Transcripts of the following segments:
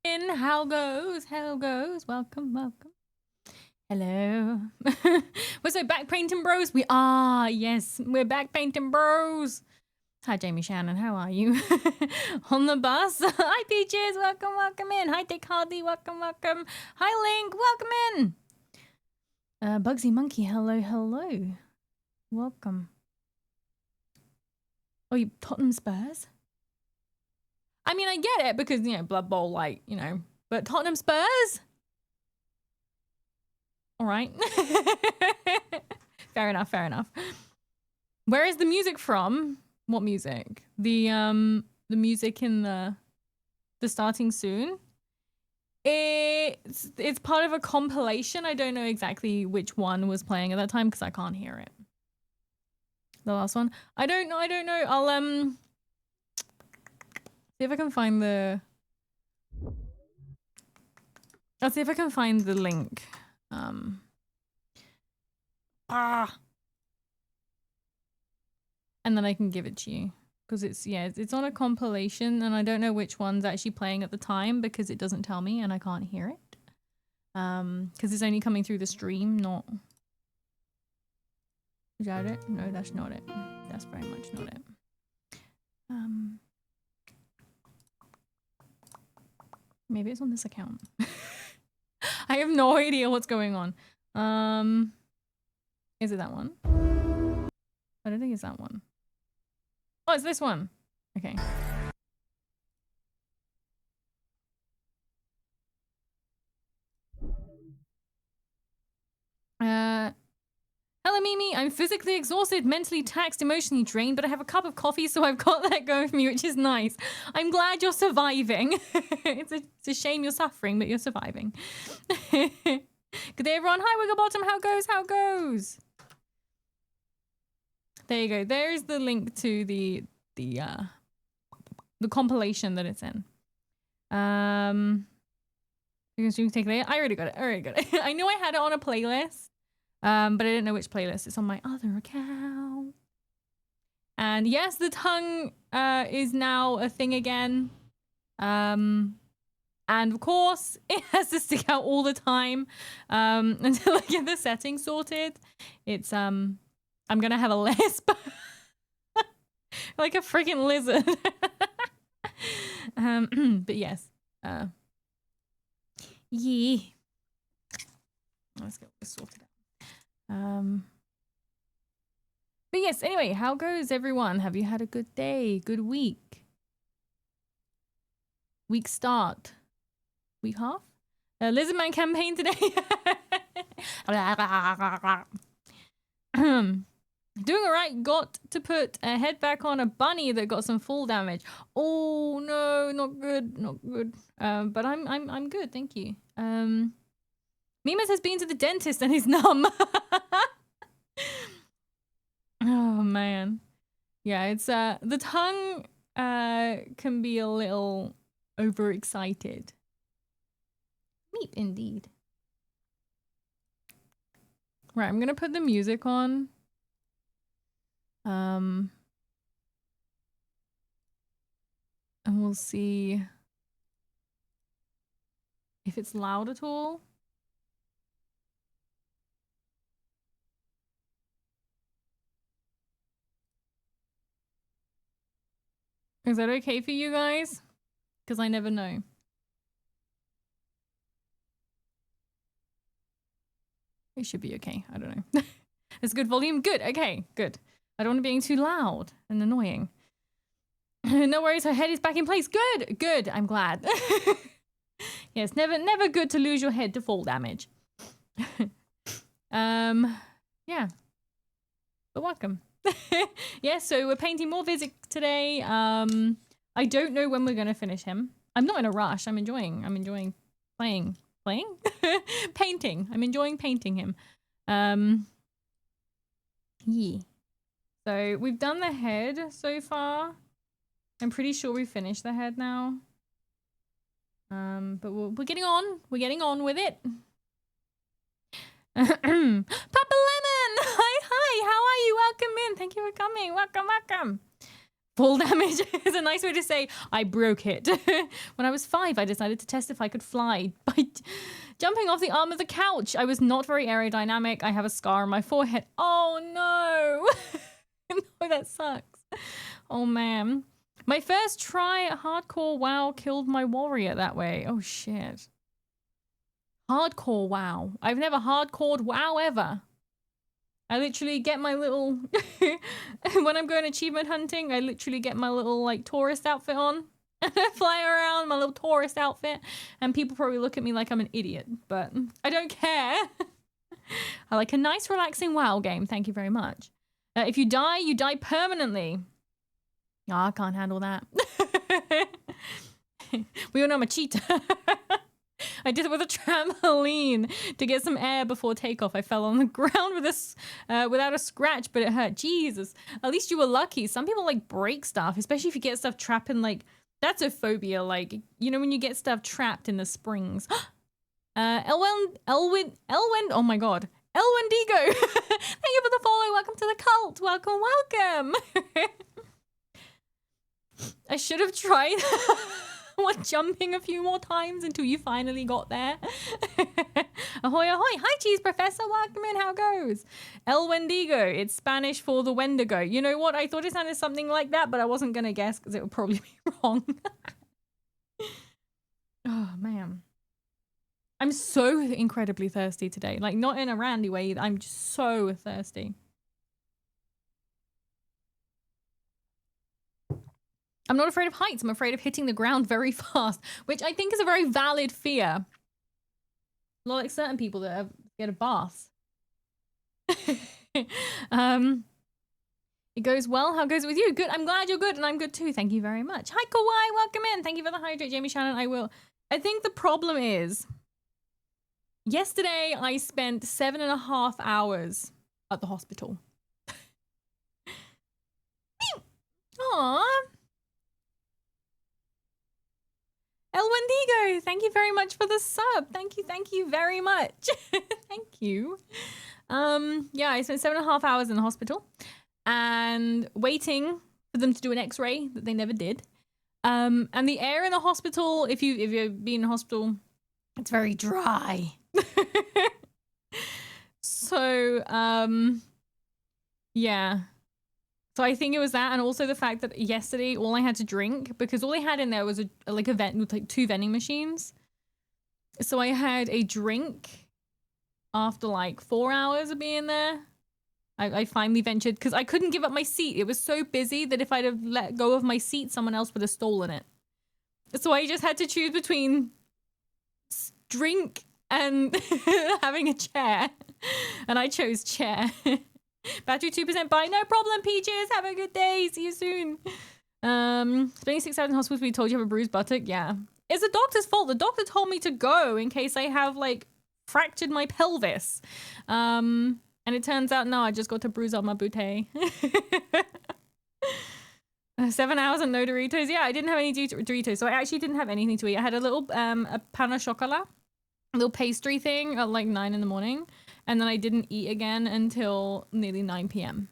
in. How goes? How goes? Welcome, welcome. Hello. We're so back painting bros. We are. Yes, we're back painting bros. Hi, Jamie Shannon. How are you? On the bus. Hi, Peaches. Welcome, welcome in. Hi, Dick Hardy. Welcome, welcome. Hi, Link. Welcome in. Bugsy Monkey. Hello, hello. Welcome. Oh, you Tottenham Spurs? I mean, I get it because, you know, Blood Bowl, like, you know, but Tottenham Spurs? All right. Fair enough, fair enough. Where is the music from? What music? The music in the starting soon? It's part of a compilation. I don't know exactly which one was playing at that time because I can't hear it. The last one? I don't know. I'll see if I can find the... I'll see if I can find the link. And then I can give it to you. Because it's on a compilation and I don't know which one's actually playing at the time because it doesn't tell me and I can't hear it. Because it's only coming through the stream, not... Is that it? No, that's not it. That's very much not it. Maybe it's on this account. I have no idea what's going on. Is it that one? I don't think it's that one. Oh, it's this one. Okay. Hello, Mimi. I'm physically exhausted, mentally taxed, emotionally drained, but I have a cup of coffee, so I've got that going for me, which is nice. I'm glad you're surviving. It's a shame you're suffering, but you're surviving. Good day, everyone. Hi, Wigglebottom. How goes? How goes? There you go. There's the link to the compilation that it's in. You can take it. I already got it. I knew I had it on a playlist. But I didn't know which playlist. It's on my other account. And yes, the tongue is now a thing again. And of course, it has to stick out all the time until I get the settings sorted. It's I'm gonna have a lisp like a freaking lizard. But yes, yeah. Let's get this sorted out. But yes, anyway, how goes everyone? Have you had a good day? Good week? Week start? Week half? Lizardman campaign today? Doing alright. Got to put a head back on a bunny that got some fall damage. Oh no, not good, not good. But I'm good, thank you. Mimas has been to the dentist and he's numb. Oh man. Yeah, it's the tongue can be a little overexcited. Meep indeed. Right, I'm gonna put the music on. And we'll see if it's loud at all. Is that okay for you guys? Because I never know. It should be okay. I don't know. It's good volume? Good. Okay, good. I don't want it being too loud and annoying. No worries. Her head is back in place. Good. Good. I'm glad. Yes, never good to lose your head to fall damage. Yeah. But welcome. Yeah, so we're painting more Vizzik today. I don't know when we're gonna finish him. I'm not in a rush. I'm enjoying playing? Painting. I'm enjoying painting him. Yeah. So we've done the head so far. I'm pretty sure we finished the head now. But we're getting on. We're getting on with it. Papa Lemon! Hi, how are you? Welcome in. Thank you for coming. Welcome. Fall damage is a nice way to say I broke it. When I was 5, I decided to test if I could fly by jumping off the arm of the couch. I was not very aerodynamic. I have a scar on my forehead. Oh no. No, that sucks. Oh man. My first try at hardcore WoW killed my warrior that way. Oh shit. Hardcore WoW. I've never hardcored WoW ever. I literally get my little... when I'm going achievement hunting, I literally get my little, like, tourist outfit on. And I fly around my little tourist outfit. And people probably look at me like I'm an idiot. But I don't care. I like a nice, relaxing WoW game. Thank you very much. If you die permanently. Oh, I can't handle that. We all know I'm a cheater. I did it with a trampoline to get some air before takeoff. I fell on the ground with without a scratch, but it hurt. Jesus. At least you were lucky. Some people like break stuff, especially if you get stuff trapped in like, that's a phobia. Like, you know, when you get stuff trapped in the springs. Elwyn, oh my God. Elwendigo. Thank you for the follow. Welcome to the cult. Welcome, welcome. I should have tried jumping a few more times until you finally got there. Ahoy, ahoy. Hi, Cheese Professor. Welcome in. How goes? El Wendigo. It's Spanish for the Wendigo. You know what? I thought it sounded something like that, but I wasn't going to guess because it would probably be wrong. Oh, man. I'm so incredibly thirsty today. Like, not in a randy way. I'm just so thirsty. I'm not afraid of heights. I'm afraid of hitting the ground very fast, which I think is a very valid fear. Not like certain people that are scared of baths. It goes well. How goes it with you? Good. I'm glad you're good, and I'm good too. Thank you very much. Hi, Kawaii. Welcome in. Thank you for the hydrate, Jamie Shannon. I think the problem is, yesterday I spent 7.5 hours at the hospital. Aww. El Wendigo, thank you very much for the sub. Thank you very much. Thank you. Yeah, I spent 7.5 hours in the hospital and waiting for them to do an x-ray that they never did. And the air in the hospital, if you've been in hospital, it's very dry. So, yeah. So I think it was that, and also the fact that yesterday all I had to drink, because all they had in there was a vent with like 2 vending machines. So I had a drink after like 4 hours of being there. I finally ventured, because I couldn't give up my seat. It was so busy that if I'd have let go of my seat, someone else would have stolen it. So I just had to choose between drink and having a chair. And I chose chair. Battery 2% bye. No problem, Peaches. Have a good day. See you soon. Spending 6 hours in hospital, we told you have a bruised buttock. Yeah. It's the doctor's fault. The doctor told me to go in case I have, like, fractured my pelvis. And it turns out, no, I just got to bruise up my booty. 7 hours and no Doritos. Yeah, I didn't have any Doritos, so I actually didn't have anything to eat. I had a little a pan of chocolate, a little pastry thing at like 9 in the morning. And then I didn't eat again until nearly 9 p.m.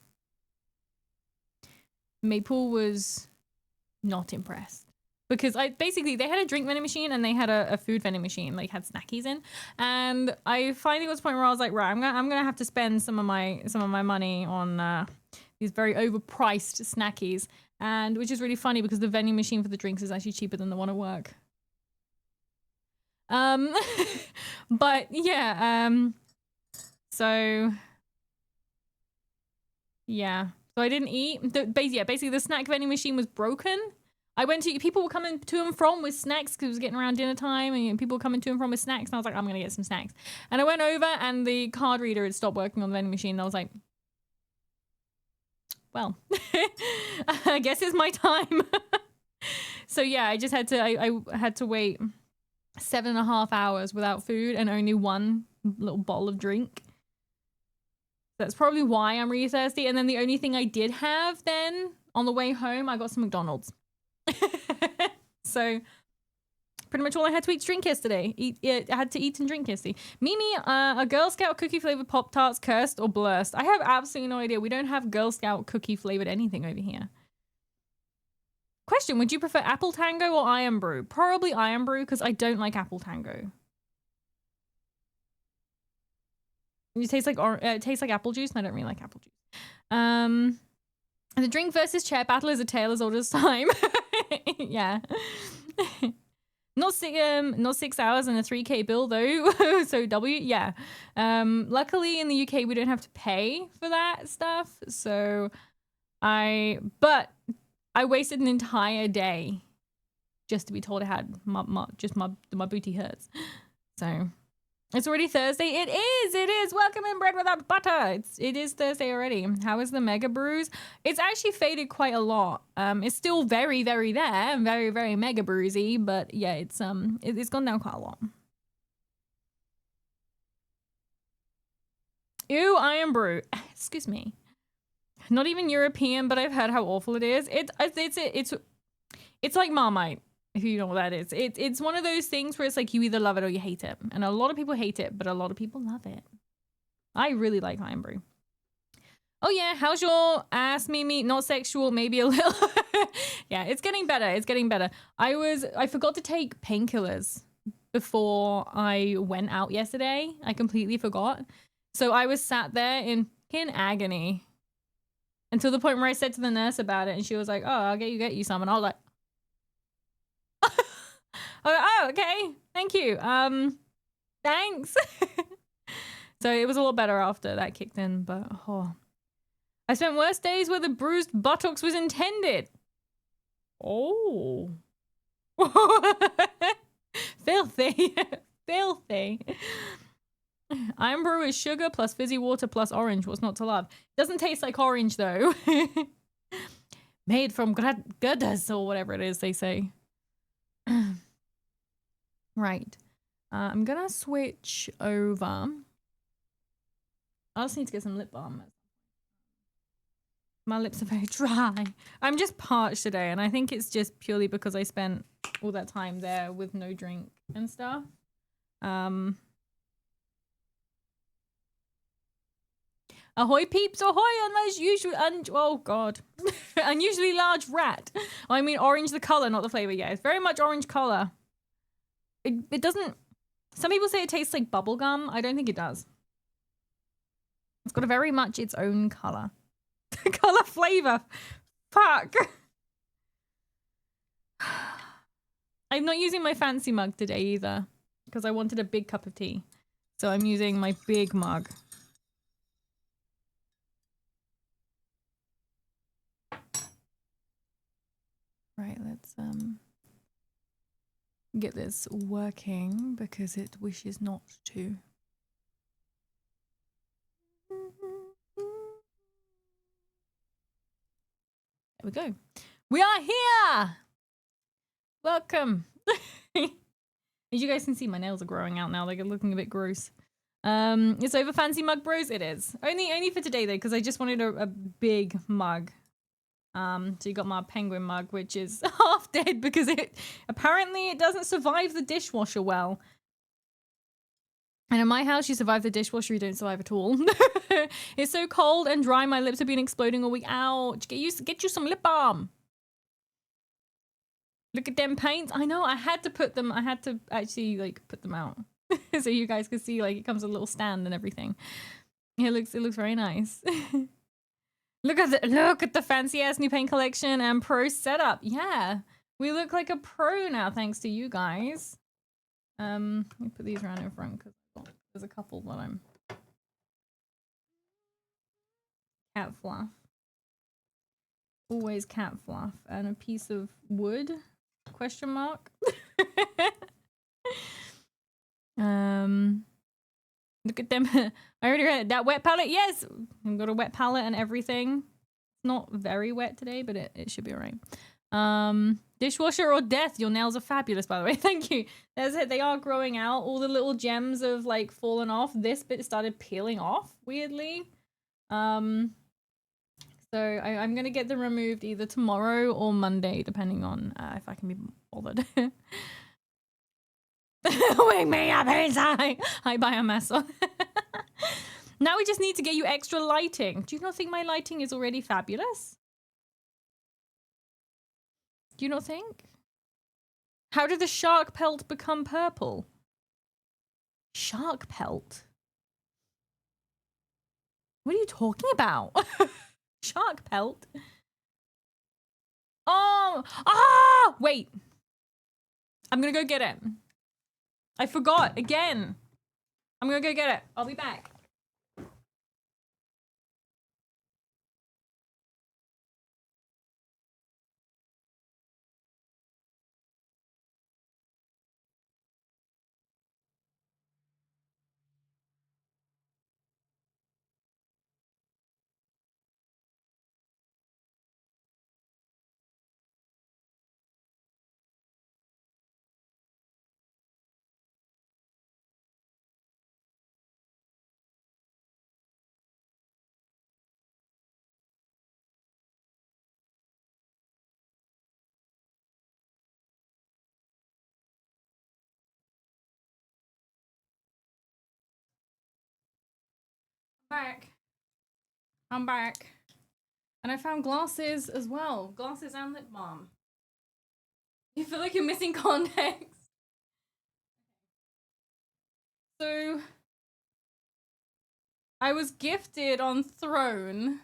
Maple was not impressed. Because basically they had a drink vending machine and they had a food vending machine, like had snackies in. And I finally got to the point where I was like, right, I'm gonna have to spend some of my money on these very overpriced snackies. And which is really funny because the vending machine for the drinks is actually cheaper than the one at work. But yeah, so, yeah. So I didn't eat. Basically the snack vending machine was broken. People were coming to and from with snacks because it was getting around dinner time and people were coming to and from with snacks. And I was like, I'm going to get some snacks. And I went over and the card reader had stopped working on the vending machine. And I was like, well, I guess it's my time. So yeah, I just had to, I had to wait 7.5 hours without food and only one little bottle of drink. That's probably why I'm really thirsty. And then the only thing I did have then on the way home, I got some McDonald's. So pretty much all I had to eat drink yesterday. I had to eat and drink yesterday. Mimi, a Girl Scout cookie flavored Pop-Tarts, cursed or blessed? I have absolutely no idea. We don't have Girl Scout cookie flavored anything over here. question. Would you prefer Apple Tango or Iron Brew? Probably Iron Brew because I don't like Apple Tango. It tastes like apple juice, and I don't really like apple juice. The drink versus chair battle is a tale as old as time. Yeah. Not 6 hours and a 3K bill though. So yeah. Luckily in the UK we don't have to pay for that stuff. So but I wasted an entire day just to be told I had my booty hurts. So it's already Thursday. It is. Welcome in Bread Without Butter. It is Thursday already. How is the Mega Brews? It's actually faded quite a lot. It's still very, very there and very, very Mega Brewsy, but yeah, it's gone down quite a lot. Ew, Iron Brew. Excuse me. Not even European, but I've heard how awful it is. It's like Marmite. If you know what that is. It's one of those things where it's like you either love it or you hate it. And a lot of people hate it, but a lot of people love it. I really like Iron Brew. Oh yeah, how's your ass, Mimi? Not sexual, maybe a little. Yeah, it's getting better. It's getting better. I forgot to take painkillers before I went out yesterday. I completely forgot. So I was sat there in agony until the point where I said to the nurse about it, and she was like, "Oh, I'll get you some." And I was like, oh, okay. Thank you. Thanks. So it was a lot better after that kicked in, but I spent worse days where the bruised buttocks was intended. Oh. Filthy. Filthy. Iron Brew is sugar plus fizzy water plus orange. What's not to love? Doesn't taste like orange though. Made from Godas or whatever it is they say. Right. I'm gonna switch over. I just need to get some lip balm. My lips are very dry. I'm just parched today, and I think it's just purely because I spent all that time there with no drink and stuff. Ahoy peeps, ahoy, oh god. Unusually large rat. I mean orange the color, not the flavor. Yeah, it's very much orange color. It doesn't... Some people say it tastes like bubblegum. I don't think it does. It's got a very much its own color. Color flavor. Fuck. I'm not using my fancy mug today either. Because I wanted a big cup of tea. So I'm using my big mug. Right, let's get this working because it wishes not to. There we go. We are here! Welcome. As you guys can see, my nails are growing out now. They're looking a bit gross. It's over fancy mug bros? It is. Only for today though, because I just wanted a big mug. So you got my penguin mug, which is half dead because apparently it doesn't survive the dishwasher well. And in my house, you survive the dishwasher, you don't survive at all. It's so cold and dry, my lips have been exploding all week. Ouch. Get you some lip balm. Look at them paints. I know, I had to actually like put them out. So you guys could see like it comes with a little stand and everything. It looks very nice. Look at the fancy ass new paint collection and pro setup. Yeah, we look like a pro now thanks to you guys. Let me put these around in front because there's a couple that I'm. Cat fluff. Always cat fluff and a piece of wood? Question mark. Look at them. I already read that wet palette. Yes, I've got a wet palette and everything. It's not very wet today, but it should be all right. Dishwasher or death. Your nails are fabulous, by the way. Thank you. They are growing out. All the little gems have like fallen off. This bit started peeling off weirdly. So I'm gonna get them removed either tomorrow or Monday, depending on if I can be bothered. Wake me up inside. Hi, Biomass. Now we just need to get you extra lighting. Do you not think my lighting is already fabulous? Do you not think? How did the shark pelt become purple? Shark pelt? What are you talking about? Shark pelt? Oh! Ah! Wait. I'm gonna go get it. I forgot again. I'm gonna go get it. I'll be back. Back. I'm back. And I found glasses as well. Glasses and lip balm. You feel like you're missing context. So I was gifted on Throne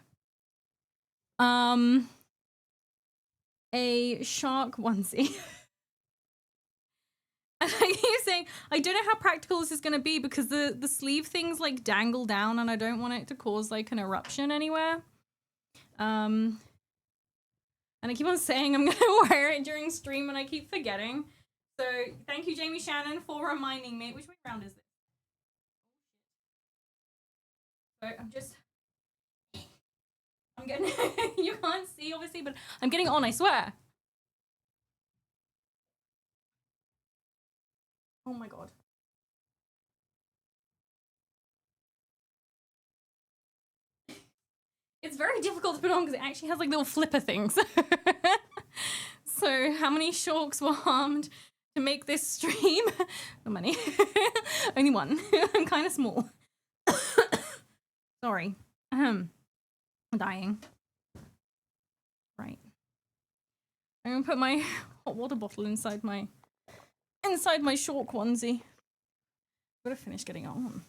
a shark onesie. And I keep saying, I don't know how practical this is going to be because the sleeve things like dangle down and I don't want it to cause like an eruption anywhere. And I keep on saying I'm going to wear it during stream and I keep forgetting. So thank you, Jamie Shannon, for reminding me. Which way around is this? So I'm getting, you can't see obviously, but I'm getting on, I swear. Oh my God. It's very difficult to put on because it actually has like little flipper things. So how many sharks were harmed to make this stream? No money. Only one. I'm kind of small. Sorry. I'm dying. Right. I'm gonna put my hot water bottle inside my shark onesie. Gotta finish getting it on.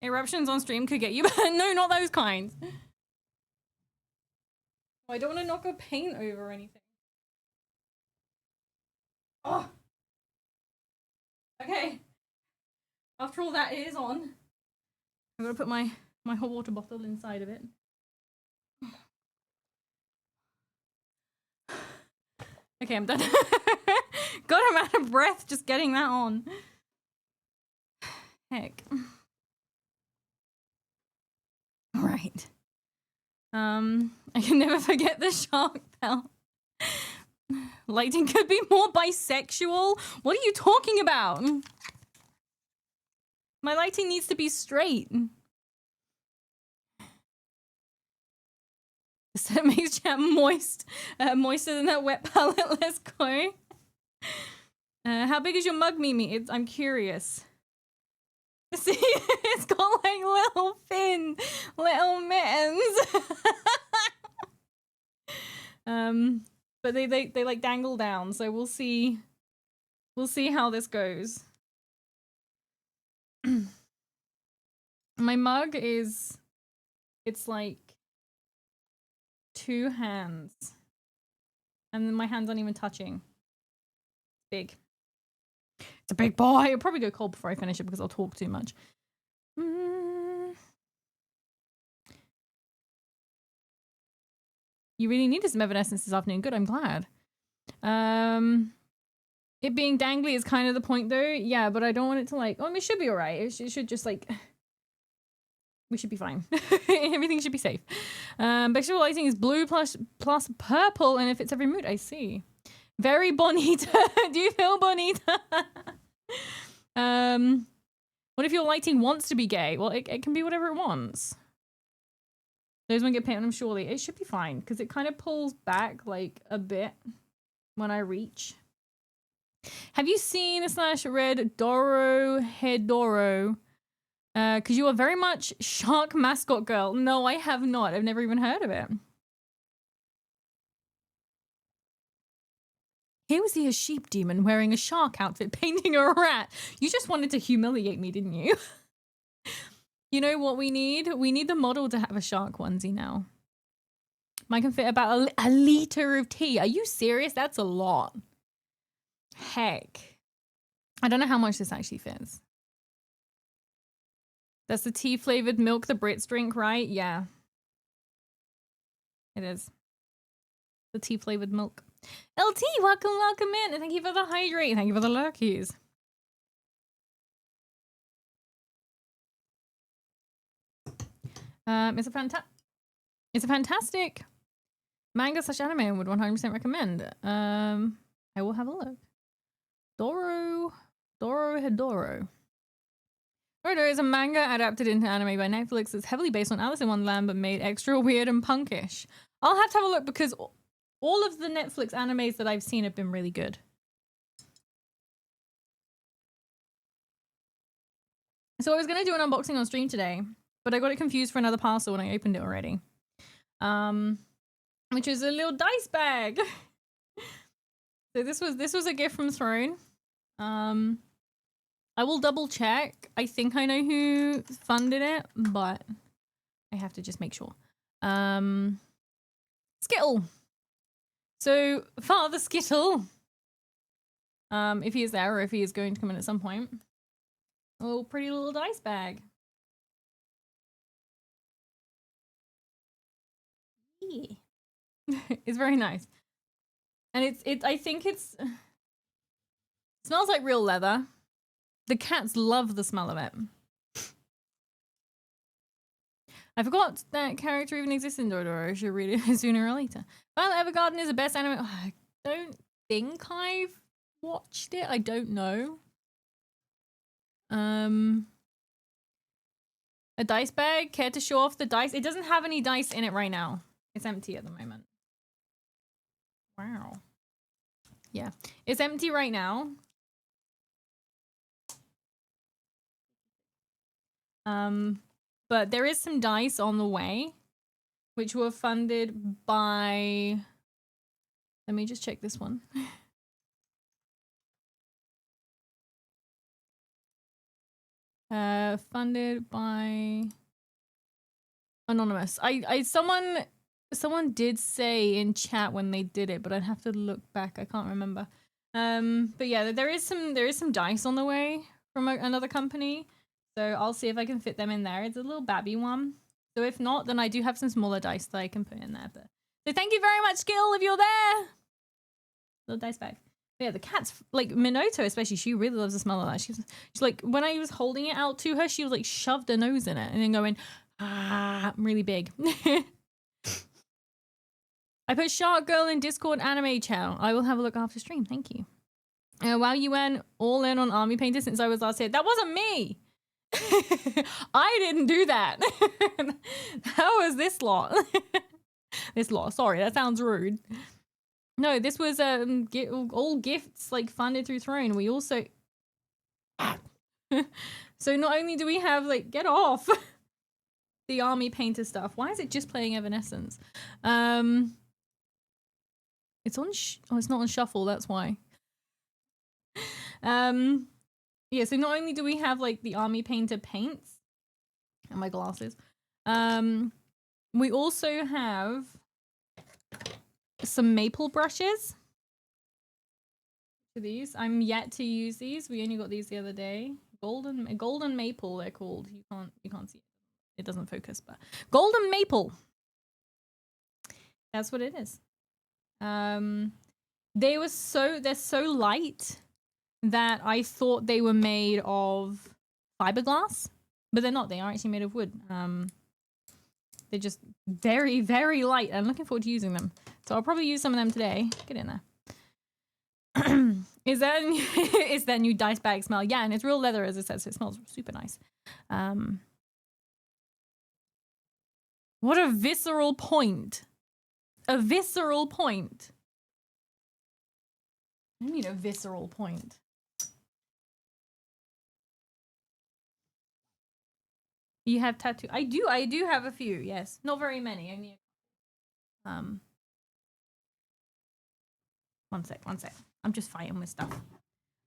Eruptions on stream could get you, but no, not those kinds. I don't want to knock a paint over or anything. Oh. Okay. After all that, it is on. I'm gonna put my hot water bottle inside of it. Okay, I'm done. God, I'm out of breath just getting that on. Heck. Right. I can never forget the shark pelt. Lighting could be more bisexual. What are you talking about? My lighting needs to be straight. So it makes chat moist, moister than that wet palette. Let's go. How big is your mug, Mimi? I'm curious. See, it's got like little fin, little mittens. But they like dangle down, so we'll see how this goes. My mug it's like 2 hands, and then my hands aren't even touching. It's big. It's a big boy. I'll probably go cold before I finish it because I'll talk too much. You really needed some evanescence this afternoon. Good, I'm glad. It being dangly is kind of the point though. Yeah, but I don't want it to like... Oh, I mean, it should be alright. It should just like... We should be fine. Everything should be safe. Visual lighting is blue plus purple, and if it's every mood, I see. Very bonita. Do you feel bonita? What if your lighting wants to be gay? Well, it can be whatever it wants. Those won't get paint on them, surely. It should be fine, because it kind of pulls back, like, a bit when I reach. Have you seen /read Doro Hedoro Because you are very much shark mascot girl. No, I have not. I've never even heard of it. Here was he, a sheep demon wearing a shark outfit, painting a rat. You just wanted to humiliate me, didn't you? You know what we need? We need the model to have a shark onesie now. Mine can fit about a liter of tea. Are you serious? That's a lot. Heck. I don't know how much this actually fits. That's the tea flavored milk the Brits drink, right? Yeah. It is. The tea flavored milk. LT, welcome in. And thank you for the hydrate. Thank you for the lurkies. It's a fantastic manga / anime and would 100% recommend. I will have a look. Doro Hedoro is a manga adapted into anime by Netflix that's heavily based on Alice in Wonderland but made extra weird and punkish. I'll have to have a look because all of the Netflix animes that I've seen have been really good. So I was going to do an unboxing on stream today, but I got it confused for another parcel when I opened it already. Which is a little dice bag. So this was a gift from Throne. I will double check. I think I know who funded it, but I have to just make sure. Skittle. So Father Skittle, if he is there or if he is going to come in at some point. Oh, pretty little dice bag. Yeah. It's very nice. And I think it smells like real leather. The cats love the smell of it. I forgot that character even exists in Dodoro. I should read it sooner or later. Violet Evergarden is the best anime. Oh, I don't think I've watched it. I don't know. A dice bag. Care to show off the dice? It doesn't have any dice in it right now. It's empty at the moment. Wow. Yeah, it's empty right now. But there is some dice on the way, which were funded by. Let me just check this one. Funded by Anonymous. Someone did say in chat when they did it, but I'd have to look back. I can't remember. But yeah, there is some dice on the way from another company. So I'll see if I can fit them in there. It's a little babby one. So if not, then I do have some smaller dice that I can put in there. But so thank you very much, Skill, if you're there. Little dice bag. But yeah, the cat's like Minato, especially. She really loves the smell of that. She's like, when I was holding it out to her, she was like shoved her nose in it and then going, ah, really big. I put Shark Girl in Discord anime channel. I will have a look after stream. Thank you. Wow, you went all in on army painter since I was last here. That wasn't me. I didn't do that. How was this lot? This lot. Sorry, that sounds rude. No, this was all gifts like funded through Throne. We also. So not only do we have like get off the army painter stuff. Why is it just playing Evanescence? It's on. Oh, it's not on shuffle. That's why. Yeah. So not only do we have like the army painter paints and my glasses, we also have some maple brushes. For these, I'm yet to use these. We only got these the other day. Golden maple. They're called. You can't see it. It doesn't focus, but golden maple. That's what it is. They're so light that I thought they were made of fiberglass, but they're not. They are actually made of wood. They're just very, very light. I'm looking forward to using them. So I'll probably use some of them today. Get in there. Is that new dice bag smell? Yeah, and it's real leather, as it says. So it smells super nice. What a visceral point. A visceral point. I mean a visceral point. You have tattoo. I do have a few, yes. Not very many, only one sec. I'm just fighting with stuff.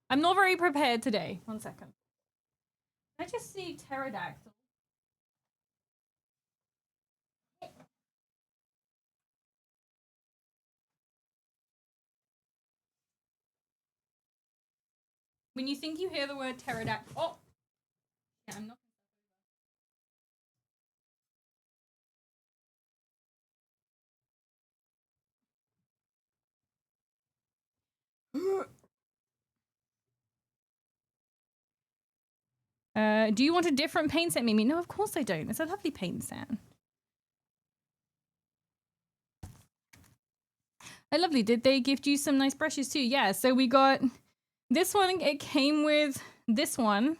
I'm not very prepared today. 1 second. I just see pterodactyl. When you think you hear the word pterodactyl, oh, yeah, I'm not. Do you want a different paint set, Mimi? No, of course I don't. It's a lovely paint set. Oh, lovely. Did they gift you some nice brushes too? Yeah, so we got this one. It came with this one.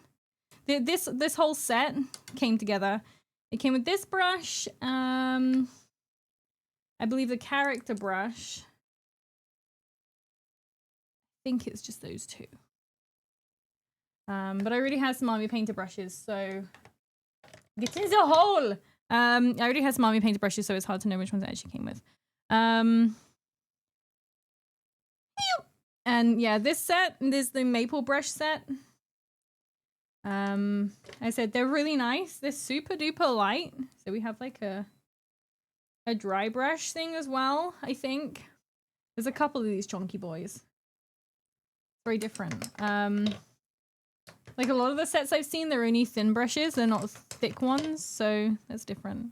This whole set came together. It came with this brush. I believe the character brush. I think it's just those two. But I already have some army painter brushes, so it is a hole. I already have some army painter brushes, so it's hard to know which ones it actually came with. And yeah, this set, there's the maple brush set. I said they're really nice. They're super duper light. So we have like a dry brush thing as well, I think. There's a couple of these chunky boys. Very different. Like a lot of the sets I've seen, they're only thin brushes. They're not thick ones, so that's different.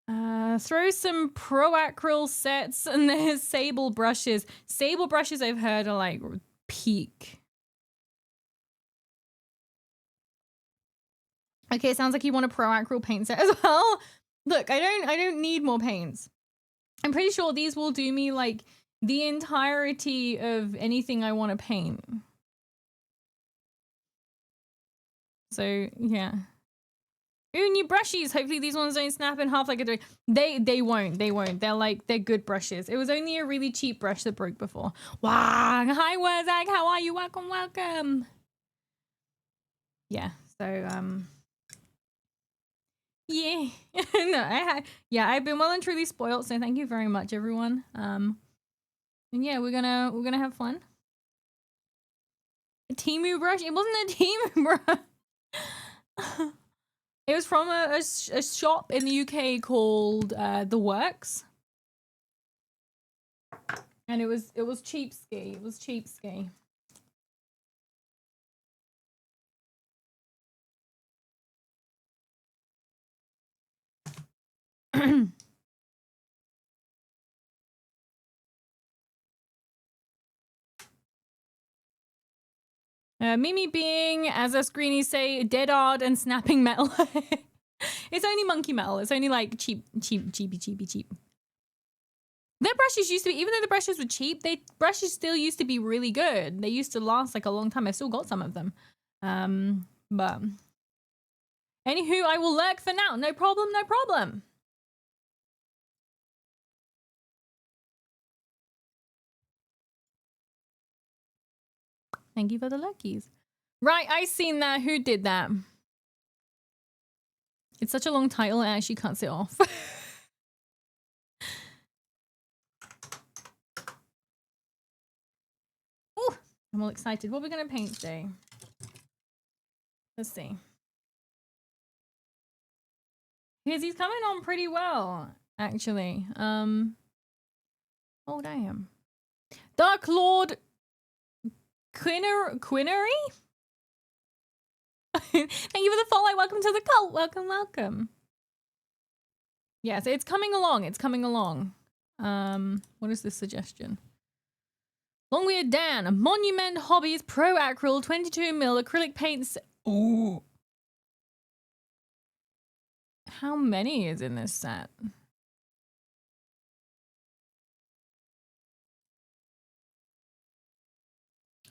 Throw some Pro Acryl sets, and there's sable brushes. Sable brushes I've heard are like peak. Okay, it sounds like you want a Pro Acryl paint set as well. Look, I don't need more paints. I'm pretty sure these will do me like the entirety of anything I want to paint. So yeah. Ooh, new brushies. Hopefully these ones don't snap in half like a three. They won't. They're good brushes. It was only a really cheap brush that broke before. Wow. Hi, Wazak. How are you? Welcome. Yeah. So yeah. No, I've been well and truly spoiled, so thank you very much, everyone. And yeah, we're gonna have fun. A Temu brush? It wasn't a Temu brush. It was from a shop in the UK called The Works. And it was cheapskate. It was cheapskate. Mimi being, as us greenies say, dead art and snapping metal. It's only monkey metal. It's only like cheap. Their brushes used to be, even though the brushes were cheap, brushes still used to be really good. They used to last like a long time. I still got some of them. But anywho, I will lurk for now. No problem, no problem. Thank you for the lurkies. Right, I seen that. Who did that? It's such a long title, I actually can't sit off. Ooh, I'm all excited. What are we gonna paint today? Let's see. Because he's coming on pretty well, actually. Oh damn. Dark Lord Quinnery? Thank you for the follow. Welcome to the cult. Welcome. Yeah, so it's coming along. It's coming along. What is this suggestion? Longweird Dan, Monument Hobbies Pro Acryl 22mm acrylic paints. Ooh. How many is in this set?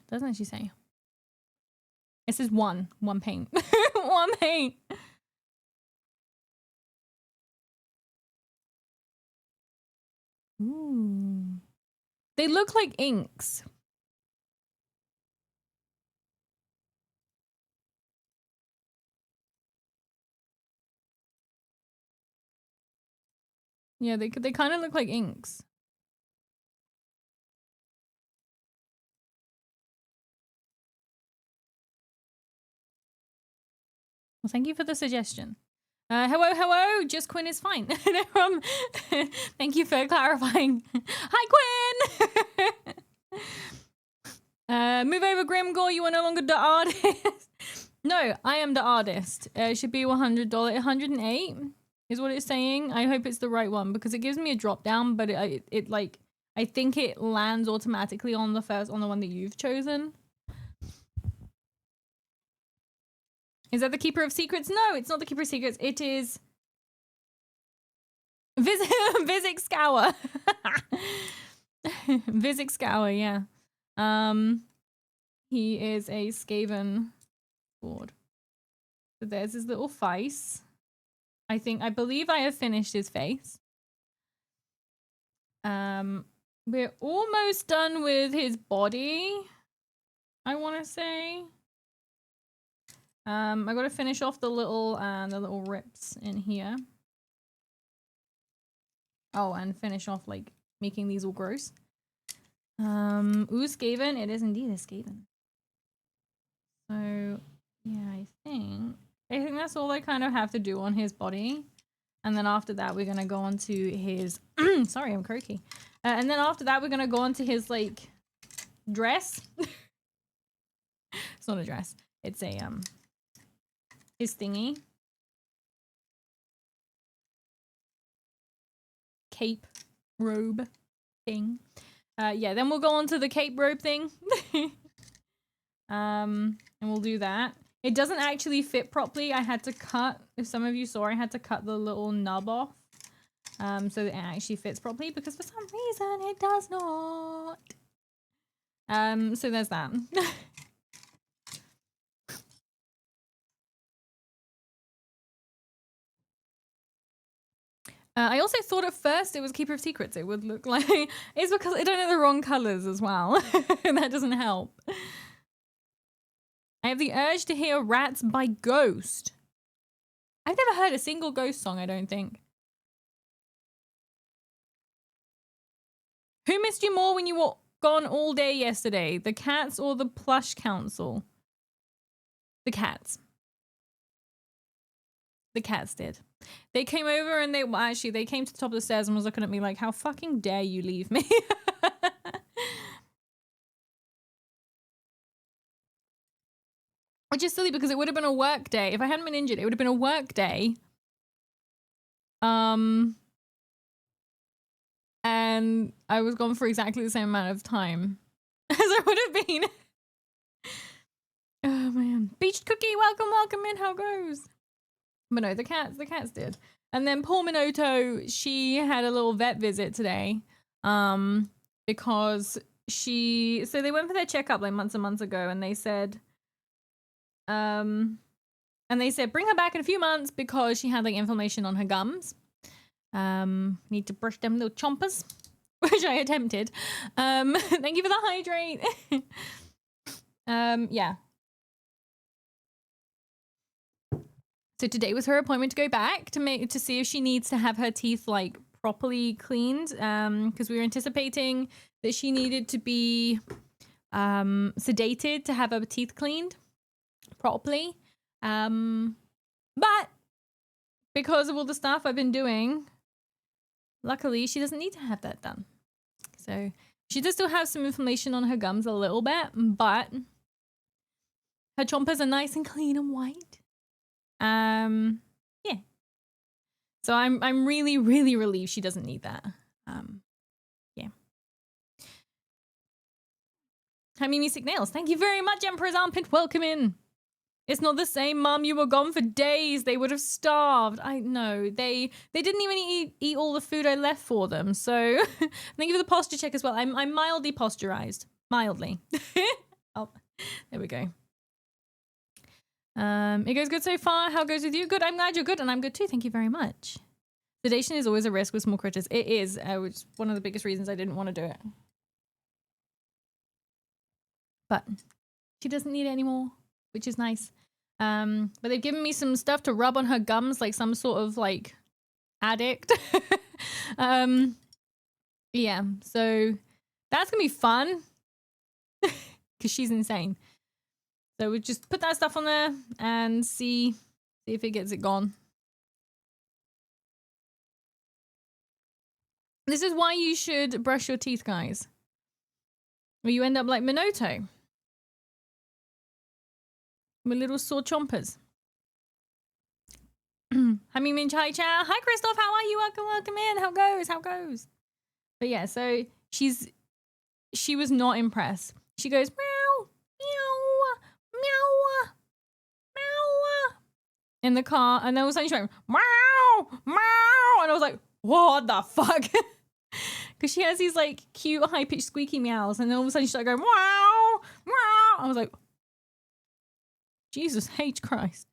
Doesn't actually say. It says one paint. One paint. Ooh. They look like inks. Yeah, they kind of look like inks. Well, thank you for the suggestion. Hello. Just Quinn is fine. Thank you for clarifying. Hi, Quinn. Move over, Grimgore. You are no longer the artist. No, I am the artist. It should be $100. 108 is what it's saying. I hope it's the right one because it gives me a drop down, but it like I think it lands automatically on the one that you've chosen. Is that the Keeper of Secrets? No, it's not the Keeper of Secrets. It is Vizzik Scour. Vizzik Scour, yeah. He is a Skaven lord. So there's his little face. I believe I have finished his face. We're almost done with his body, I want to say. I got to finish off the little rips in here. Oh, and finish off like making these all gross. Ooh, Skaven. It is indeed a Skaven. So yeah, I think that's all I kind of have to do on his body. And then after that, we're gonna go on to his sorry, I'm croaky. And then after that, we're gonna go on to his like dress. It's not a dress. It's a his thingy. Cape robe thing. Yeah, then we'll go on to the cape robe thing. And we'll do that. It doesn't actually fit properly. I had to cut, if some of you saw, I had to cut the little nub off. So that it actually fits properly because for some reason it does not. So there's that. I also thought at first it was Keeper of Secrets. It would look like... It's because I don't know the wrong colors as well. That doesn't help. I have the urge to hear Rats by Ghost. I've never heard a single Ghost song, I don't think. Who missed you more when you were gone all day yesterday? The cats or the plush council? The cats. The cats did. They came over and they came to the top of the stairs and was looking at me like, how fucking dare you leave me? Which is silly because it would have been a work day. If I hadn't been injured, it would have been a work day. And I was gone for exactly the same amount of time as I would have been. Oh man. Beached Cookie, welcome in, how goes? But no, the cats did. And then poor Minoto, she had a little vet visit today. Because so they went for their checkup like months and months ago and they said, bring her back in a few months because she had like inflammation on her gums. Need to brush them little chompers, which I attempted. Thank you for the hydrate. Yeah. So today was her appointment to go back to see if she needs to have her teeth like properly cleaned. Because we were anticipating that she needed to be sedated to have her teeth cleaned properly. But because of all the stuff I've been doing, luckily she doesn't need to have that done. So she does still have some inflammation on her gums a little bit, but her chompers are nice and clean and white. Yeah. So I'm really, really relieved she doesn't need that. Yeah. Hi, Mimi Sick Nails. Thank you very much, Emperor's Armpit. Welcome in. It's not the same, Mum. You were gone for days. They would have starved. I know. They didn't even eat all the food I left for them. So thank you for the posture check as well. I'm mildly posturized. Mildly. Oh, there we go. It goes good so far. How goes with you? Good. I'm glad you're good, and I'm good too. Thank you very much. Sedation is always a risk with small critters. It is, which is one of the biggest reasons I didn't want to do it. But she doesn't need it anymore, which is nice. But they've given me some stuff to rub on her gums, like some sort of like addict. Yeah, so that's gonna be fun because she's insane. So we just put that stuff on there and see if it gets it gone. This is why you should brush your teeth, guys. Or you end up like Minoto. With little sore chompers. Hi, Chai Chow. Hi, Christoph. How are you? Welcome in. How goes? But yeah, so she was not impressed. She goes, meow, meow, meow, meow, in the car. And then all of a sudden she went, meow, meow. And I was like, what the fuck? Because she has these like cute, high-pitched, squeaky meows. And then all of a sudden she started going, meow, meow. I was like, Jesus H. Christ.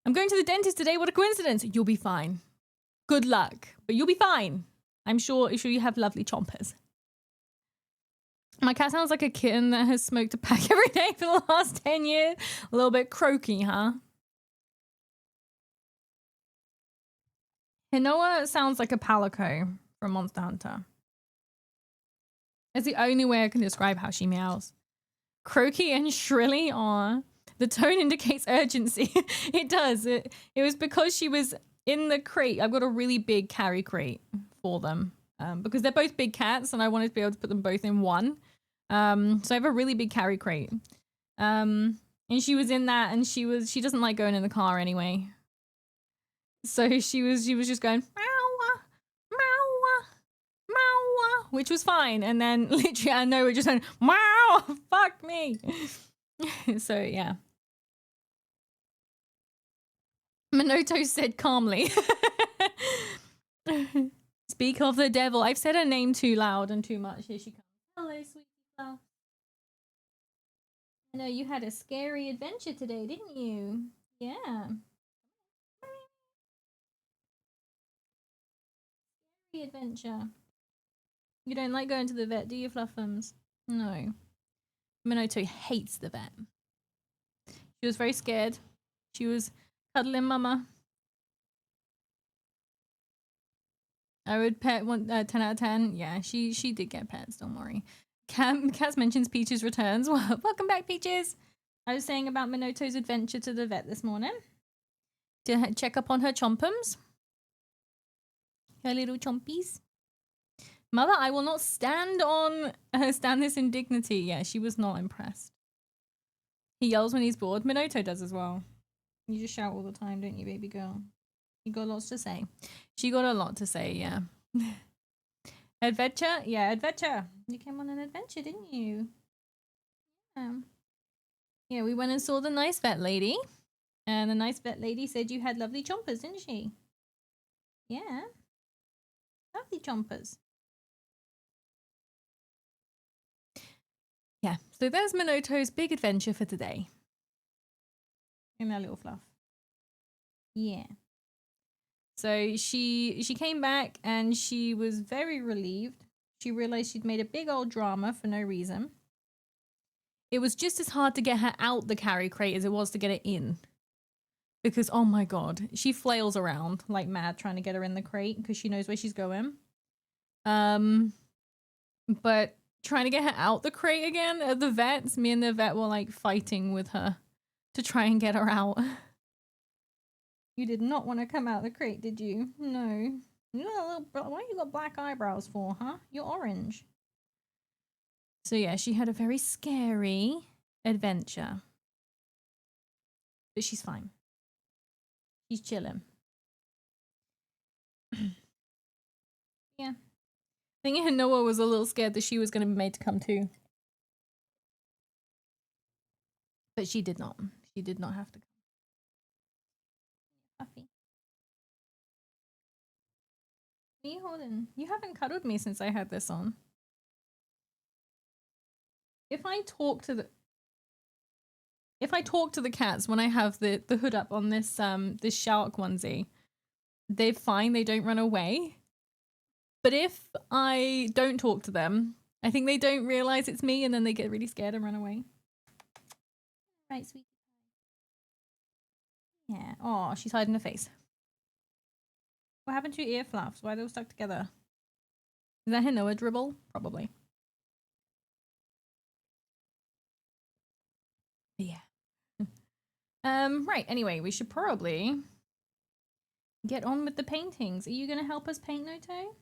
I'm going to the dentist today. What a coincidence. You'll be fine. Good luck. But you'll be fine. I'm sure you have lovely chompers. My cat sounds like a kitten that has smoked a pack every day for the last 10 years. A little bit croaky, huh? Hinoa sounds like a palico from Monster Hunter. It's the only way I can describe how she meows. Croaky and shrilly. Aw. The tone indicates urgency. It does. It was because she was in the crate. I've got a really big carry crate for them. Because they're both big cats and I wanted to be able to put them both in one. So I have a really big carry crate. And she was in that and she doesn't like going in the car anyway. So she was just going meow, meow, meow, which was fine. And then literally I know we're just going meow, fuck me. So yeah. Minoto said calmly. Speak of the devil. I've said her name too loud and too much. Here she comes. Hello, sweetie flower. I know you had a scary adventure today, didn't you? Yeah. Scary adventure. You don't like going to the vet, do you, Fluffums? No. Minoto hates the vet. She was very scared. She was cuddling Mama. I would pet 10 out of 10. Yeah, she did get pets, don't worry. Kaz mentions Peaches returns. Well, welcome back, Peaches. I was saying about Minoto's adventure to the vet this morning. To check up on her chompums. Her little chompies. Mother, I will not stand this indignity. Yeah, she was not impressed. He yells when he's bored. Minoto does as well. You just shout all the time, don't you, baby girl? You got lots to say. She got a lot to say, yeah. Adventure? Yeah, adventure. You came on an adventure, didn't you? Yeah, we went and saw the nice vet lady. And the nice vet lady said you had lovely chompers, didn't she? Yeah. Lovely chompers. Yeah, so there's Minoto's big adventure for today. In that little fluff. Yeah. So she came back and she was very relieved. She realized she'd made a big old drama for no reason. It was just as hard to get her out the carry crate as it was to get it in. Because, oh my god, she flails around like mad trying to get her in the crate because she knows where she's going. But trying to get her out the crate again at the vets, me and the vet were like fighting with her to try and get her out. You did not want to come out the crate, did you? No. Why you got black eyebrows for, huh? You're orange. So yeah, she had a very scary adventure. But she's fine. She's chilling. Yeah. I think Noah was a little scared that she was going to be made to come too. But she did not. She did not have to come. Puffy. What are you holding? You haven't cuddled me since I had this on. If I talk to the cats when I have the hood up on this this shark onesie, they're fine, they don't run away. But if I don't talk to them, I think they don't realize it's me and then they get really scared and run away. Right, sweet. Yeah. Oh, she's hiding her face. What happened to your ear fluffs? Why are they all stuck together? Is that Hinoa dribble? Probably. Yeah. Right. Anyway, we should probably get on with the paintings. Are you gonna help us paint, Noto?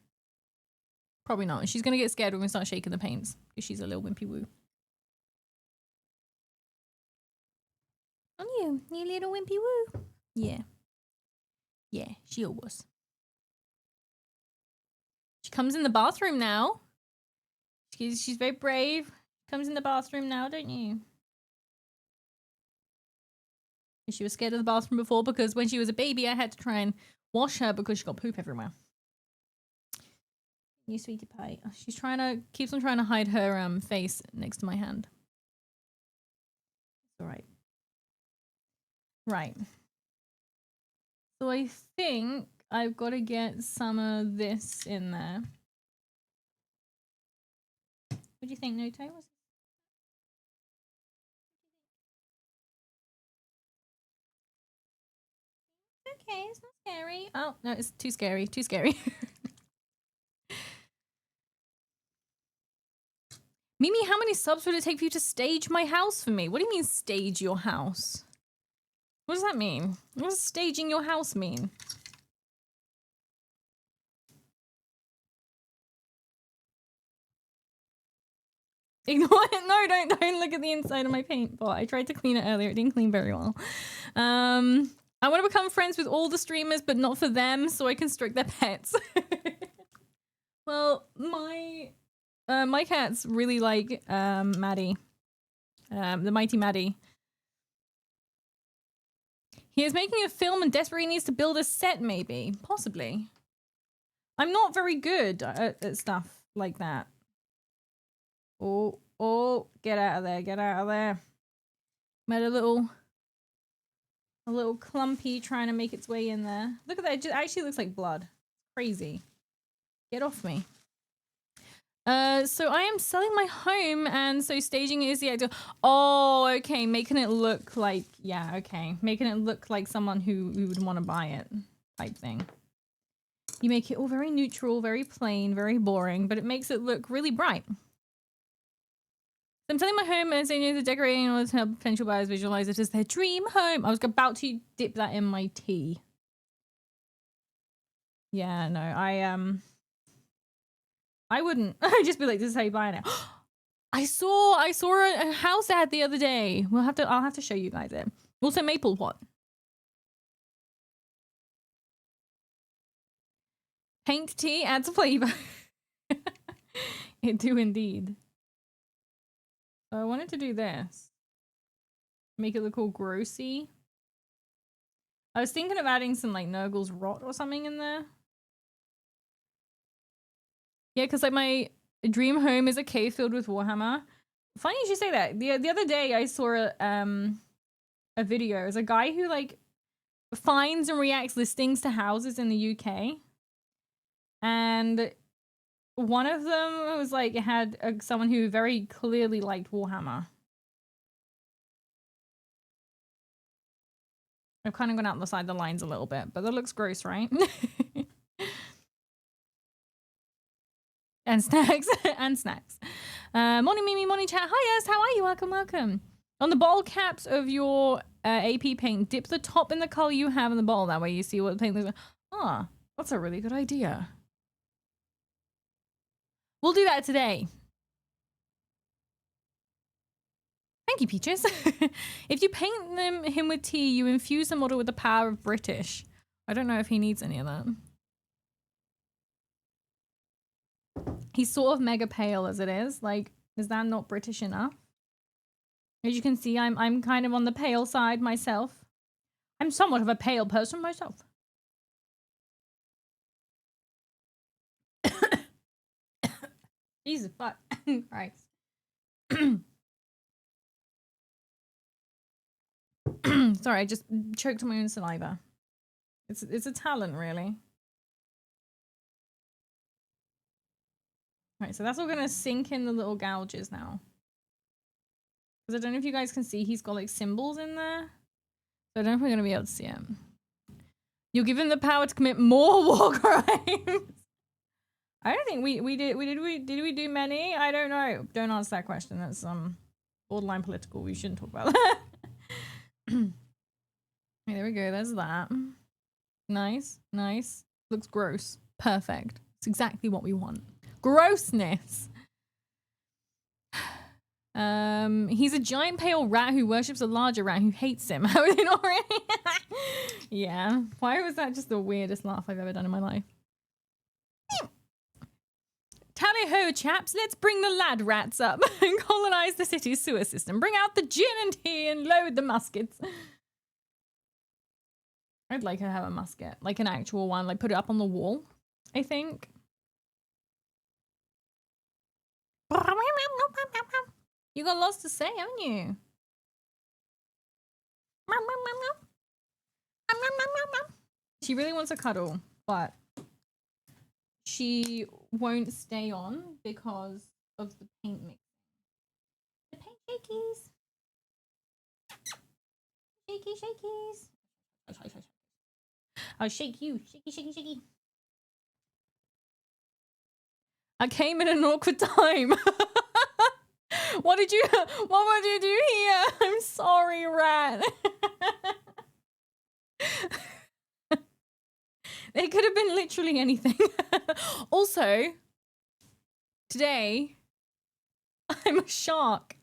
Probably not. She's gonna get scared when we start shaking the paints because she's a little wimpy woo. Oh, you little wimpy woo. Yeah. Yeah, she was. She comes in the bathroom now. She's very brave. Comes in the bathroom now, don't you? She was scared of the bathroom before because when she was a baby, I had to try and wash her because she got poop everywhere. You sweetie pie. She's keeps on trying to hide her face next to my hand. It's all right. Right. So I think I've got to get some of this in there. What do you think, Noto? Okay, it's not scary. Oh, no, it's too scary. Too scary. Mimi, how many subs would it take for you to stage my house for me? What do you mean stage your house? What does that mean? What does staging your house mean? Ignore it. No, don't look at the inside of my paint pot. I tried to clean it earlier. It didn't clean very well. I want to become friends with all the streamers, but not for them, so I can stroke their pets. Well, my cats really like Maddie, the mighty Maddie. He is making a film and desperately needs to build a set, maybe, possibly. I'm not very good at stuff like that. Oh, get out of there, get out of there. Made a little clumpy trying to make its way in there. Look at that, it just actually looks like blood. Crazy. Get off me. So I am selling my home, and so staging is the idea. Oh, okay, making it look like, yeah, okay. Making it look like someone who would want to buy it type thing. You make it all very neutral, very plain, very boring, but it makes it look really bright. I'm selling my home and saying the decorating in order to help potential buyers visualize it as their dream home. I was about to dip that in my tea. Yeah, no, I wouldn't. I'd just be like, this is how you buy it. I saw a house ad the other day. I'll have to show you guys it. Also maple pot. Paint tea adds flavor. It do indeed. So I wanted to do this. Make it look all grossy. I was thinking of adding some like Nurgle's Rot or something in there. Yeah, because like my dream home is a cave filled with Warhammer. Funny you should say that. The other day I saw a video. There's a guy who like finds and reacts listings to houses in the UK. And one of them was like, it had someone who very clearly liked Warhammer. I've kind of gone out the side of the lines a little bit, but that looks gross, right? And snacks. And snacks. Morning, Mimi. Morning, chat. Hi, yes. How are you? Welcome, welcome. On the bottle caps of your AP paint, dip the top in the color you have in the bottle. That way you see what the paint looks like. Ah, that's a really good idea. We'll do that today. Thank you, Peaches. If you paint him with tea, you infuse the model with the power of British. I don't know if he needs any of that. He's sort of mega pale as it is. Like, is that not British enough? As you can see, I'm kind of on the pale side myself. I'm somewhat of a pale person myself. Jesus fuck. Christ. Sorry, I just choked on my own saliva. It's a talent, really. Right, so that's all gonna sink in the little gouges now. Because I don't know if you guys can see, he's got like symbols in there. So I don't know if we're gonna be able to see it. You'll give him the power to commit more war crimes. I don't think we did we do many? I don't know. Don't answer that question. That's borderline political. We shouldn't talk about that. Okay, there we go. There's that. Nice, nice. Looks gross. Perfect. It's exactly what we want. Grossness. He's a giant pale rat who worships a larger rat who hates him. How are they not already? Yeah. Why was that just the weirdest laugh I've ever done in my life? Tally-ho, chaps. Let's bring the lad rats up and colonize the city's sewer system. Bring out the gin and tea and load the muskets. I'd like to have a musket. Like an actual one. Like put it up on the wall, I think. You got lots to say, haven't you? She really wants a cuddle, but she won't stay on because of the paint mix. The paint shakies. Shaky shakies. I'll shake you. Shaky, shaky, shaky. I came in an awkward time. What would you do here? I'm sorry, rat. It could have been literally anything. Also, today, I'm a shark.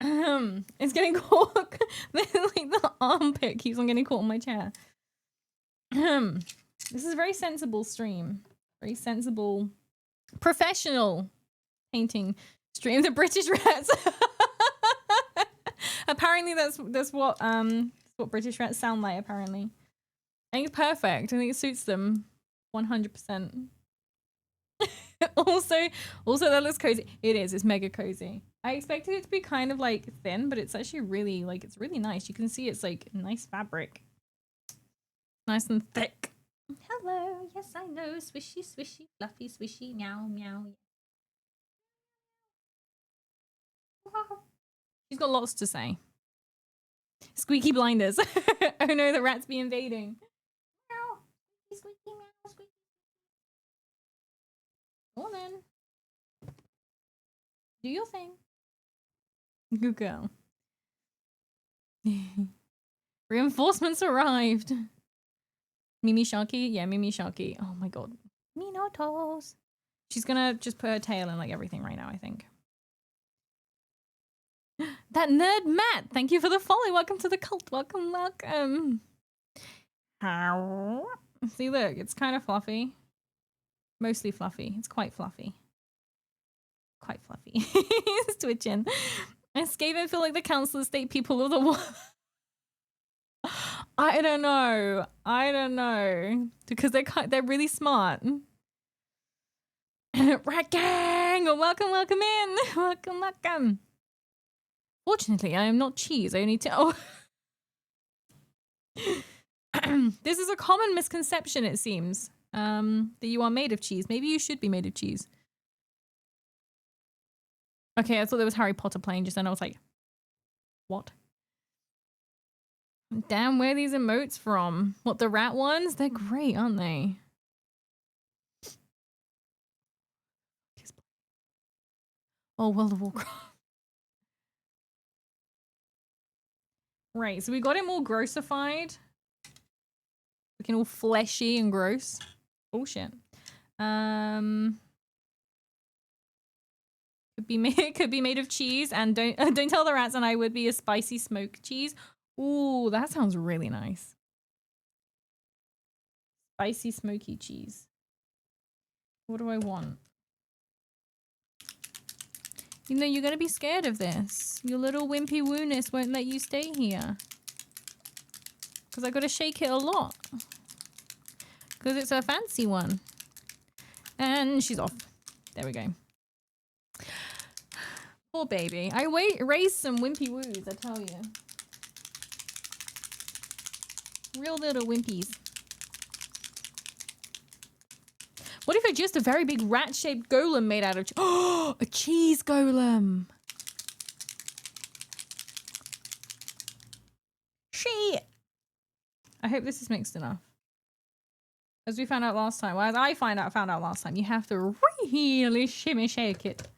It's getting caught. Like the armpit keeps on getting caught on my chair. This is a very sensible stream. Very sensible, professional painting stream. The British rats. Apparently, that's what British rats sound like. Apparently, I think it's perfect. I think it suits them 100%. Also, that looks cozy. It is. It's mega cozy. I expected it to be kind of like thin, but it's actually really like it's really nice. You can see it's like nice fabric, nice and thick. Hello, yes I know, swishy, swishy, fluffy, swishy, meow, meow. She's got lots to say. Squeaky blinders. Oh no, the rats be invading. Meow, squeaky, squeaky, meow, squeaky. Go on then. Do your thing. Good girl. Reinforcements arrived. Mimi Sharky? Yeah, Mimi Sharky. Oh my god. Minotaurs. She's gonna just put her tail in like everything right now, I think. That nerd Matt, thank you for the follow. Welcome to the cult. Welcome, welcome. See, look, it's kind of fluffy. Mostly fluffy. It's quite fluffy. Quite fluffy. It's twitching. I Skaven feel like the Council of State people of the world. I don't know. Because they're really smart. Rat gang! Welcome in! Welcome. Fortunately, I am not cheese. I only tell. This is a common misconception, it seems. That you are made of cheese. Maybe you should be made of cheese. Okay, I thought there was Harry Potter playing just then. I was like, what? Damn, where are these emotes from? What, the rat ones? They're great, aren't they? Oh, World of Warcraft. Right, so we got him all grossified. Looking all fleshy and gross. Oh, shit. Could be made of cheese, and don't tell the rats, and I would be a spicy smoked cheese. Ooh, that sounds really nice. Spicy smoky cheese. What do I want? You know, you're gonna be scared of this. Your little wimpy wooness won't let you stay here. Because I gotta shake it a lot. Because it's a fancy one. And she's off. There we go. Poor baby. I raised some wimpy woos, I tell you. Real little wimpies. What if it's just a very big rat-shaped golem made out of... Oh, a cheese golem. Shit. I hope this is mixed enough. As we found out last time. Well, as I found out last time, you have to really shimmy shake it.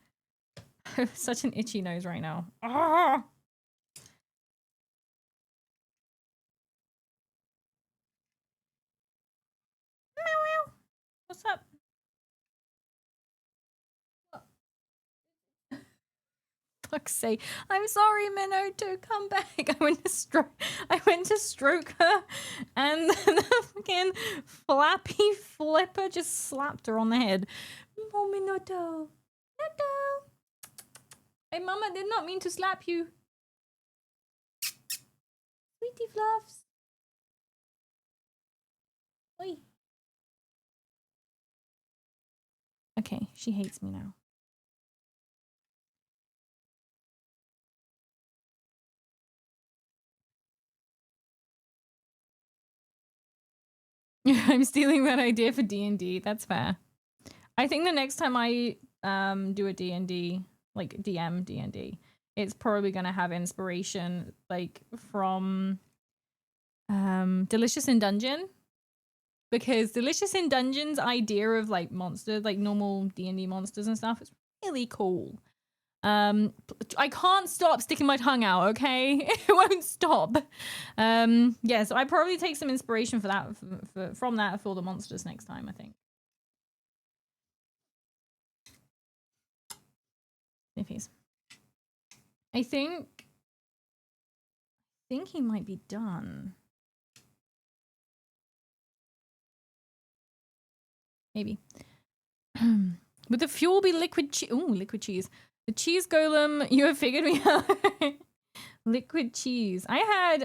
I have such an itchy nose right now. Ah! What's up? Fuck's sake. I'm sorry, Minoto. Come back. I went to stroke her, and the fucking flappy flipper just slapped her on the head. Oh, Minoto. Minoto. Hey, Mama did not mean to slap you. Sweetie Fluffs. Oi. Okay, she hates me now. I'm stealing that idea for D&D. That's fair. I think the next time I do a D&D, like DM D&D, it's probably gonna have inspiration like from Delicious in Dungeon, because Delicious in Dungeon's idea of like monsters, like normal D&D monsters and stuff, is really cool. I can't stop sticking my tongue out, okay? It won't stop. Yeah, so I probably take some inspiration for that from that for the monsters next time, I think. Sniffies. I think he might be done. Maybe. Would the fuel be liquid cheese? Ooh, liquid cheese. The cheese golem, you have figured me out. Liquid cheese. I had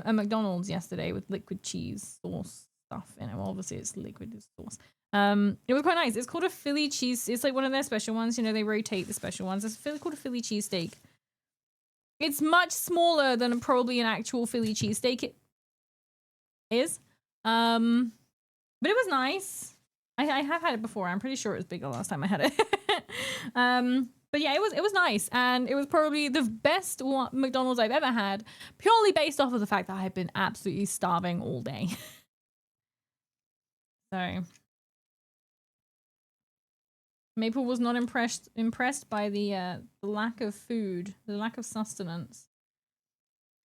a McDonald's yesterday with liquid cheese sauce stuff in it. Well, obviously it's liquid sauce. It was quite nice. It's called a Philly cheese. It's like one of their special ones. You know, they rotate the special ones. It's called a Philly cheesesteak. It's much smaller than probably an actual Philly cheesesteak it is. But it was nice. I have had it before. I'm pretty sure it was bigger last time I had it. But yeah, it was nice, and it was probably the best McDonald's I've ever had, purely based off of the fact that I've been absolutely starving all day. So Maple was not impressed by the lack of food, the lack of sustenance.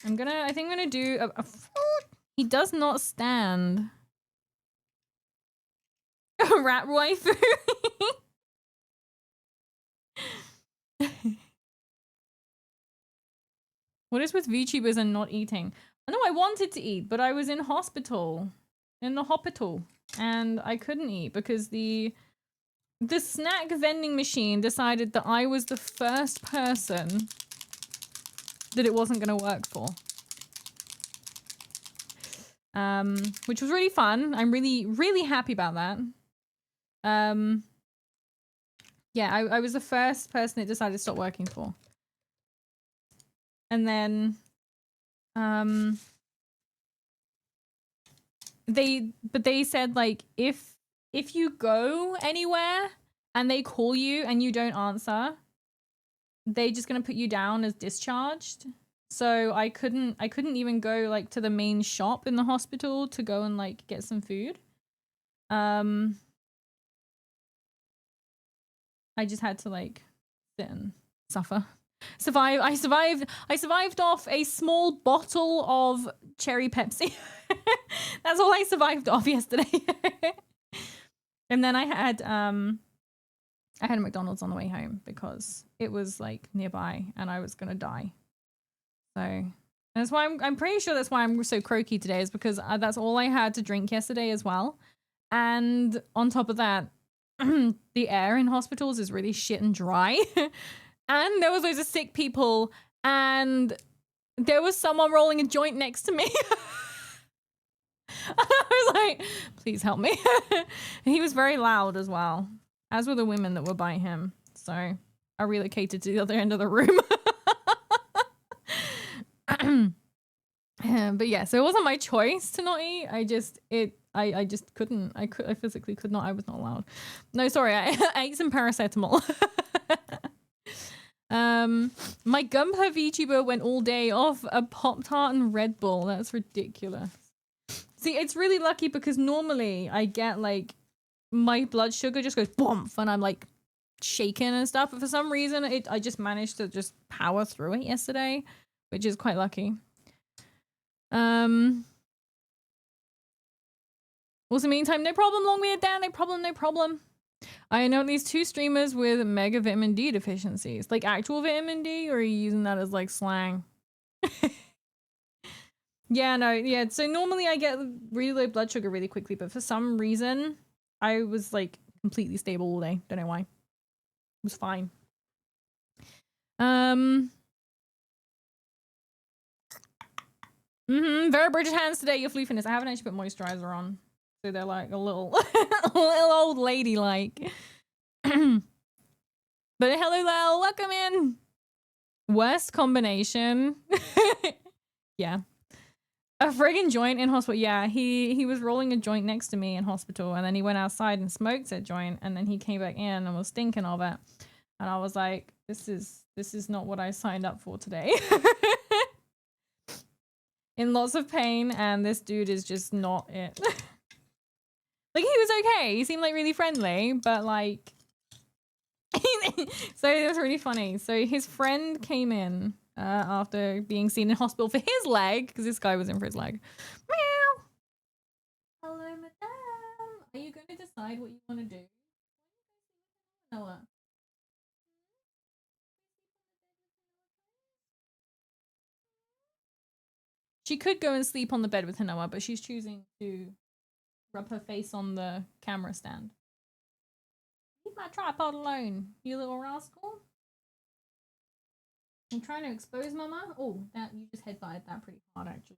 I think I'm gonna do a he does not stand. A rat waifu. What is with VTubers and not eating? I know I wanted to eat, but I was in the hospital, and I couldn't eat because the snack vending machine decided that I was the first person that it wasn't going to work for. Which was really fun. I'm really, really happy about that. Yeah, I was the first person it decided to stop working for. And then, they said, like, if you go anywhere and they call you and you don't answer, they're just gonna put you down as discharged. So I couldn't even go, like, to the main shop in the hospital to go and, like, get some food. I just had to, like, sit and suffer. I survived off a small bottle of cherry Pepsi. That's all I survived off yesterday. And then I had a McDonald's on the way home because it was like nearby and I was gonna die. So that's why I'm pretty sure that's why I'm so croaky today, is because that's all I had to drink yesterday as well. And on top of that, the air in hospitals is really shit and dry. And there was loads of sick people, and there was someone rolling a joint next to me. I was like, please help me. He was very loud as well, as were the women that were by him. So I relocated to the other end of the room. But yeah, so it wasn't my choice to not eat. I just couldn't. I physically could not. I was not allowed. No, sorry. I ate some paracetamol. My Gumper VTuber went all day off a Pop-Tart and Red Bull. That's ridiculous. See, it's really lucky because normally I get like my blood sugar just goes boom and I'm like shaking and stuff. But for some reason, I just managed to just power through it yesterday, which is quite lucky. Also, meantime, no problem, Longbeard Dan, no problem. I know at least 2 streamers with mega vitamin D deficiencies. Like actual vitamin D, or are you using that as like slang? Yeah, no, yeah. So normally I get really low blood sugar really quickly, but for some reason I was like completely stable all day. Don't know why. It was fine. Very British hands today. Your floofiness. I haven't actually put moisturizer on, so they're like a little, a little old lady like. But hello, Lel. Welcome in. Worst combination. Yeah. A friggin' joint in hospital. Yeah, he was rolling a joint next to me in hospital, and then he went outside and smoked that joint, and then he came back in and was stinking of it. And I was like, this is not what I signed up for today. In lots of pain, and this dude is just not it. Like, he was okay. He seemed like really friendly, but like so it was really funny. So his friend came in after being seen in hospital for his leg, because this guy was in for his leg. Meow. Hello, madame. Are you going to decide what you want to do? Noah. She could go and sleep on the bed with Hanoa, but she's choosing to rub her face on the camera stand. Leave my tripod alone, you little rascal. I'm trying to expose Mama. Oh, that you just headbutted that pretty hard, actually.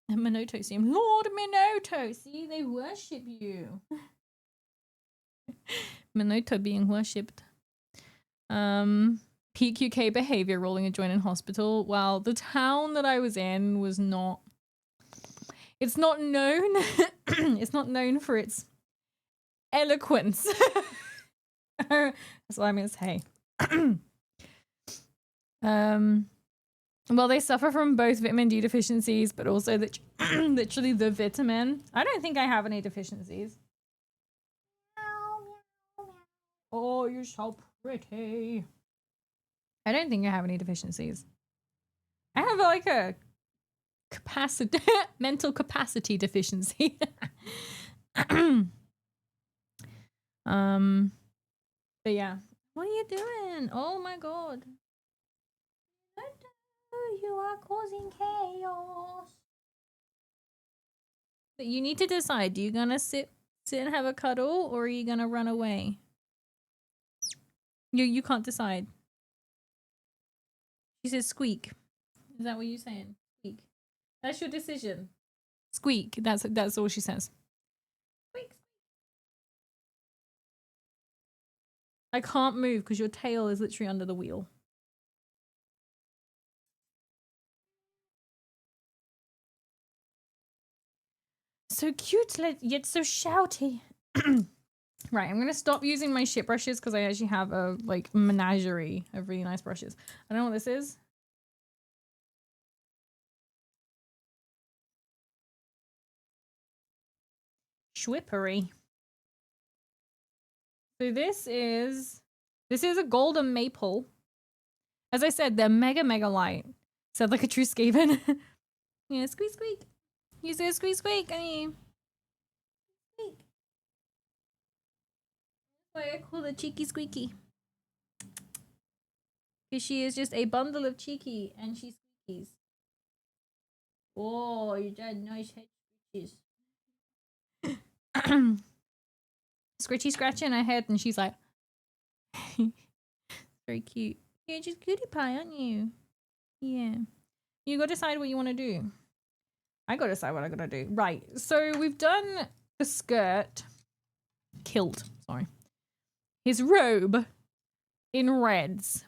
And Minoto, see him. Lord Minoto, see, they worship you. Minoto being worshipped. PQK behavior, rolling a joint in hospital. Well, the town that I was in was not. It's not known. It's not known for its eloquence. That's what I'm gonna say. Well, they suffer from both vitamin D deficiencies, but also that literally the vitamin. I don't think I have any deficiencies. Oh, you're so pretty. I don't think I have any deficiencies. I have like a capacity, mental capacity deficiency. But yeah. What are you doing? Oh my god. You are causing chaos. But you need to decide. Are you gonna sit and have a cuddle, or are you gonna run away? You can't decide. She says squeak. Is that what you're saying? Squeak. That's your decision. Squeak. That's all she says. Squeak. I can't move because your tail is literally under the wheel. So cute, yet so shouty. Right, I'm gonna stop using my shit brushes because I actually have a like menagerie of really nice brushes. I don't know what this is. Schwippery. So this is a golden maple. As I said, they're mega light. Said like a true Skaven. Yeah, squeak squeak. You say squeak squeak. I mean, squeak. That's why I call her cheeky squeaky. Because she is just a bundle of cheeky and she squeakies. Oh, you did nice head scratches. Scritchy scratching her head and she's like very cute. You're just cutie pie, aren't you? Yeah. You gotta decide what you want to do. I gotta decide what I gotta do. Right. So we've done the skirt. Kilt. Sorry. His robe in reds.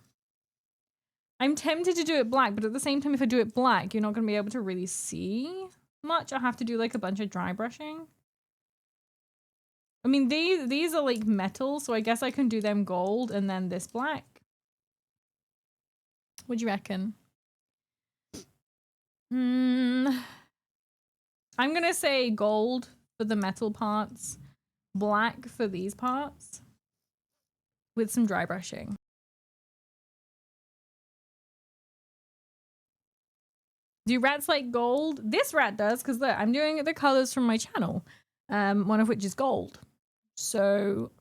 I'm tempted to do it black, but at the same time, if I do it black, you're not gonna be able to really see much. I'll have to do like a bunch of dry brushing. I mean, these are like metal, so I guess I can do them gold and then this black. What do you reckon? I'm gonna say gold for the metal parts, black for these parts, with some dry brushing. Do rats like gold? This rat does, because look, I'm doing the colors from my channel, one of which is gold. So,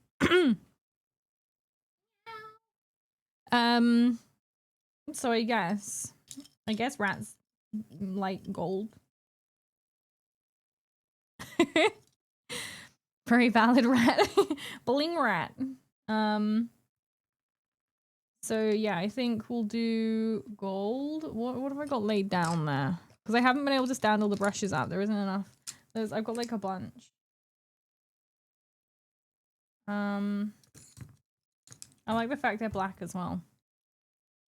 so I guess rats like gold. Very valid rat. Bling rat. So yeah, I think we'll do gold. What have I got laid down there? Because I haven't been able to stand all the brushes up. There isn't enough. I've got like a bunch. I like the fact they're black as well,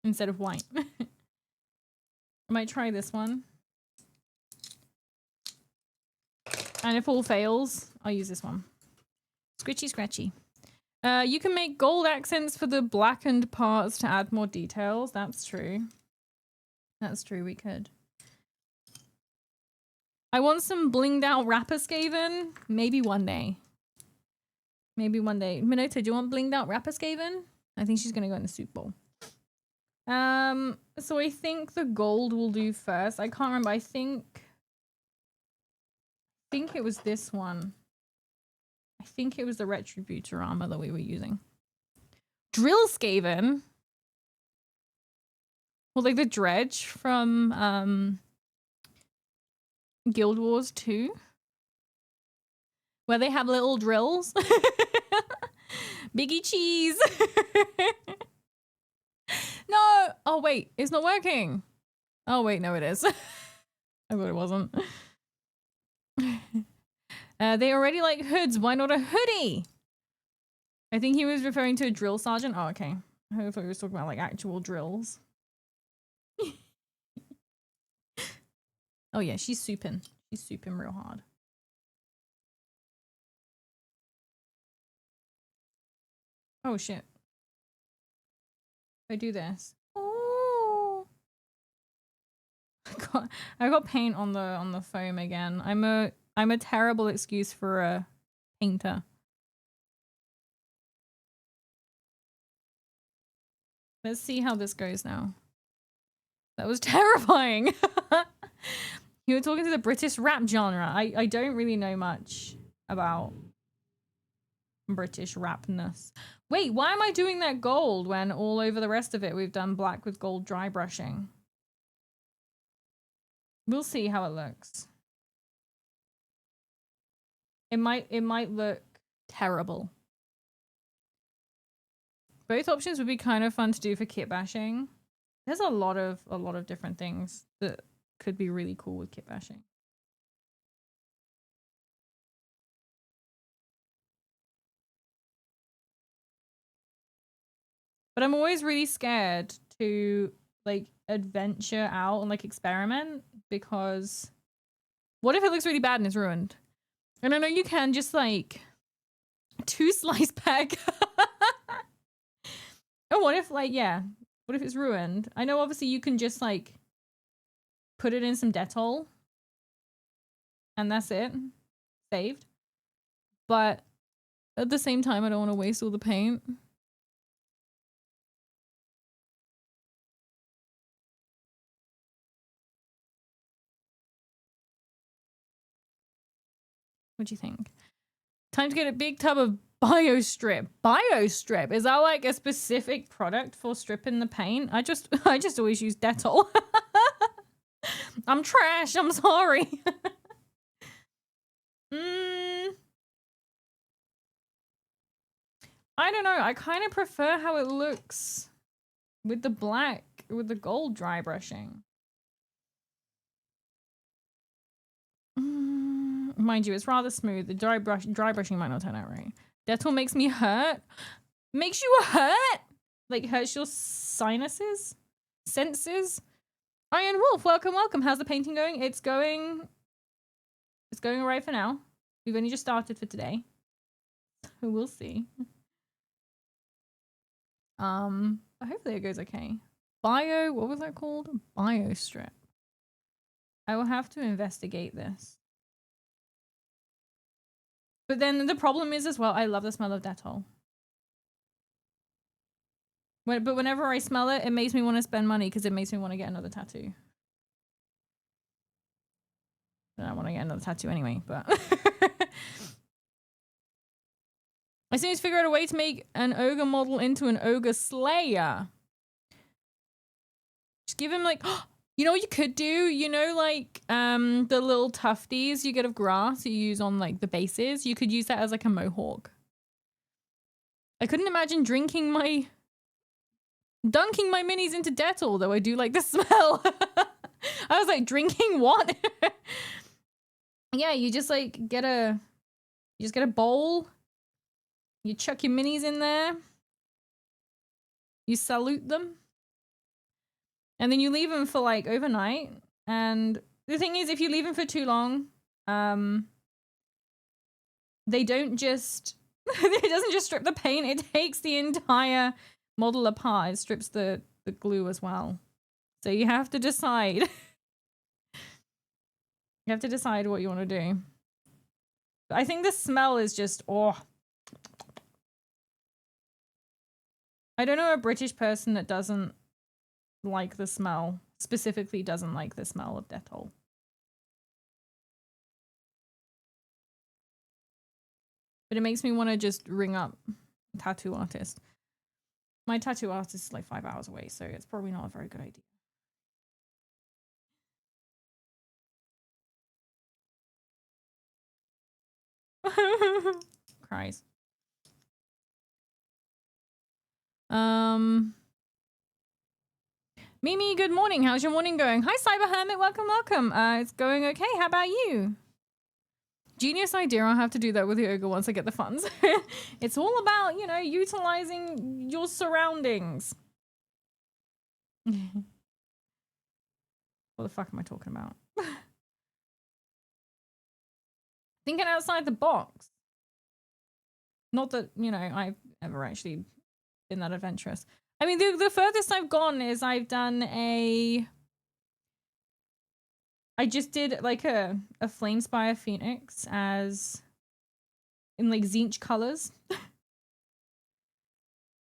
instead of white. I might try this one. And if all fails, I'll use this one. Scritchy scratchy. You can make gold accents for the blackened parts to add more details. That's true. That's true, we could. I want some blinged out Rapperscaven. Maybe one day. Maybe one day. Minota, do you want blinged out Rapperscaven? I think she's gonna go in the soup bowl. So I think the gold will do first. I can't remember. I think it was this one. I think it was the Retributor armor that we were using. Drillskaven? Well, like the dredge from Guild Wars 2, where they have little drills. Biggie cheese. No. Oh wait, it's not working. Oh wait, no, it is. I thought it wasn't. They already like hoods. Why not a hoodie? I think he was referring to a drill sergeant. Oh, okay. I thought he was talking about like actual drills. Oh yeah, she's souping. She's souping real hard. Oh shit. I do this. Oh. I got paint on the foam again. I'm a terrible excuse for a painter. Let's see how this goes now. That was terrifying. You were talking to the British rap genre. I don't really know much about British rapness. Wait, why am I doing that gold when all over the rest of it we've done black with gold dry brushing? We'll see how it looks. It might look terrible. Both options would be kind of fun to do for kit bashing. There's a lot of different things that could be really cool with kit bashing. But I'm always really scared to like adventure out and like experiment, because what if it looks really bad and it's ruined? And I know you can just like 2 slice pack. And what if like, yeah, what if it's ruined? I know obviously you can just like put it in some Dettol and that's it, saved. But at the same time, I don't want to waste all the paint. What do you think? Time to get a big tub of BioStrip. BioStrip? Is that like a specific product for stripping the paint? I just always use Dettol. I'm trash. I'm sorry. I don't know. I kind of prefer how it looks with the black, with the gold dry brushing. Mind you, it's rather smooth. The dry brushing might not turn out right. Dettol makes me hurt. Makes you hurt? Like hurts your sinuses? Senses? Iron Wolf, welcome, welcome. How's the painting going? It's going alright for now. We've only just started for today. So we'll see. Hopefully it goes okay. what was that called? Bio strip. I will have to investigate this. But then the problem is as well, I love the smell of Dettol. But whenever I smell it, it makes me want to spend money because it makes me want to get another tattoo. I don't want to get another tattoo anyway, but... I seem to figure out a way to make an ogre model into an ogre slayer. Just give him like... You know what you could do? You know, like, the little tufties you get of grass you use on, like, the bases? You could use that as, like, a mohawk. I couldn't imagine dunking my minis into Dettol, though I do like the smell. I was like, drinking what? Yeah, you just, like, get a bowl. You chuck your minis in there. You salute them. And then you leave them for, like, overnight. And the thing is, if you leave them for too long, they don't just... it doesn't just strip the paint, it takes the entire model apart. It strips the glue as well. So you have to decide. You have to decide what you want to do. I think the smell is just... oh. I don't know a British person that doesn't like the smell. Specifically doesn't like the smell of Dettol. But it makes me want to just ring up a tattoo artist. My tattoo artist is like 5 hours away, so it's probably not a very good idea. Cries. Mimi, good morning. How's your morning going? Hi, Cyber Hermit. Welcome, welcome. It's going okay. How about you? Genius idea. I'll have to do that with the ogre once I get the funds. It's all about, you know, utilizing your surroundings. What the fuck am I talking about? Thinking outside the box. Not that, you know, I've ever actually been that adventurous. I mean, the furthest I've gone is I've done I just did like a Flamespire Phoenix as in like Zinch colors.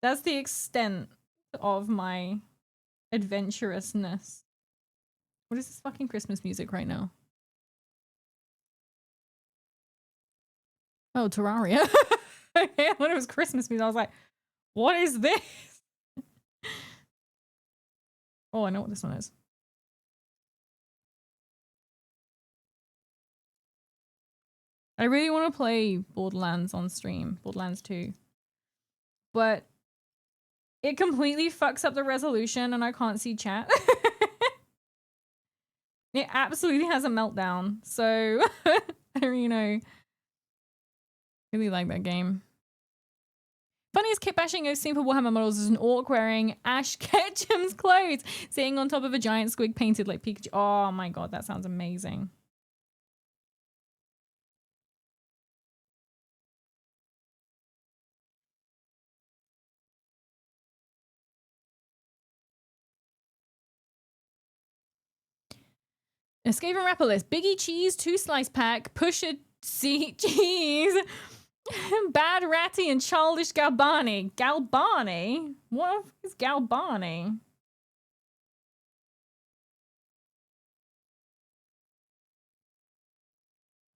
That's the extent of my adventurousness. What is this fucking Christmas music right now? Oh, Terraria. When it was Christmas music, I was like, what is this? Oh, I know what this one is. I really want to play Borderlands on stream, Borderlands 2. But it completely fucks up the resolution and I can't see chat. It absolutely has a meltdown. So, I don't really know. Really like that game. Funniest kit bashing I've seen for Warhammer models is an orc wearing Ash Ketchum's clothes, sitting on top of a giant squig painted like Pikachu. Oh my god, that sounds amazing. Escape and Rapper list. Biggie cheese, 2 slice pack, pusher seat cheese, Bad Ratty and Childish Galbani. Galbani? What is Galbani?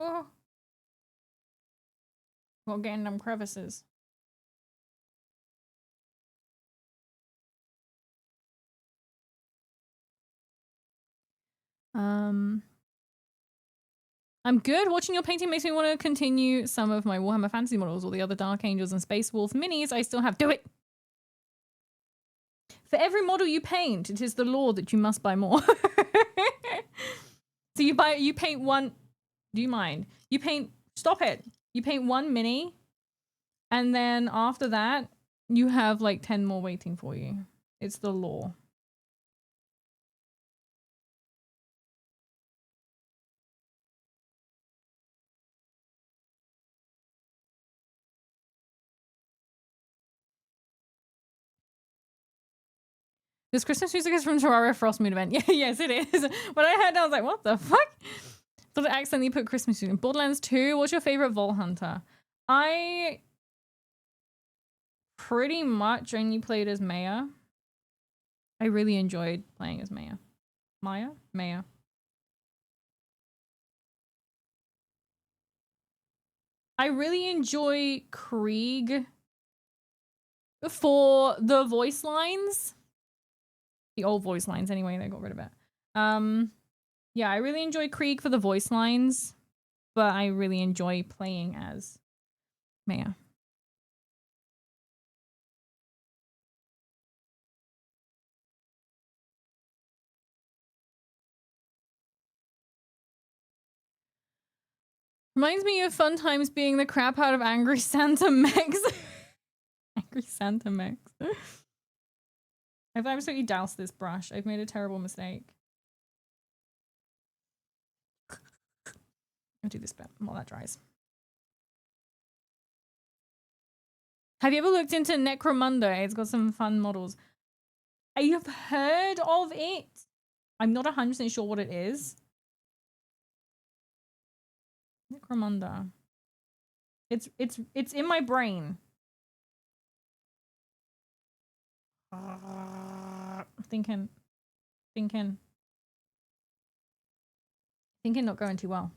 Oh. Well, getting them crevices. I'm good. Watching your painting makes me want to continue some of my Warhammer Fantasy models or the other Dark Angels and Space Wolf minis I still have. Do it! For every model you paint, it is the law that you must buy more. So you paint one... Do you mind? Stop it! You paint one mini, and then after that, you have like 10 more waiting for you. It's the law. This Christmas music is from Terraria Frost Moon event. Yeah, yes, it is. When I heard that, I was like, what the fuck? Thought I accidentally put Christmas music in. Borderlands 2, what's your favorite Vault Hunter? I pretty much only played as Maya. I really enjoyed playing as Maya. Maya. I really enjoy Krieg for the voice lines. The old voice lines anyway, they got rid of it. Yeah, I really enjoy Krieg for the voice lines, but I really enjoy playing as Maya. Reminds me of fun times being the crap out of Angry Santa Mex. Angry Santa Mex. I've absolutely doused this brush. I've made a terrible mistake. I'll do this bit while that dries. Have you ever looked into Necromunda? It's got some fun models. I have heard of it. I'm not 100% sure what it is. Necromunda. It's in my brain. Thinking not going too well.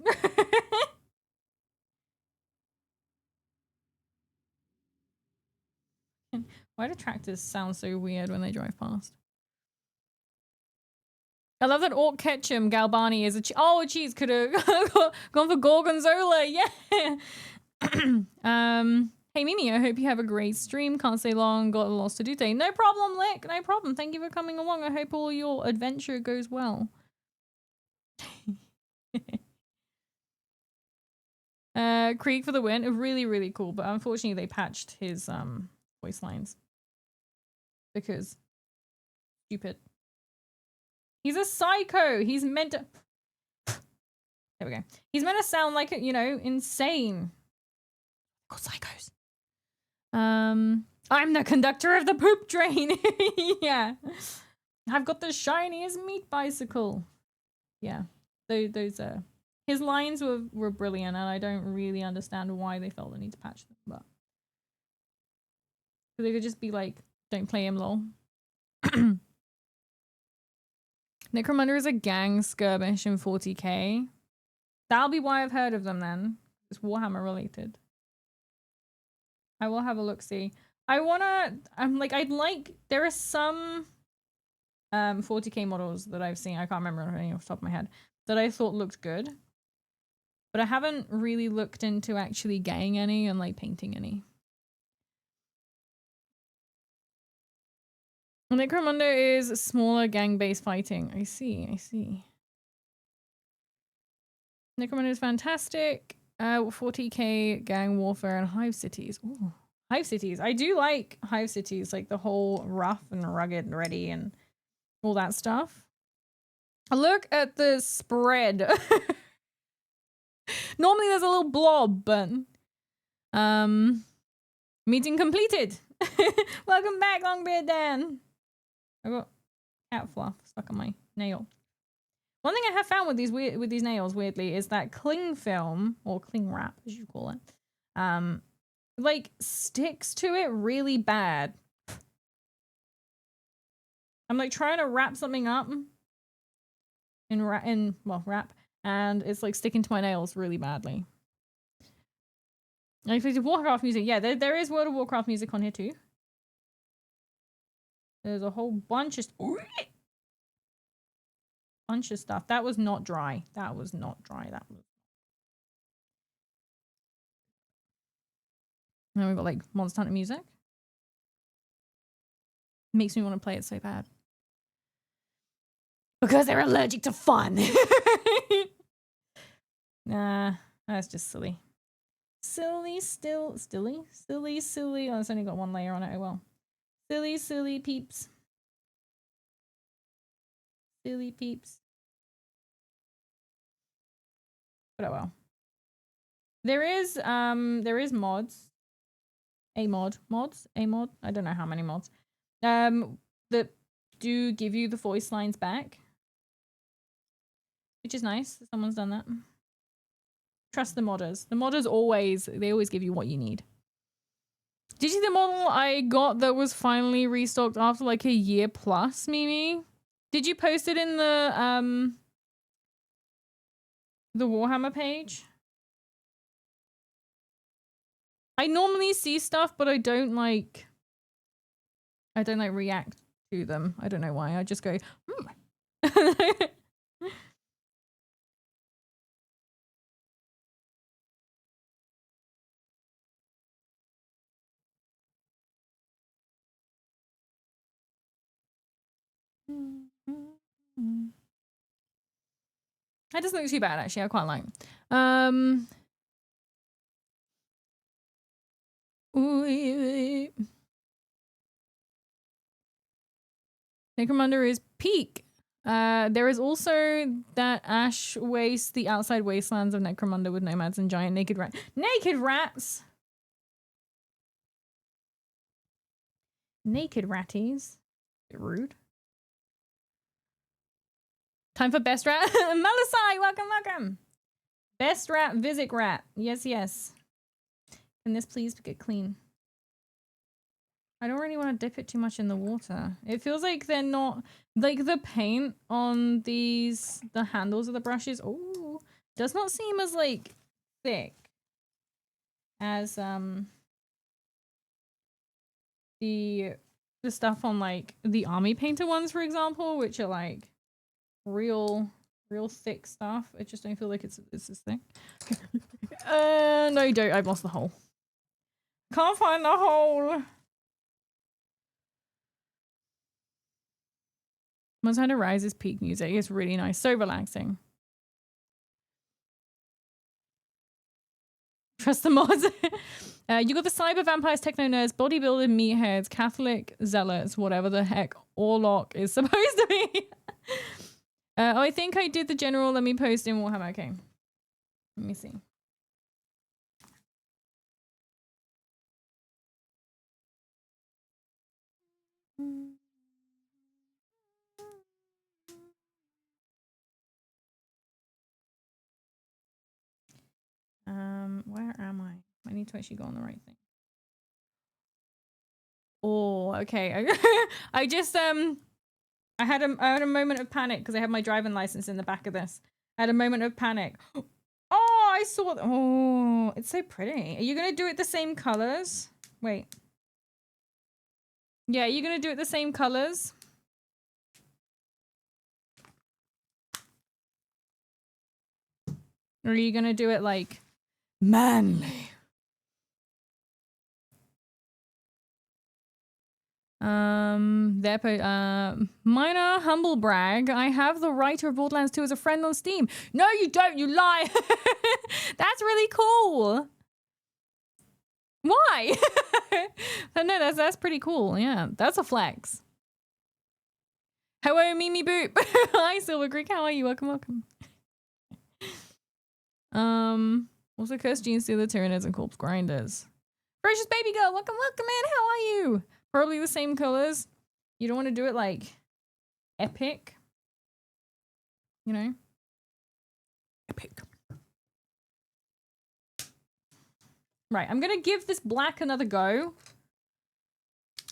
Why do tractors sound so weird when they drive past? I love that Orc Ketchum Galbani is a cheese. Could have gone for Gorgonzola. Yeah. Hey Mimi, I hope you have a great stream. Can't stay long. Got lots to do today. No problem, Lick. No problem. Thank you for coming along. I hope all your adventure goes well. Krieg for the win. Really, really cool. But unfortunately, they patched his voice lines because stupid. He's a psycho. He's meant to. There we go. He's meant to sound like, you know, insane. Oh, psychos. I'm the conductor of the poop train. Yeah. I've got the shiniest meat bicycle. Yeah. Those his lines were brilliant, and I don't really understand why they felt the need to patch them, but they could just be like, don't play him, lol. Necromunda is a gang skirmish in 40k. That'll be why I've heard of them then. It's Warhammer related. I will have a look-see. I'd like, there are some 40k models that I've seen, I can't remember any off the top of my head, that I thought looked good. But I haven't really looked into actually getting any and like painting any. Necromunda is smaller gang-based fighting. I see. Necromunda is fantastic. 40k gang warfare and hive cities. Ooh, hive cities. I do like hive cities, like the whole rough and rugged and ready and all that stuff. Look at the spread. Normally there's a little blob, but meeting completed. Welcome back, Longbeard Dan. I got cat fluff stuck on my nail. One thing I have found with these nails, weirdly, is that cling film, or cling wrap, as you call it, like sticks to it really bad. I'm like trying to wrap something up in wrap, and it's like sticking to my nails really badly. And if it's Warcraft music, yeah, there is World of Warcraft music on here too. There's a whole bunch of stuff. That was not dry. That was not dry. That was. And then we've got like Monster Hunter music. Makes me want to play it so bad. Because they're allergic to fun. Nah, that's just silly. Silly. Oh, it's only got one layer on it. Oh well. Silly peeps. Silly peeps. But oh well. There is mods. A mod. I don't know how many mods. That do give you the voice lines back, which is nice. Someone's done that. Trust the modders. The modders always give you what you need. Did you see the model I got that was finally restocked after like a year plus, Mimi? Did you post it in the Warhammer page? I normally see stuff, but I don't like react to them. I don't know why. I just go, That doesn't look too bad, actually. I quite like. Necromunda is peak. There is also that ash waste, the outside wastelands of Necromunda with nomads and giant naked rats. Naked rats! Naked ratties. Bit rude. Time for best rat. Malasai, welcome, welcome. Best rat, Vizzik rat. Yes, yes. Can this please get clean? I don't really want to dip it too much in the water. It feels like they're not, like the paint on these, the handles of the brushes, oh, does not seem as like thick as the stuff on like the army painter ones, for example, which are like real thick stuff. I just don't feel like it's this thick. No, you don't. I've lost the hole. Can't find the hole. Monster Hunter Rise's peak music. It's really nice. So relaxing. Trust the mods. You got the cyber vampires, techno nerds, bodybuilder meatheads, Catholic zealots, whatever the heck Orlok is supposed to be. Oh, I think I did the general. Let me post in Warhammer. Okay. Let me see. Where am I? I need to actually go on the right thing. Oh, okay. I just I had a moment of panic because I have my driving license in the back of this. I had a moment of panic. Oh, I saw. Oh, it's so pretty. Are you gonna do it the same colors? Wait. Yeah, you're gonna do it the same colors. Or are you gonna do it like manly? Minor humble brag. I have the writer of Borderlands 2 as a friend on Steam. No, you don't, you lie. That's really cool. Why? No, that's pretty cool. Yeah, that's a flex. Hello, Mimi Boop. Hi, Silver Greek. How are you? Welcome, welcome. Also Cursed Gene Stealer, Tyranids, and Corpse Grinders. Gracious Baby Girl, welcome, welcome in. How are you? Probably the same colors. You don't want to do it like epic, you know? Epic. Right, I'm gonna give this black another go.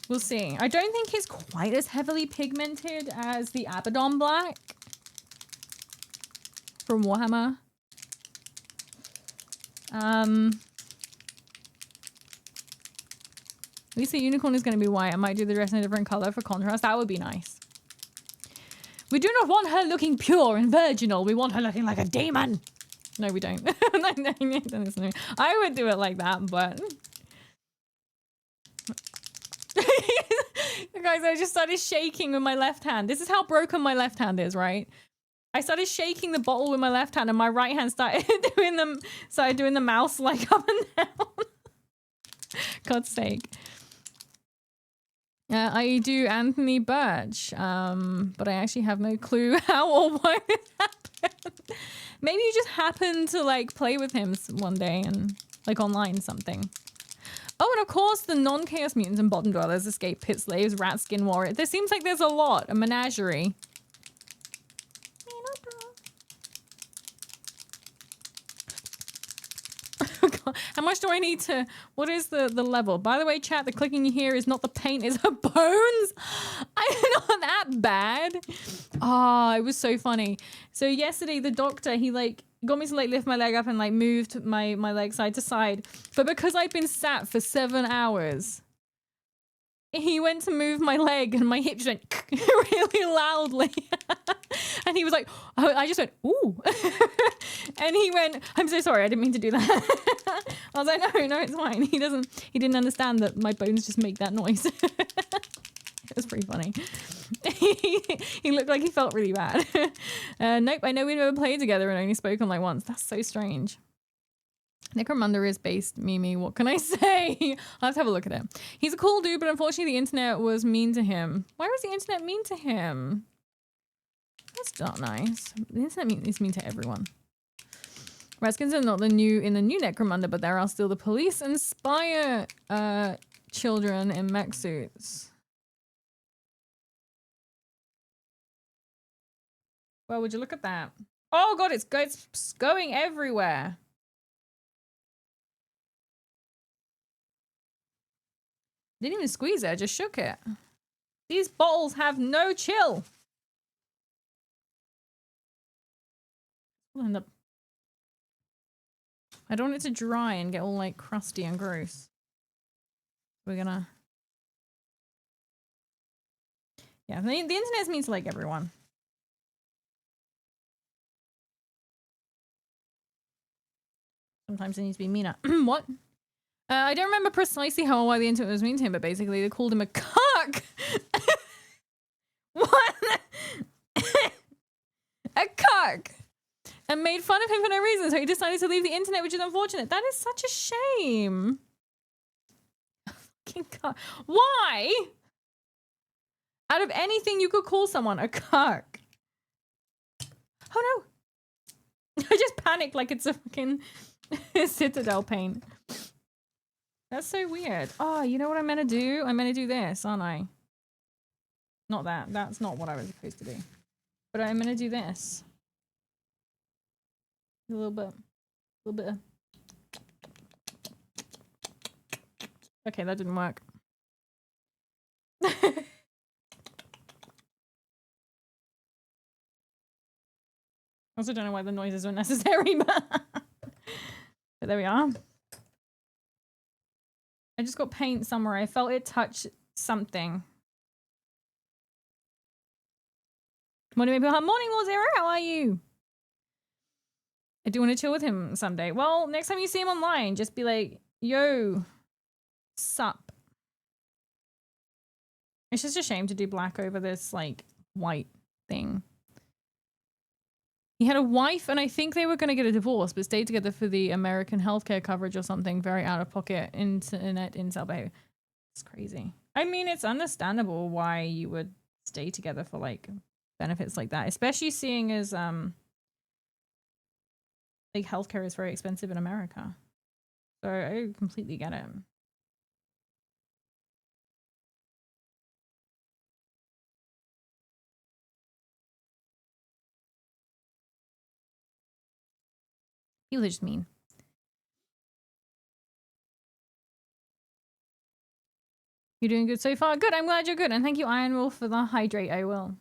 We'll see. I don't think it's quite as heavily pigmented as the Abaddon black from Warhammer. At least the unicorn is going to be white. I might do the dress in a different color for contrast. That would be nice. We do not want her looking pure and virginal. We want her looking like a demon. No, we don't. I would do it like that, but... Guys, I just started shaking with my left hand. This is how broken my left hand is, right? I started shaking the bottle with my left hand and my right hand started doing the mouse like up and down. God's sake. I do Anthony Birch, but I actually have no clue how or why this happened. Maybe you just happened to like play with him one day and like online something. Oh, and of course, the non-chaos mutants and bottom dwellers, escape pit slaves, rat skin warrior. There seems like there's a lot, a menagerie. How much do I need to... What is the level? By the way, chat, the clicking you hear is not the paint, it's her bones. I'm not that bad. Oh, it was so funny. So yesterday, the doctor, he like got me to like lift my leg up and like moved my leg side to side. But because I'd been sat for 7 hours, he went to move my leg and my hip just went really loudly. And he was like, oh, I just went, ooh. And he went, I'm so sorry, I didn't mean to do that. I was like, no, it's fine. He didn't understand that my bones just make that noise. It was pretty funny. He looked like he felt really bad. Nope, I know we never played together and only spoken like once. That's so strange. Necromunda is based Mimi. What can I say? I'll have to have a look at it. He's a cool dude, but unfortunately the internet was mean to him. Why was the internet mean to him? That's not nice. The internet is mean to everyone. Redskins are not in the new Necromunda, but there are still the police and spire children in mech suits. Well, would you look at that? Oh god, it's going everywhere. Didn't even squeeze it, I just shook it. These bottles have no chill. End up. I don't want it to dry and get all like crusty and gross. We're gonna. Yeah, the internet's mean to like everyone. Sometimes it needs to be meaner. What? I don't remember precisely why the internet was mean to him, but basically they called him a cuck. What? A cuck. And made fun of him for no reason, so he decided to leave the internet, which is unfortunate. That is such a shame. Fucking cuck. Why? Out of anything you could call someone a cuck. Oh no. I just panicked like it's a fucking Citadel paint. That's so weird. Oh, you know what I'm gonna do? I'm gonna do this, aren't I? Not that. That's not what I was supposed to do. But I'm gonna do this. A little bit of... Okay, that didn't work. I also don't know why the noises were necessary, but there we are. I just got paint somewhere. I felt it touch something. Morning, maybe. Morning, Lord Zero. How are you? I do want to chill with him someday. Well, next time you see him online, just be like, yo, sup. It's just a shame to do black over this, like, white thing. He had a wife, and I think they were going to get a divorce, but stayed together for the American healthcare coverage or something. Very out-of-pocket internet incel behavior. It's crazy. I mean, it's understandable why you would stay together for, like, benefits like that. Especially seeing as, like, healthcare is very expensive in America. So I completely get it. People are just mean. You're doing good so far. Good, I'm glad you're good. And thank you, Iron Wolf, for the hydrate. I will.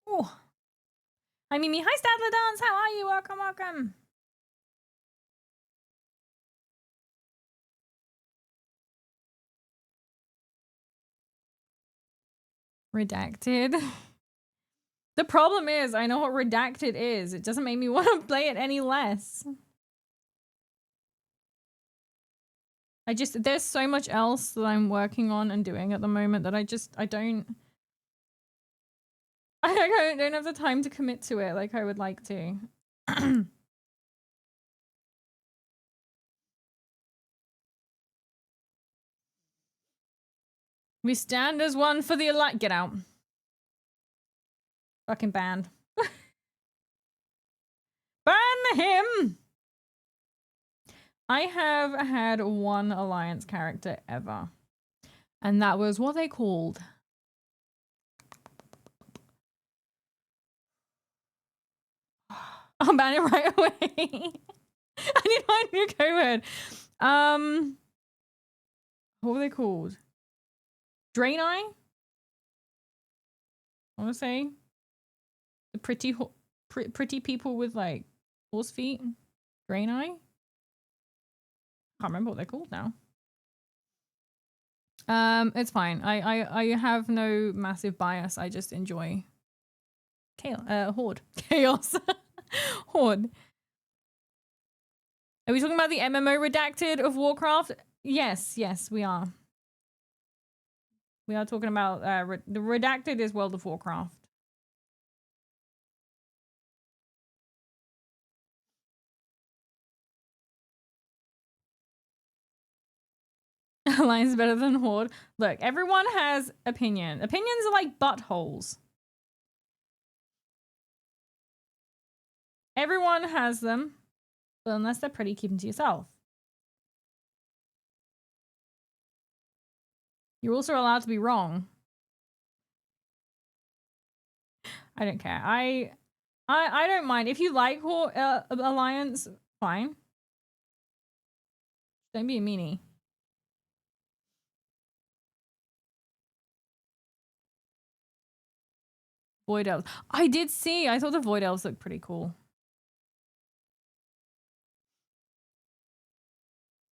Oh. Hi, Mimi. Hi, Stadler Dance. How are you? Welcome, welcome. Redacted. The problem is, I know what redacted is. It doesn't make me want to play it any less. There's so much else that I'm working on and doing at the moment that I don't have the time to commit to it like I would like to. We stand as one for the alliance. Get out. Fucking banned. Ban him! I have had one alliance character ever. And that was what they called. I'll ban it right away. I need to find a new code word. What were they called? Drain Eye? I want to say the pretty people with like horse feet. Drain Eye? Can't remember what they're called now. It's fine. I have no massive bias. I just enjoy chaos. Horde. Chaos. Horde. Are we talking about the MMO redacted of Warcraft? Yes, we are. We are talking about the redacted is World of Warcraft. Alliance is better than Horde. Look, everyone has opinion. Opinions are like buttholes. Everyone has them, but unless they're pretty, keep them to yourself. You're also allowed to be wrong. I don't care. I don't mind. If you like Alliance, fine. Don't be a meanie. Void Elves. I did see. I thought the Void Elves looked pretty cool.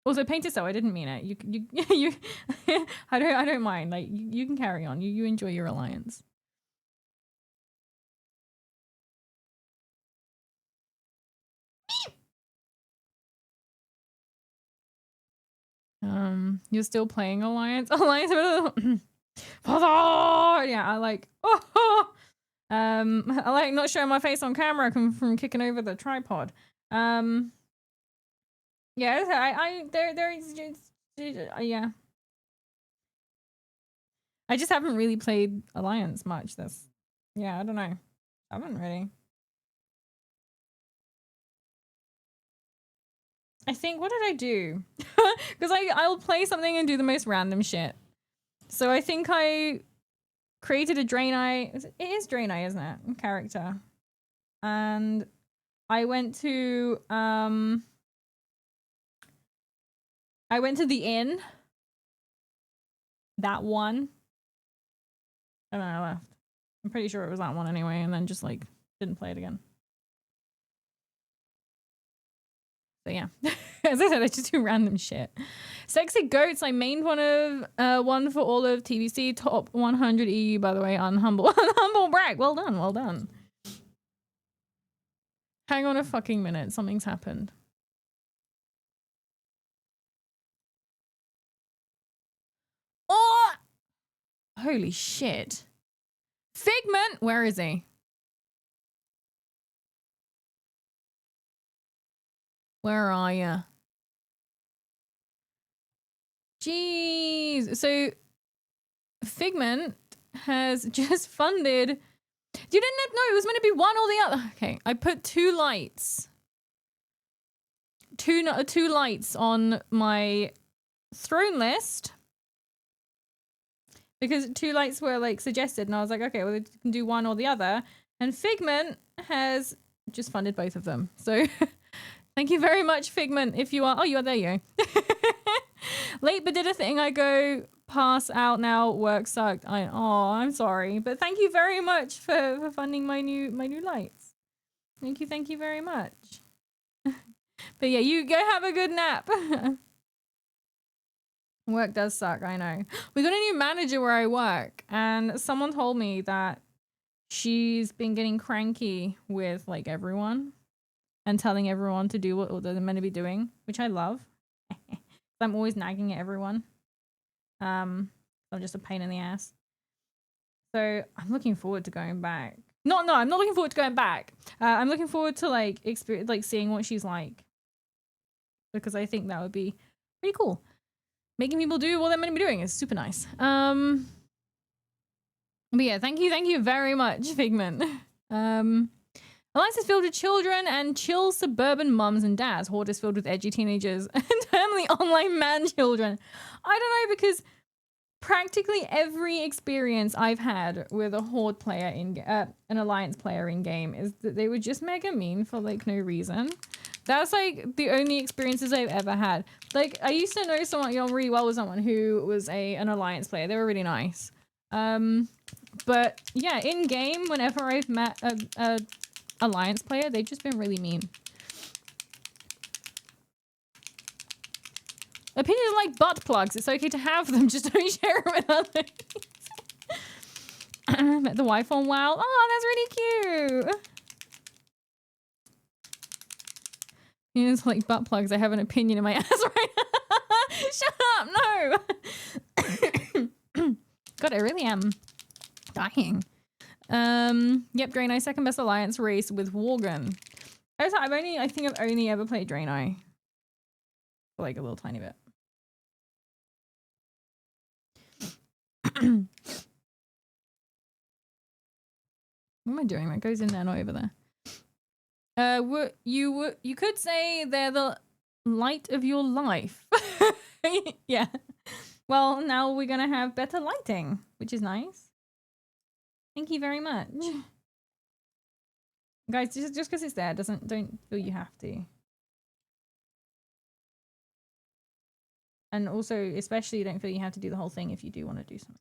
Also, paint it so I didn't mean it. You I don't mind. Like you can carry on. You enjoy your alliance. You're still playing Alliance? Alliance Father! Yeah, I like I like not showing my face on camera from kicking over the tripod. Yeah, there is just yeah. I just haven't really played Alliance much. Yeah, I don't know. I haven't really. I think, what did I do? Because I'll play something and do the most random shit. So I think I created a Drain Eye. It is Drain Eye, isn't it? Character. And I went to the inn. That one. And then I left. I'm pretty sure it was that one anyway, and then just like didn't play it again. So yeah, as I said, I just do random shit. Sexy Goats, I mained one for all of TVC, top 100 EU, by the way, unhumble brag. Well done, well done. Hang on a fucking minute, something's happened. Oh! Holy shit. Figment, where is he? Where are you? Jeez. So Figment has just funded. You didn't know it was meant to be one or the other. Okay, I put two lights. Two lights on my throne list. Because two lights were like suggested, and I was like, okay, well, you can do one or the other. And Figment has just funded both of them. So thank you very much, Figment. If you are, oh, you are there, you. Late but did a thing. I go pass out now. Work sucked. I'm sorry, but thank you very much for funding my new lights. Thank you very much. But yeah, you go have a good nap. Work does suck, I know. We got a new manager where I work, and someone told me that she's been getting cranky with like everyone and telling everyone to do what they're meant to be doing, which I love. I'm always nagging at everyone. I'm just a pain in the ass. So I'm looking forward to going back. No, I'm not looking forward to going back. I'm looking forward to like seeing what she's like, because I think that would be pretty cool. making people do what they're meant to be doing is super nice. But yeah, thank you very much, Figment. Alliance is filled with children and chill suburban mums and dads. Horde is filled with edgy teenagers and terminally online man children. I don't know, because practically every experience I've had with a Horde player in an Alliance player in game is that they were just mega mean for like no reason. That's like the only experiences I've ever had. Like I used to know someone, really well with someone who was an Alliance player. They were really nice. But yeah, in game, whenever I've met a Alliance player, they've just been really mean. Opinions are like butt plugs. It's okay to have them, just don't share them with others. Met the wife on WoW. Oh, that's really cute. Opinions are like butt plugs. I have an opinion in my ass right now. Shut up, no. God, I really am dying. Yep, Draenei, second best Alliance race with Worgen. I think I've only ever played Draenei for like a little tiny bit. What am I doing? That goes in there, not over there. You could say they're the light of your life. Yeah. Well, now we're gonna have better lighting, which is nice. Thank you very much. Guys, just because it's there don't feel you have to. And also, especially, don't feel you have to do the whole thing if you do want to do something.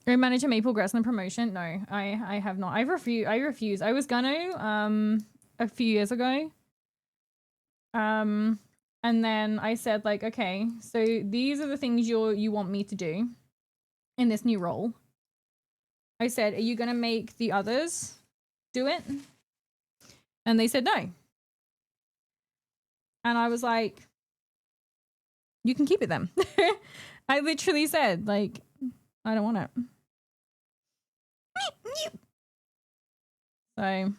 Road manager Maple Grassland promotion? No, I have not. I refuse. I was gonna a few years ago. And then I said like, okay, so these are the things you want me to do in this new role. I said, are you gonna make the others do it? And they said no. And I was like, you can keep it then. I literally said, like, I don't want it. So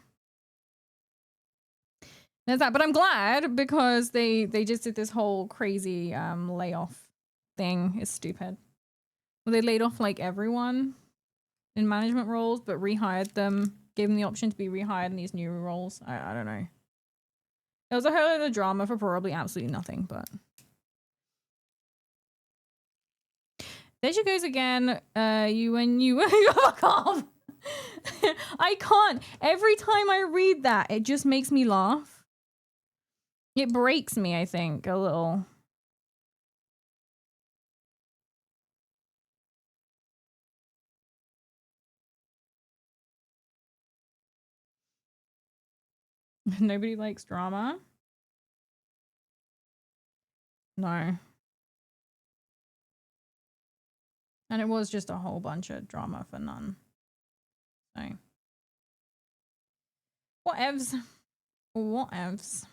there's that. But I'm glad, because they just did this whole crazy layoff thing. It's stupid. Well, they laid off like everyone in management roles, but rehired them, gave them the option to be rehired in these new roles. I don't know. It was a whole lot of drama for probably absolutely nothing, but there she goes again. You fuck off. I can't. Every time I read that, it just makes me laugh. It breaks me, I think, a little. Nobody likes drama. No. And it was just a whole bunch of drama for none. So. Whatevs. Whatevs.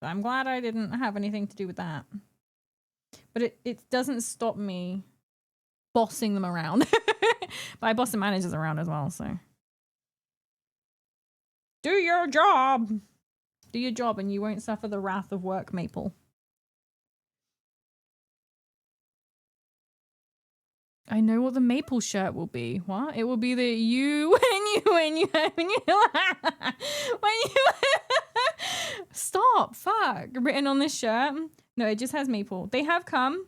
So I'm glad I didn't have anything to do with that. But it doesn't stop me bossing them around. But I boss the managers around as well, so. Do your job! Do your job and you won't suffer the wrath of work, Maple. I know what the Maple shirt will be. What? It will be the when you stop, fuck, written on this shirt. No, it just has Maple. They have come.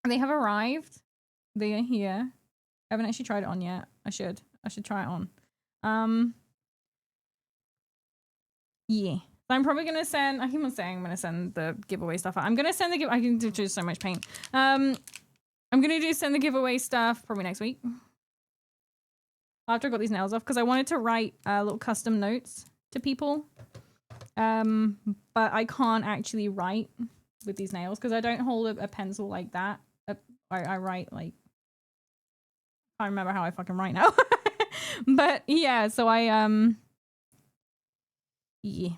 They have arrived. They are here. I haven't actually tried it on yet. I should try it on. Yeah. I'm probably gonna send. I keep on saying I'm gonna send the giveaway stuff out. I'm gonna send the give. I can do just so much paint. I'm gonna send the giveaway stuff probably next week. After I got these nails off, because I wanted to write little custom notes to people. But I can't actually write with these nails because I don't hold a pencil like that. I write like, I remember how I fucking write now. But yeah, so yeah.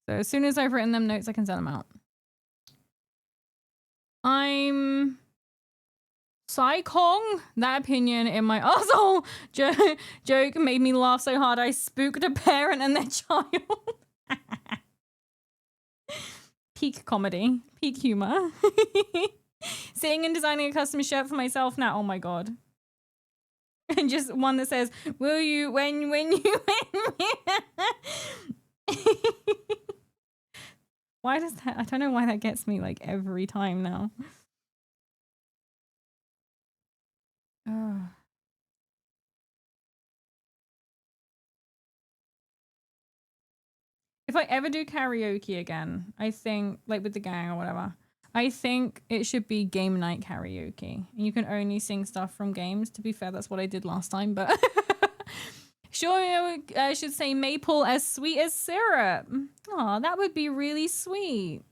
So as soon as I've written them notes, I can send them out. I'm Kong, that opinion in my arsehole joke made me laugh so hard I spooked a parent and their child. Peak comedy, peak humor. Sitting and designing a custom shirt for myself now. Oh my god. And just one that says, "Will you when you?" Why does that? I don't know why that gets me like every time now. If I ever do karaoke again, I think, like with the gang or whatever, I think it should be game night karaoke. And you can only sing stuff from games. To be fair, that's what I did last time, but sure, I should say maple as sweet as syrup. Oh, that would be really sweet.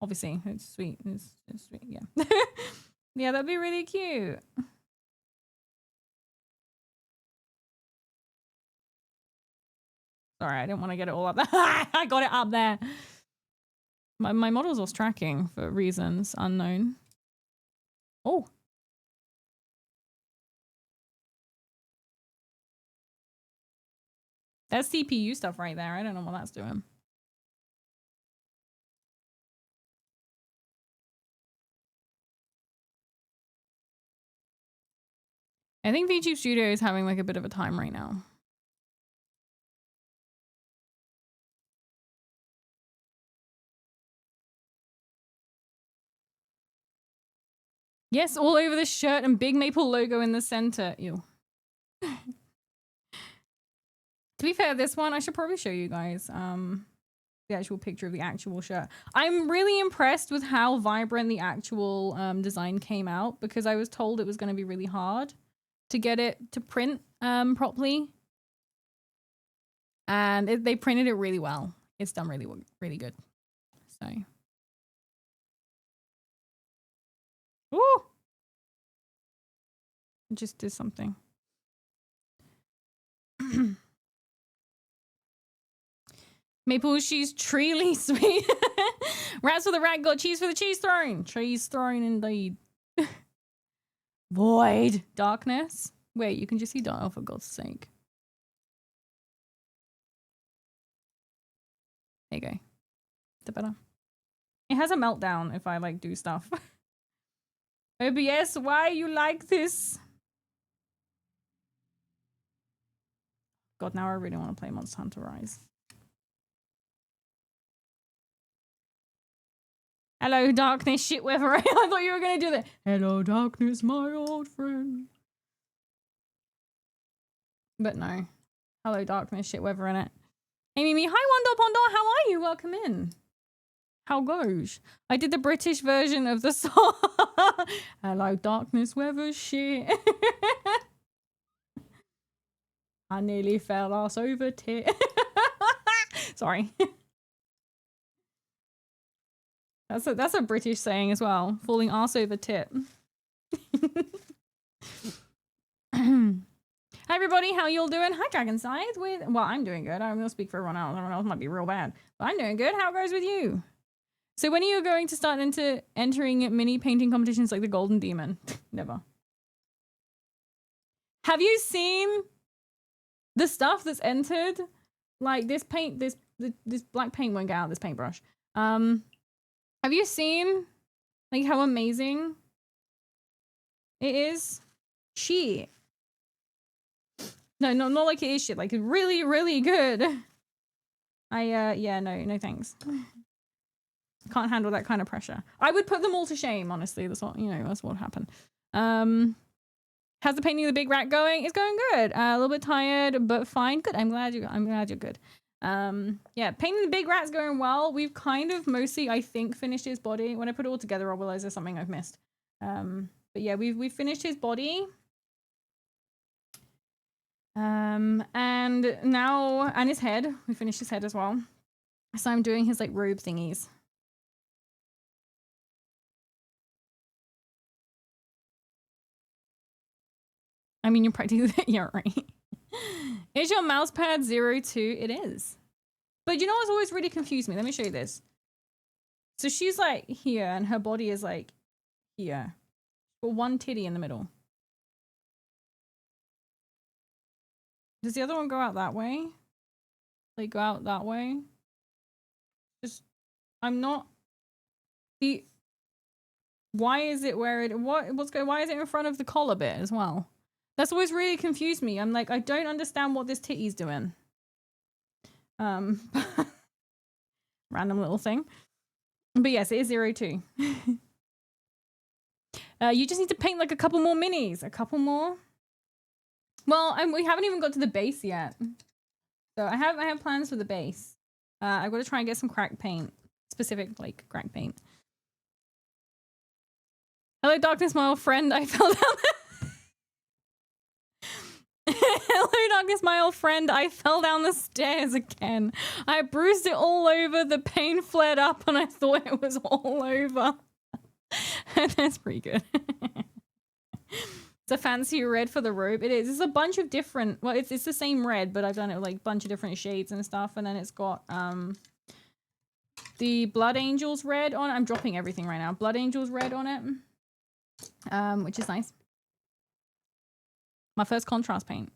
Obviously, it's sweet. It's sweet, yeah. Yeah, that'd be really cute. Sorry, I didn't want to get it all up there. I got it up there. My model's lost tracking for reasons unknown. Oh. That's CPU stuff right there. I don't know what that's doing. I think VTube Studio is having like a bit of a time right now. Yes, all over the shirt and big maple logo in the center. Ew. To be fair, this one, I should probably show you guys the actual picture of the actual shirt. I'm really impressed with how vibrant the actual design came out, because I was told it was going to be really hard to get it to print properly. And they printed it really well. It's done really, really good. So. Ooh! It just did something. Maple, she's truly sweet. Rats for the rat god, cheese for the cheese throne. Cheese throne indeed. Void. Darkness. Wait, you can just see dark. Oh, for God's sake. There you go. Is it better? It has a meltdown if I like do stuff. OBS, why you like this? God, now I really want to play Monster Hunter Rise. Hello, darkness, shit weather. I thought you were going to do that. Hello, darkness, my old friend. But no. Hello, darkness, shit weather in it. Hey, Mimi. Hi, Wando Pondo. How are you? Welcome in. How goes? I did the British version of the song. Hello, darkness, weather, shit. I nearly fell ass over tit. Sorry. That's a British saying as well. Falling ass over tit. Hi everybody, how y'all doing? Hi Dragonside. Well, I'm doing good. I'm gonna speak for everyone else. Everyone else might be real bad, but I'm doing good. How goes with you? So when are you going to start entering mini painting competitions like the Golden Demon? Never. Have you seen the stuff that's entered? Like this paint, this black paint won't get out of this paintbrush. Have you seen like how amazing it is? Shit. No, not like it is shit. Like really, really good. Yeah, no thanks. Can't handle that kind of pressure. I would put them all to shame, honestly. That's what, that's what happened. How's the painting of the big rat going? It's going good. A little bit tired, but fine. Good. I'm glad you're good. Yeah, painting the big rat's going well. We've kind of mostly, I think, finished his body. When I put it all together, I'll realize there's something I've missed. But yeah, we've finished his body. And now, and his head. We finished his head as well. So I'm doing his like robe thingies. I mean, you're practically, yeah, right. Is your mouse pad 02? It is. But you know what's always really confused me? Let me show you this. So she's like here and her body is like here. Got one titty in the middle. Does the other one go out that way? Like go out that way? Just, I'm not. Why is it where it? Why is it in front of the collar bit as well? That's always really confused me. I'm like, I don't understand what this titty's doing. Random little thing. But yes, it is 02. You just need to paint like a couple more minis. A couple more. Well, we haven't even got to the base yet. So I have plans for the base. I've got to try and get some crack paint. Specific, like, crack paint. Hello, darkness, my old friend. I fell down Hello, darkness, my old friend. I fell down the stairs again. I bruised it all over. The pain flared up and I thought it was all over. That's pretty good. It's a fancy red for the robe. It is. It's a bunch of different... Well, it's the same red, but I've done it with like a bunch of different shades and stuff. And then it's got the Blood Angels red on it. I'm dropping everything right now. Blood Angels red on it. Which is nice. My first contrast paint.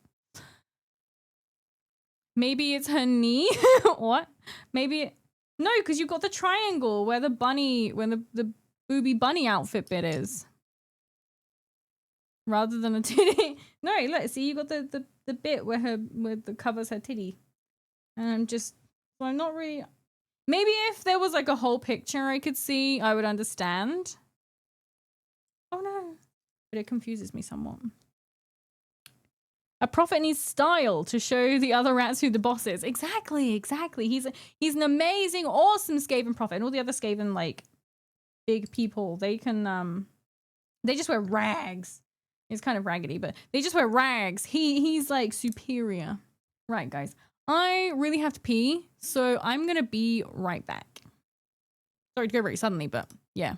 Maybe it's her knee? What? Maybe... No, because you've got the triangle where the bunny... Where the booby bunny outfit bit is. Rather than a titty. No, look, see, you got the bit where the covers her titty. And I'm just, so I'm not really, maybe if there was like a whole picture I could see, I would understand. Oh no. But it confuses me somewhat. A prophet needs style to show the other rats who the boss is. Exactly, exactly. He's an amazing, awesome Skaven prophet. And all the other Skaven, like, big people, they can, they just wear rags. It's kind of raggedy, but they just wear rags. He's like superior. Right, guys. I really have to pee, so I'm gonna be right back. Sorry to go very suddenly, but yeah.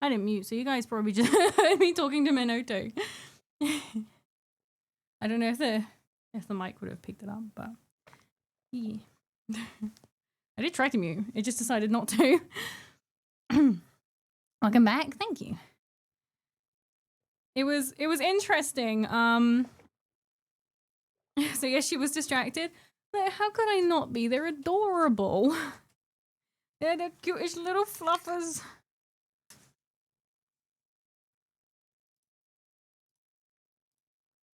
I didn't mute, so you guys probably just heard me talking to Minoto. I don't know if the mic would have picked it up, but yeah. I did try to mute. It just decided not to. Welcome back. Thank you. It was interesting. So yes, she was distracted. But how could I not be? They're adorable. They're the cutest little fluffers.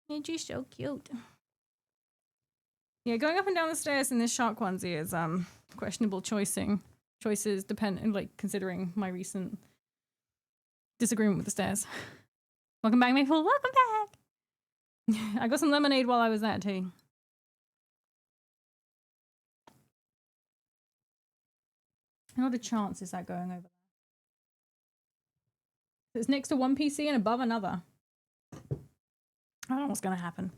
They're just so cute. Yeah, going up and down the stairs in this shark onesie is questionable choices depending, like, considering my recent disagreement with the stairs. Welcome back, Maple. Welcome back. I got some lemonade while I was there too. What are the chances that going over there? It's next to one PC and above another. I don't know what's gonna happen.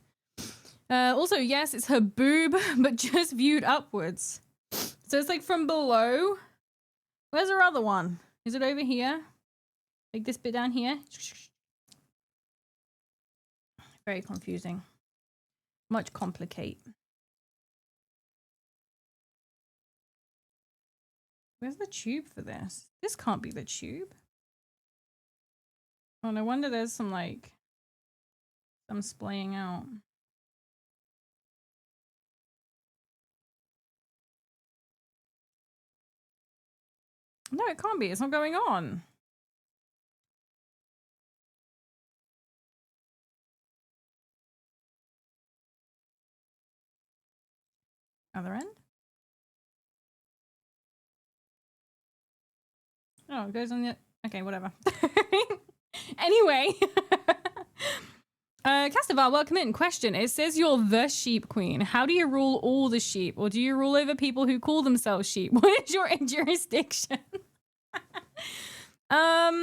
Also, yes, it's her boob, but just viewed upwards. So it's like from below. Where's her other one? Is it over here? Like this bit down here? Very confusing. Much complicate. Where's the tube for this? This can't be the tube. Oh, no wonder there's some, like, some splaying out. No, it can't be. It's not going on. Other end? Oh, it goes on the... Okay, whatever. Anyway. Castivar, welcome in. Question. It says you're the sheep queen. How do you rule all the sheep? Or do you rule over people who call themselves sheep? What is your jurisdiction? Let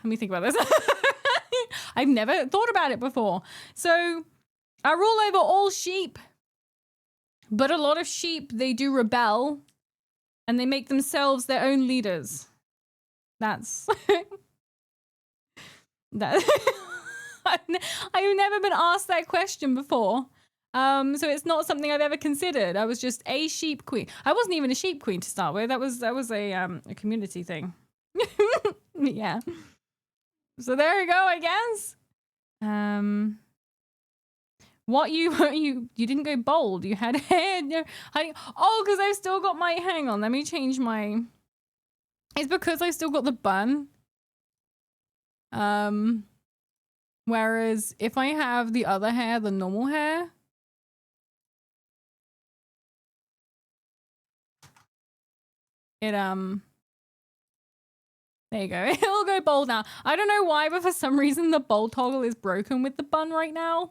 me think about this. I've never thought about it before. So I rule over all sheep, but a lot of sheep, they do rebel and they make themselves their own leaders. That's that. I've never been asked that question before. So it's not something I've ever considered. I was just a sheep queen. I wasn't even a sheep queen to start with. That was a community thing. Yeah. So there you go, I guess. What you didn't go bold. You had hair. No, oh, because I've still got my. Hang on, let me change my. It's because I still got the bun. Whereas if I have the other hair, the normal hair. It there you go. It'll go bold now. I don't know why, but for some reason the bold toggle is broken with the bun right now.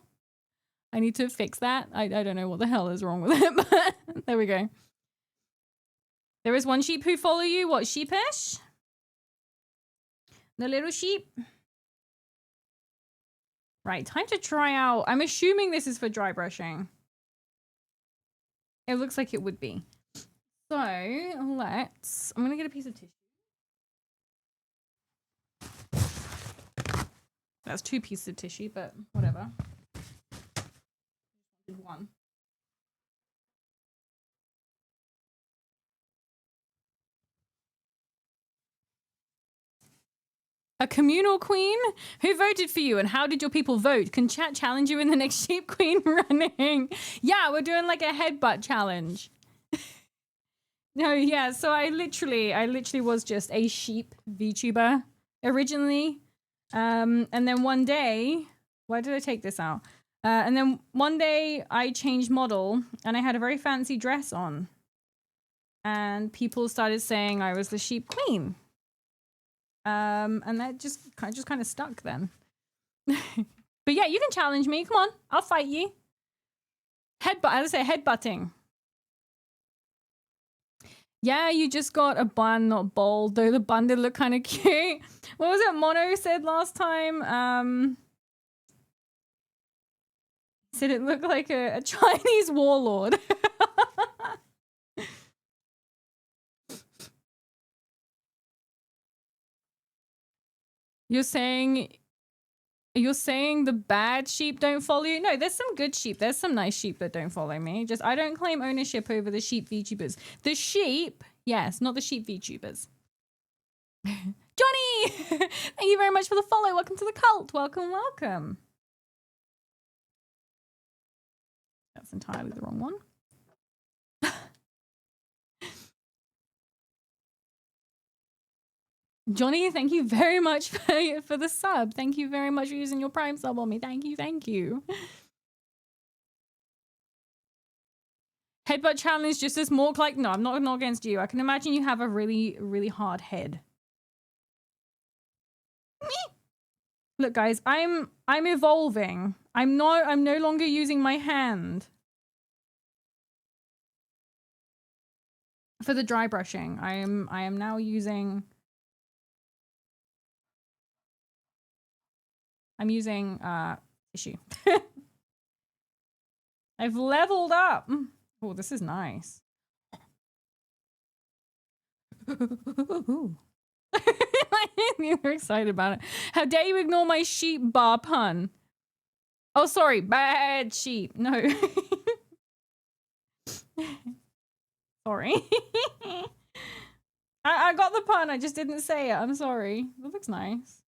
I need to fix that. I don't know what the hell is wrong with it, but there we go. There is one sheep who follow you. What, sheepish? The little sheep. Right, time to try out. I'm assuming this is for dry brushing. It looks like it would be. So let's, I'm gonna get a piece of tissue. That's 2 pieces of tissue, but whatever. One. A communal queen? Who voted for you and how did your people vote? Can chat challenge you in the next sheep queen running? Yeah, we're doing like a headbutt challenge. No, yeah, so I literally was just a sheep VTuber originally. And then one day, why did I take this out? And then one day I changed model and I had a very fancy dress on. And people started saying I was the sheep queen. And that just kind of stuck then. But yeah, you can challenge me. Come on, I'll fight you. Headbutt, as I say, headbutting. Yeah, you just got a bun, not bold, though the bun did look kind of cute. What was it Mono said last time? Said it looked like a Chinese warlord. You're saying the bad sheep don't follow you? No, there's some good sheep. There's some nice sheep that don't follow me. Just I don't claim ownership over the sheep VTubers. The sheep, yes, not the sheep VTubers. Johnny! Thank you very much for the follow. Welcome to the cult. Welcome, welcome. That's entirely the wrong one. Johnny, thank you very much for the sub. Thank you very much for using your Prime sub on me. Thank you, thank you. Headbutt challenge just as Mork like, no, I'm not against you. I can imagine you have a really, really hard head. Look, guys, I'm evolving. I'm no longer using my hand for the dry brushing. I am now using tissue. I've leveled up. Oh, this is nice. You're excited about it. How dare you ignore my sheep bar pun? Oh, sorry, bad sheep. No. Sorry. I got the pun, I just didn't say it. I'm sorry. That looks nice.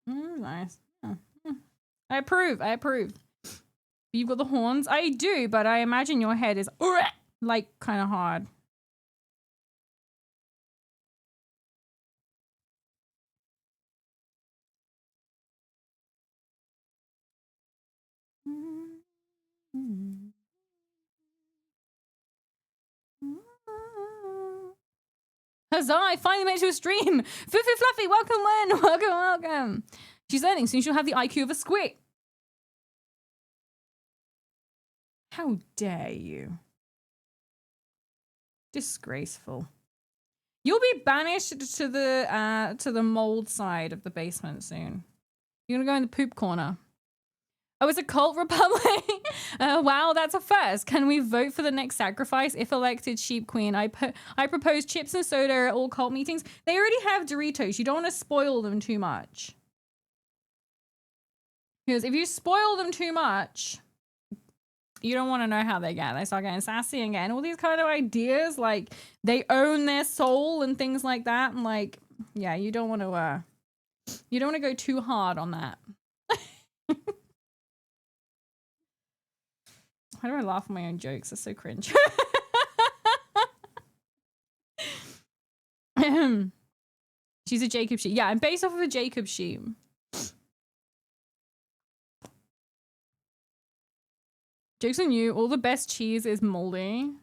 Nice. I approve. You've got the horns. I do, but I imagine your head is like kind of hard. Huzzah, I finally made it to a stream. Fufu Fluffy, welcome, Len. Welcome. She's learning, soon she'll have the IQ of a squid. How dare you? Disgraceful. You'll be banished to the mold side of the basement soon. You're gonna go in the poop corner. Oh, it's a cult republic. Wow, that's a first. Can we vote for the next sacrifice? If elected sheep queen, I propose chips and soda at all cult meetings. They already have Doritos. You don't want to spoil them too much. Because if you spoil them too much, you don't want to know how they get. They start getting sassy and getting all these kind of ideas, like they own their soul and things like that. And like, yeah, you don't want to go too hard on that. How do I laugh at my own jokes? That's so cringe. She's a Jacob sheep. Yeah, I'm based off of a Jacob sheep. Joke's on you. All the best cheese is moldy.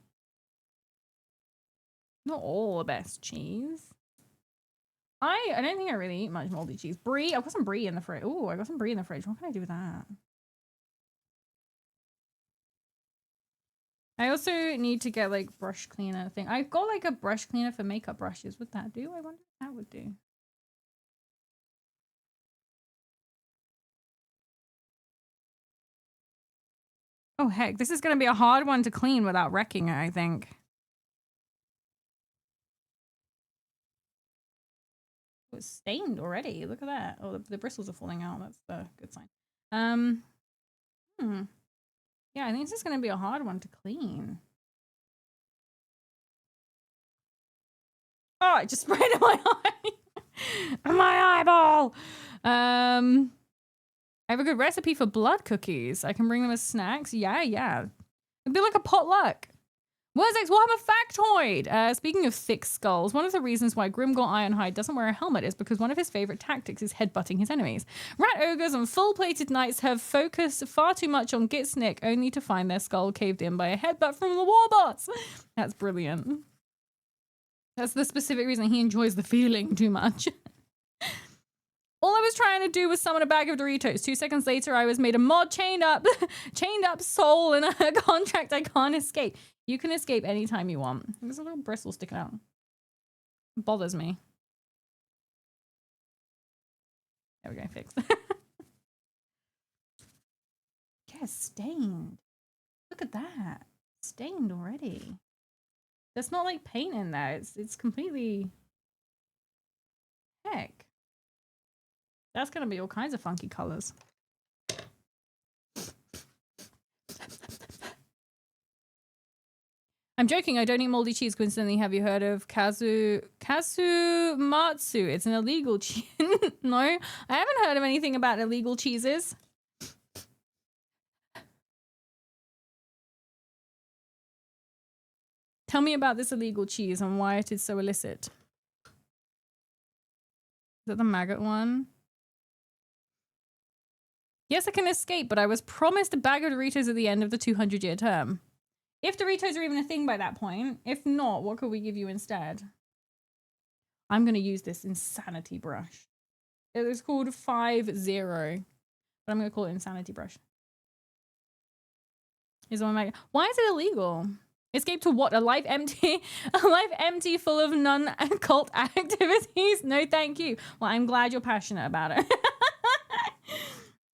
Not all the best cheese. I don't think I really eat much moldy cheese. Brie. I've got some brie in the fridge. Oh, I got some brie in the fridge. What can I do with that? I also need to get like brush cleaner thing. I've got like a brush cleaner for makeup brushes. Would that do? I wonder if that would do. Oh heck, this is gonna be a hard one to clean without wrecking it, I think. It was stained already. Look at that. Oh, the bristles are falling out. That's the good sign. Yeah, I think this is gonna be a hard one to clean. Oh, it just sprayed in my eye. My eyeball. I have a good recipe for blood cookies. I can bring them as snacks. Yeah. It'd be like a potluck. Wurzex Warhammer factoid! Speaking of thick skulls, one of the reasons why Grimgor Ironhide doesn't wear a helmet is because one of his favorite tactics is headbutting his enemies. Rat ogres and full-plated knights have focused far too much on Gitsnick only to find their skull caved in by a headbutt from the warboss. That's brilliant. That's the specific reason he enjoys the feeling too much. All I was trying to do was summon a bag of Doritos. 2 seconds later, I was made a mod chained up soul in a contract I can't escape. You can escape anytime you want. There's a little bristle sticking out. It bothers me. There we go, fixed. Yeah, stained. Look at that. Stained already. There's not like paint in there. It's completely... Heck. That's gonna be all kinds of funky colors. I'm joking, I don't eat moldy cheese. Coincidentally, have you heard of Kasumatsu? It's an illegal cheese. No, I haven't heard of anything about illegal cheeses. Tell me about this illegal cheese and why it is so illicit. Is that the maggot one? Yes, I can escape, but I was promised a bag of Doritos at the end of the 200-year term. If Doritos are even a thing by that point. If not, what could we give you instead? I'm going to use this insanity brush. It was called 50, but I'm going to call it insanity brush. Is one my... Why is it illegal? Escape to what? A life empty? A life empty full of non-cult activities? No, thank you. Well, I'm glad you're passionate about it.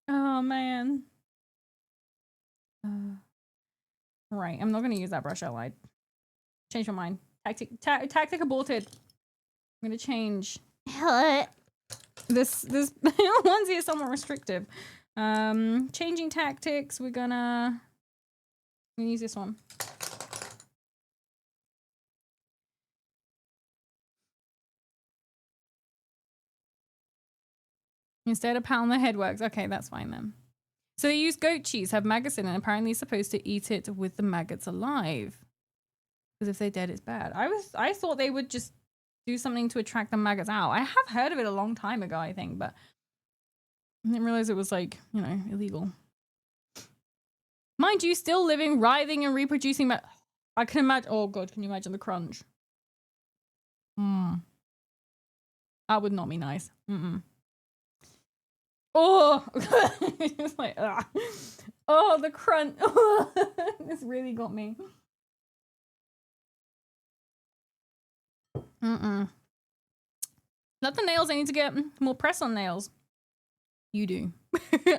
Oh, man. Right, I'm not going to use that brush. I lied. Change my mind. Tactic aborted. I'm going to change. This onesie is somewhat restrictive. Changing tactics. I'm gonna use this one. Instead of pound the head works. Okay, that's fine then. So they use goat cheese, have maggots in it, and apparently supposed to eat it with the maggots alive. Because if they're dead, it's bad. I thought they would just do something to attract the maggots out. I have heard of it a long time ago, I think, but I didn't realize it was like, you know, illegal. Mind you, still living, writhing, and reproducing. I can imagine. Oh god, can you imagine the crunch? That would not be nice. Oh, it's like, oh, the crunch. This really got me. Not the nails. I need to get more press on nails. You do.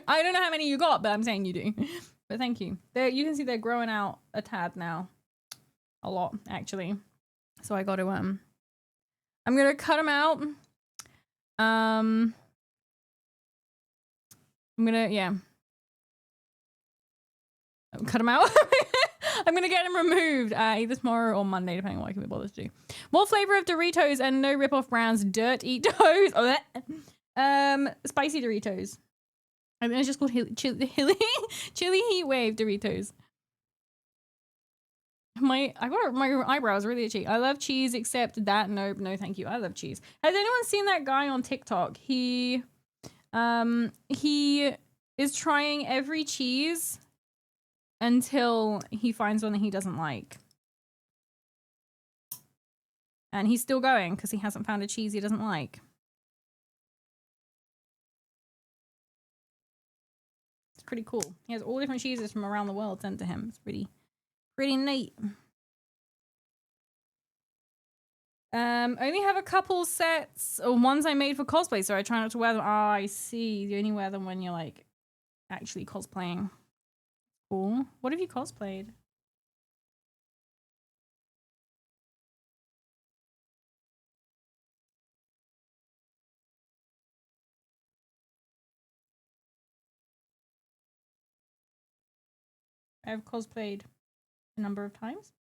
I don't know how many you got, but I'm saying you do. But thank you. You can see they're growing out a tad now. A lot, actually. So I got to, I'm going to cut them out. I'm going to, yeah. Cut them out. I'm going to get them removed either tomorrow or Monday, depending on what I can be bothered to do. More flavor of Doritos and no rip-off brands. Dirt Eatos. Spicy Doritos. I think it's just called Chili Heat Wave Doritos. My eyebrows really itchy. I love cheese except that. Nope, no thank you. I love cheese. Has anyone seen that guy on TikTok? He is trying every cheese until he finds one that he doesn't like. And he's still going because he hasn't found a cheese he doesn't like. It's pretty cool. He has all different cheeses from around the world sent to him. It's pretty neat. Only have a couple sets or ones I made for cosplay, so I try not to wear them. Oh, I see. You only wear them when you're like actually cosplaying. Cool. What have you cosplayed? I've cosplayed a number of times.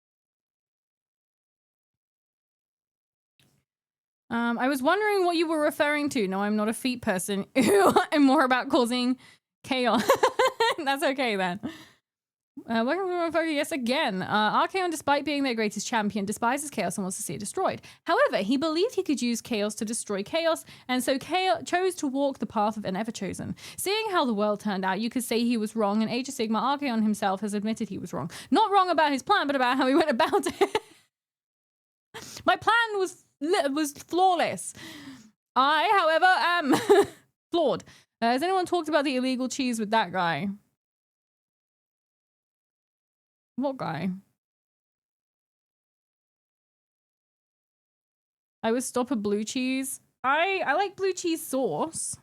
I was wondering what you were referring to. No, I'm not a feet person. I'm more about causing chaos. That's okay then. Welcome to motherfucker, yes again. Archaon, despite being their greatest champion, despises chaos and wants to see it destroyed. However, he believed he could use chaos to destroy chaos, and so chose to walk the path of an ever-chosen. Seeing how the world turned out, you could say he was wrong, and Age of Sigmar Archaon himself has admitted he was wrong. Not wrong about his plan, but about how he went about it. My plan was flawless. I, however, am flawed. Has anyone talked about the illegal cheese with that guy? What guy? I would stop at blue cheese. I like blue cheese sauce.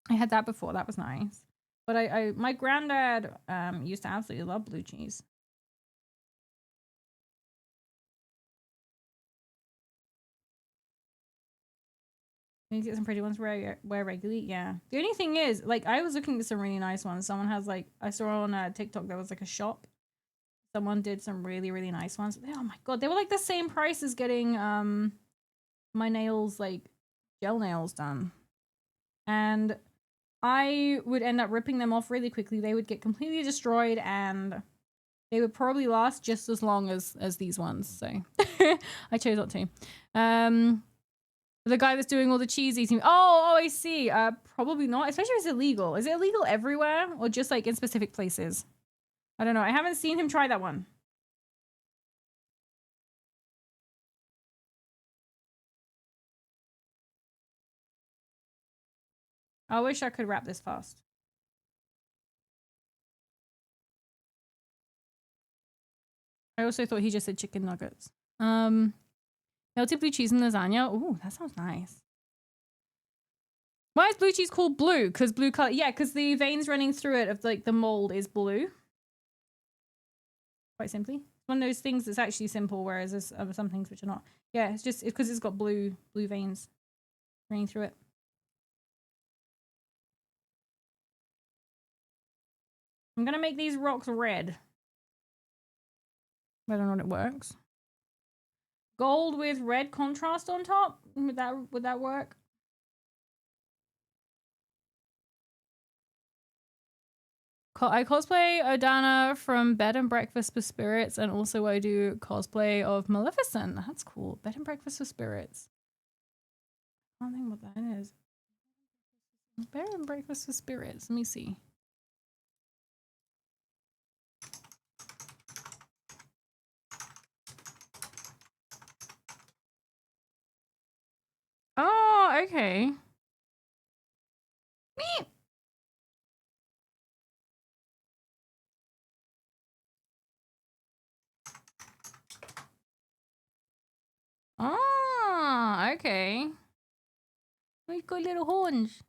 I had that before. That was nice. But my granddad used to absolutely love blue cheese. Can you get some pretty ones wear regularly? Yeah. The only thing is, like, I was looking at some really nice ones. Someone has, like, I saw on TikTok there was like a shop. Someone did some really, really nice ones. Oh my god, they were like the same price as getting my nails, like gel nails done. And I would end up ripping them off really quickly. They would get completely destroyed and they would probably last just as long as these ones. So I chose not to. The guy that's doing all the cheese eating. Oh, I see. Probably not, especially if it's illegal. Is it illegal everywhere or just like in specific places? I don't know. I haven't seen him try that one. I wish I could wrap this fast. I also thought he just said chicken nuggets. Melted blue cheese and lasagna. Ooh, that sounds nice. Why is blue cheese called blue? Because blue color. Yeah, because the veins running through it of like the mold is blue. Quite simply. It's one of those things that's actually simple, whereas there's some things which are not. Yeah, it's just because it's got blue veins running through it. I'm gonna make these rocks red. I don't know when it works. Gold with red contrast on top. Would that work? I cosplay Odana from Bed and Breakfast for Spirits, and also I do cosplay of Maleficent. That's cool. Bed and Breakfast for Spirits. I don't think what that is. Bed and Breakfast for Spirits. Let me see. Oh, okay. Meep. Oh, okay. We've got little horns.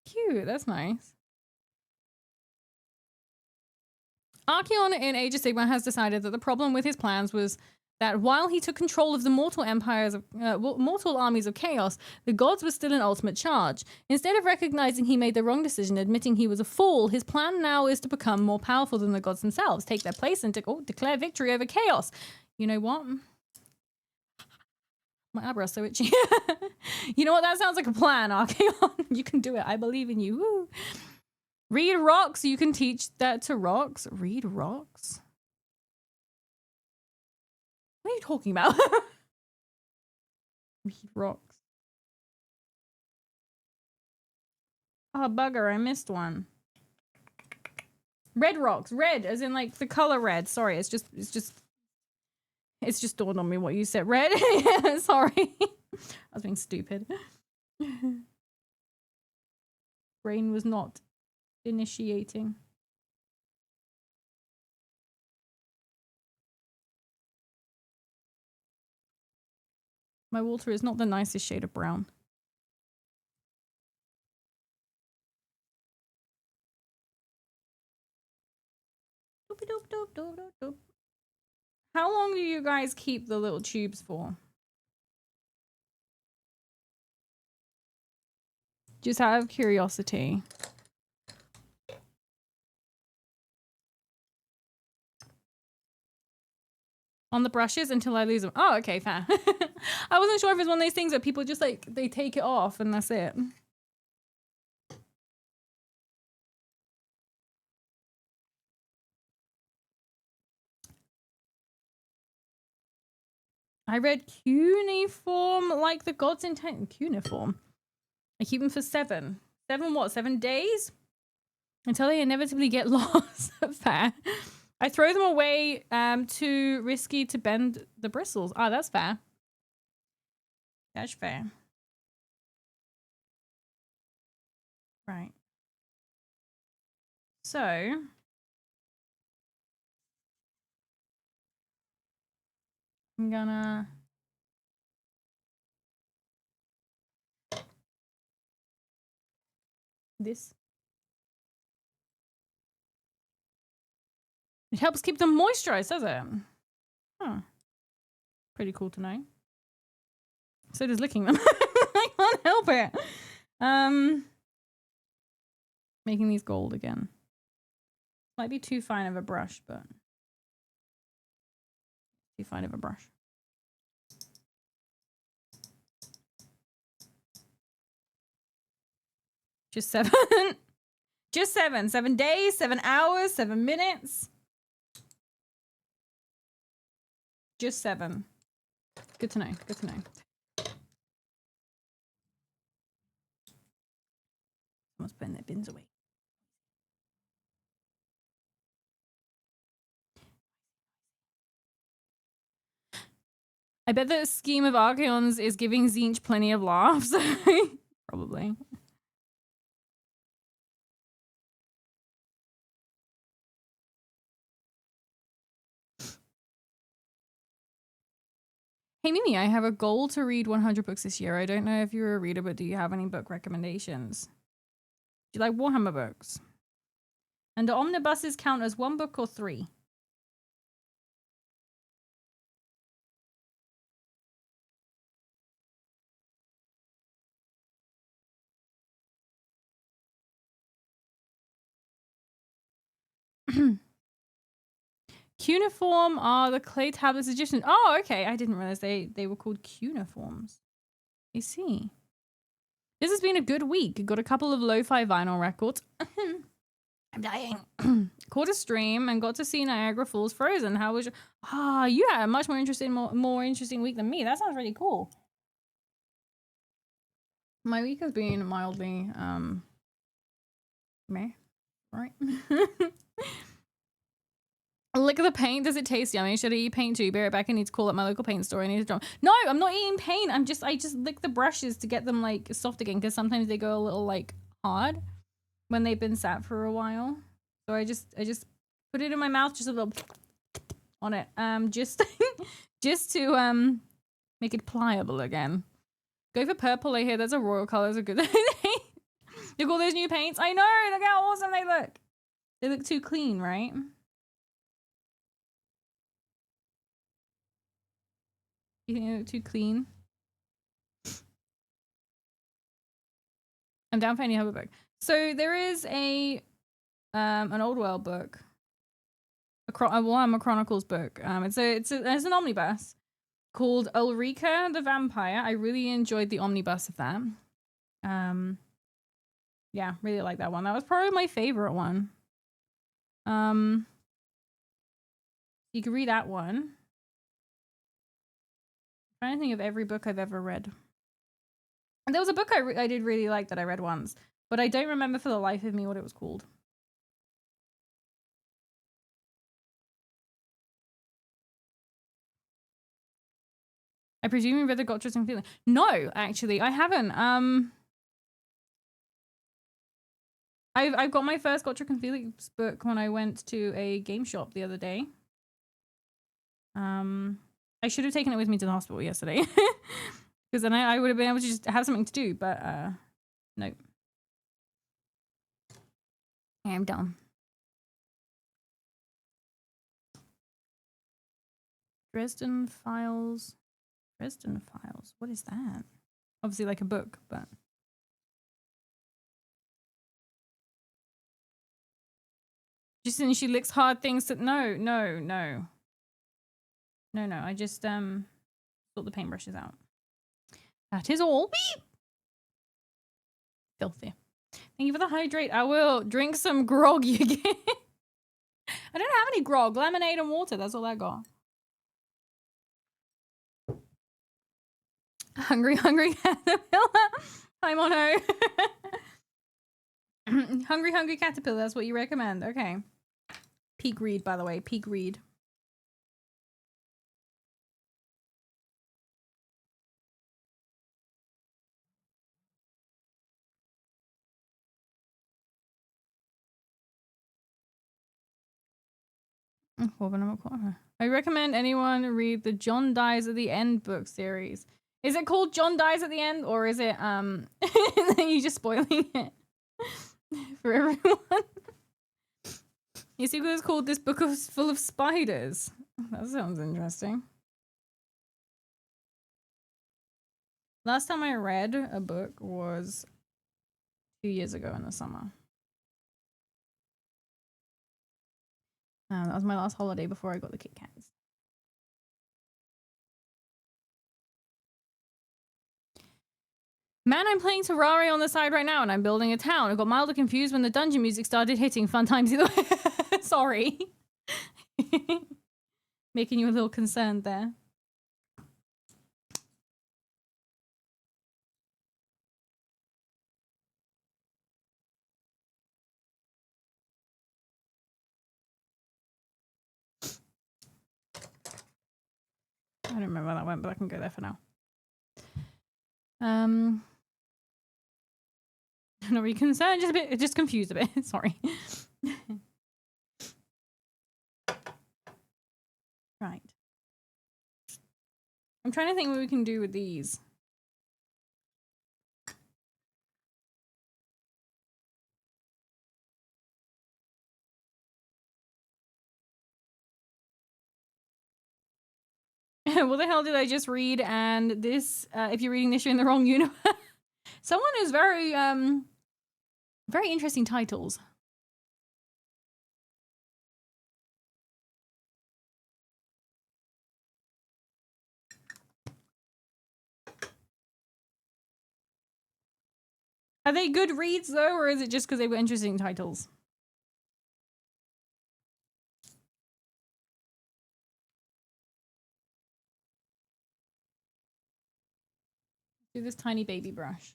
Cute. That's nice. Archeon in Age of Sigmar has decided that the problem with his plans was that while he took control of the mortal armies of chaos, the gods were still in ultimate charge. Instead of recognizing he made the wrong decision, admitting he was a fool, his plan now is to become more powerful than the gods themselves, take their place, and declare victory over chaos. You know what? My eyebrow's so itchy. You know what? That sounds like a plan, Archeon. You can do it. I believe in you. Woo. Read rocks. You can teach that to rocks. Read rocks. What are you talking about? Read rocks. Oh, bugger. I missed one. Red rocks. Red, as in like the color red. Sorry, it's just dawned on me what you said. Red? Yeah, sorry. I was being stupid. Brain was not initiating. My water is not the nicest shade of brown. Doop, doop, doop, doop, doop. How long do you guys keep the little tubes for? Just out of curiosity. On the brushes until I lose them. Oh, okay, fair. I wasn't sure if it's one of those things that people just like, they take it off and that's it. I read cuneiform like the gods intend. Cuneiform. I keep them for 7. 7 what? 7 days? Until they inevitably get lost. Fair. I throw them away too risky to bend the bristles. Oh, that's fair. That's fair. Right. So I'm gonna this. It helps keep them moisturized, does it? Huh. Pretty cool to know. So does licking them. I can't help it. Making these gold again. Might be too fine of a brush, but too fine of a brush. Just 7. Just 7. 7 days, 7 hours, 7 minutes. Just 7. Good to know. Good to know. Someone's putting their bins away. I bet the scheme of Archeons is giving Zinch plenty of laughs. Probably. Hey Mimi, I have a goal to read 100 books this year. I don't know if you're a reader, but do you have any book recommendations? Do you like Warhammer books? And do omnibuses count as 1 book or 3? Cuneiform are the clay tablets Egyptian. Oh, okay. I didn't realize they were called cuneiforms. I see. This has been a good week. Got a couple of lo-fi vinyl records. I'm dying. Caught a stream and got to see Niagara Falls frozen. How was your... you had a much more interesting week than me. That sounds really cool. My week has been mildly meh, right? Look at the paint. Does it taste yummy? Should I eat paint too? Be right back. I need to call up my local paint store. I need to draw. No, I'm not eating paint. I just lick the brushes to get them like soft again, because sometimes they go a little like hard when they've been sat for a while. So I just put it in my mouth, just a little on it. Just to make it pliable again. Go for purple. I hear that's a royal color. It's a good. Look at all those new paints. I know. Look how awesome they look. They look too clean, right? You think they look too clean? I'm down for any other book. So there is an old world book, a Warhammer Chronicles book. It's an omnibus called Ulrika the Vampire. I really enjoyed the omnibus of that. Yeah, really like that one. That was probably my favorite one. You can read that one. I'm trying to think of every book I've ever read. And there was a book I did really like that I read once, but I don't remember for the life of me what it was called. I presume you read the Gotchas and Feeling. No, actually, I haven't. I've got my first Gotcha and Felix book when I went to a game shop the other day. I should have taken it with me to the hospital yesterday, because then I would have been able to just have something to do. But nope. I'm done. Dresden Files. What is that? Obviously, like a book, but. Just and she licks hard things that no. I just sort the paintbrushes out. That is all. Beep. Filthy. Thank you for the hydrate. I will drink some grog again. I don't have any grog. Lemonade and water. That's all I got. Hungry caterpillar. I'm on her. Hungry caterpillar. That's what you recommend. Okay. Peak read, by the way. Peak read. I recommend anyone read the John Dies at the End book series. Is it called John Dies at the End, or is it you just spoiling it for everyone? Your sequel is called This Book is Full of Spiders. That sounds interesting. Last time I read a book was 2 years ago in the summer. That was my last holiday before I got the Kit Kats. Man, I'm playing Terraria on the side right now and I'm building a town. I got mildly confused when the dungeon music started hitting. Fun times either way. Sorry. Making you a little concerned there. I don't remember where that went, but I can go there for now. Not really concerned, just a bit, just confused a bit. Sorry. Right. I'm trying to think what we can do with these. What the hell did I just read? And this, if you're reading this, you're in the wrong universe. Someone is very interesting titles. Are they good reads though, or is it just because they were interesting titles? Do this tiny baby brush.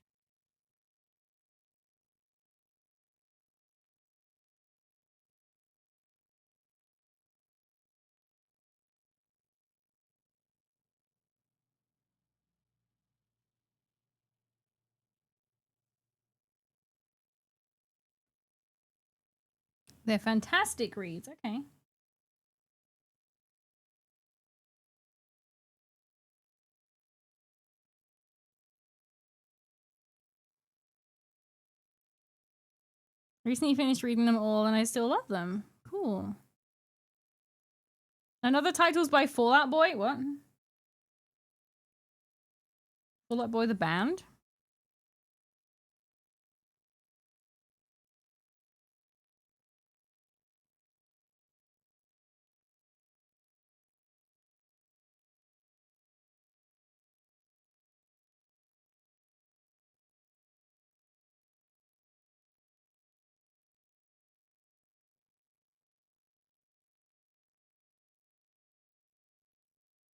They're fantastic reads. Okay. Recently finished reading them all and I still love them. Cool. Another title's by Fallout Boy? What? Fallout Boy the band?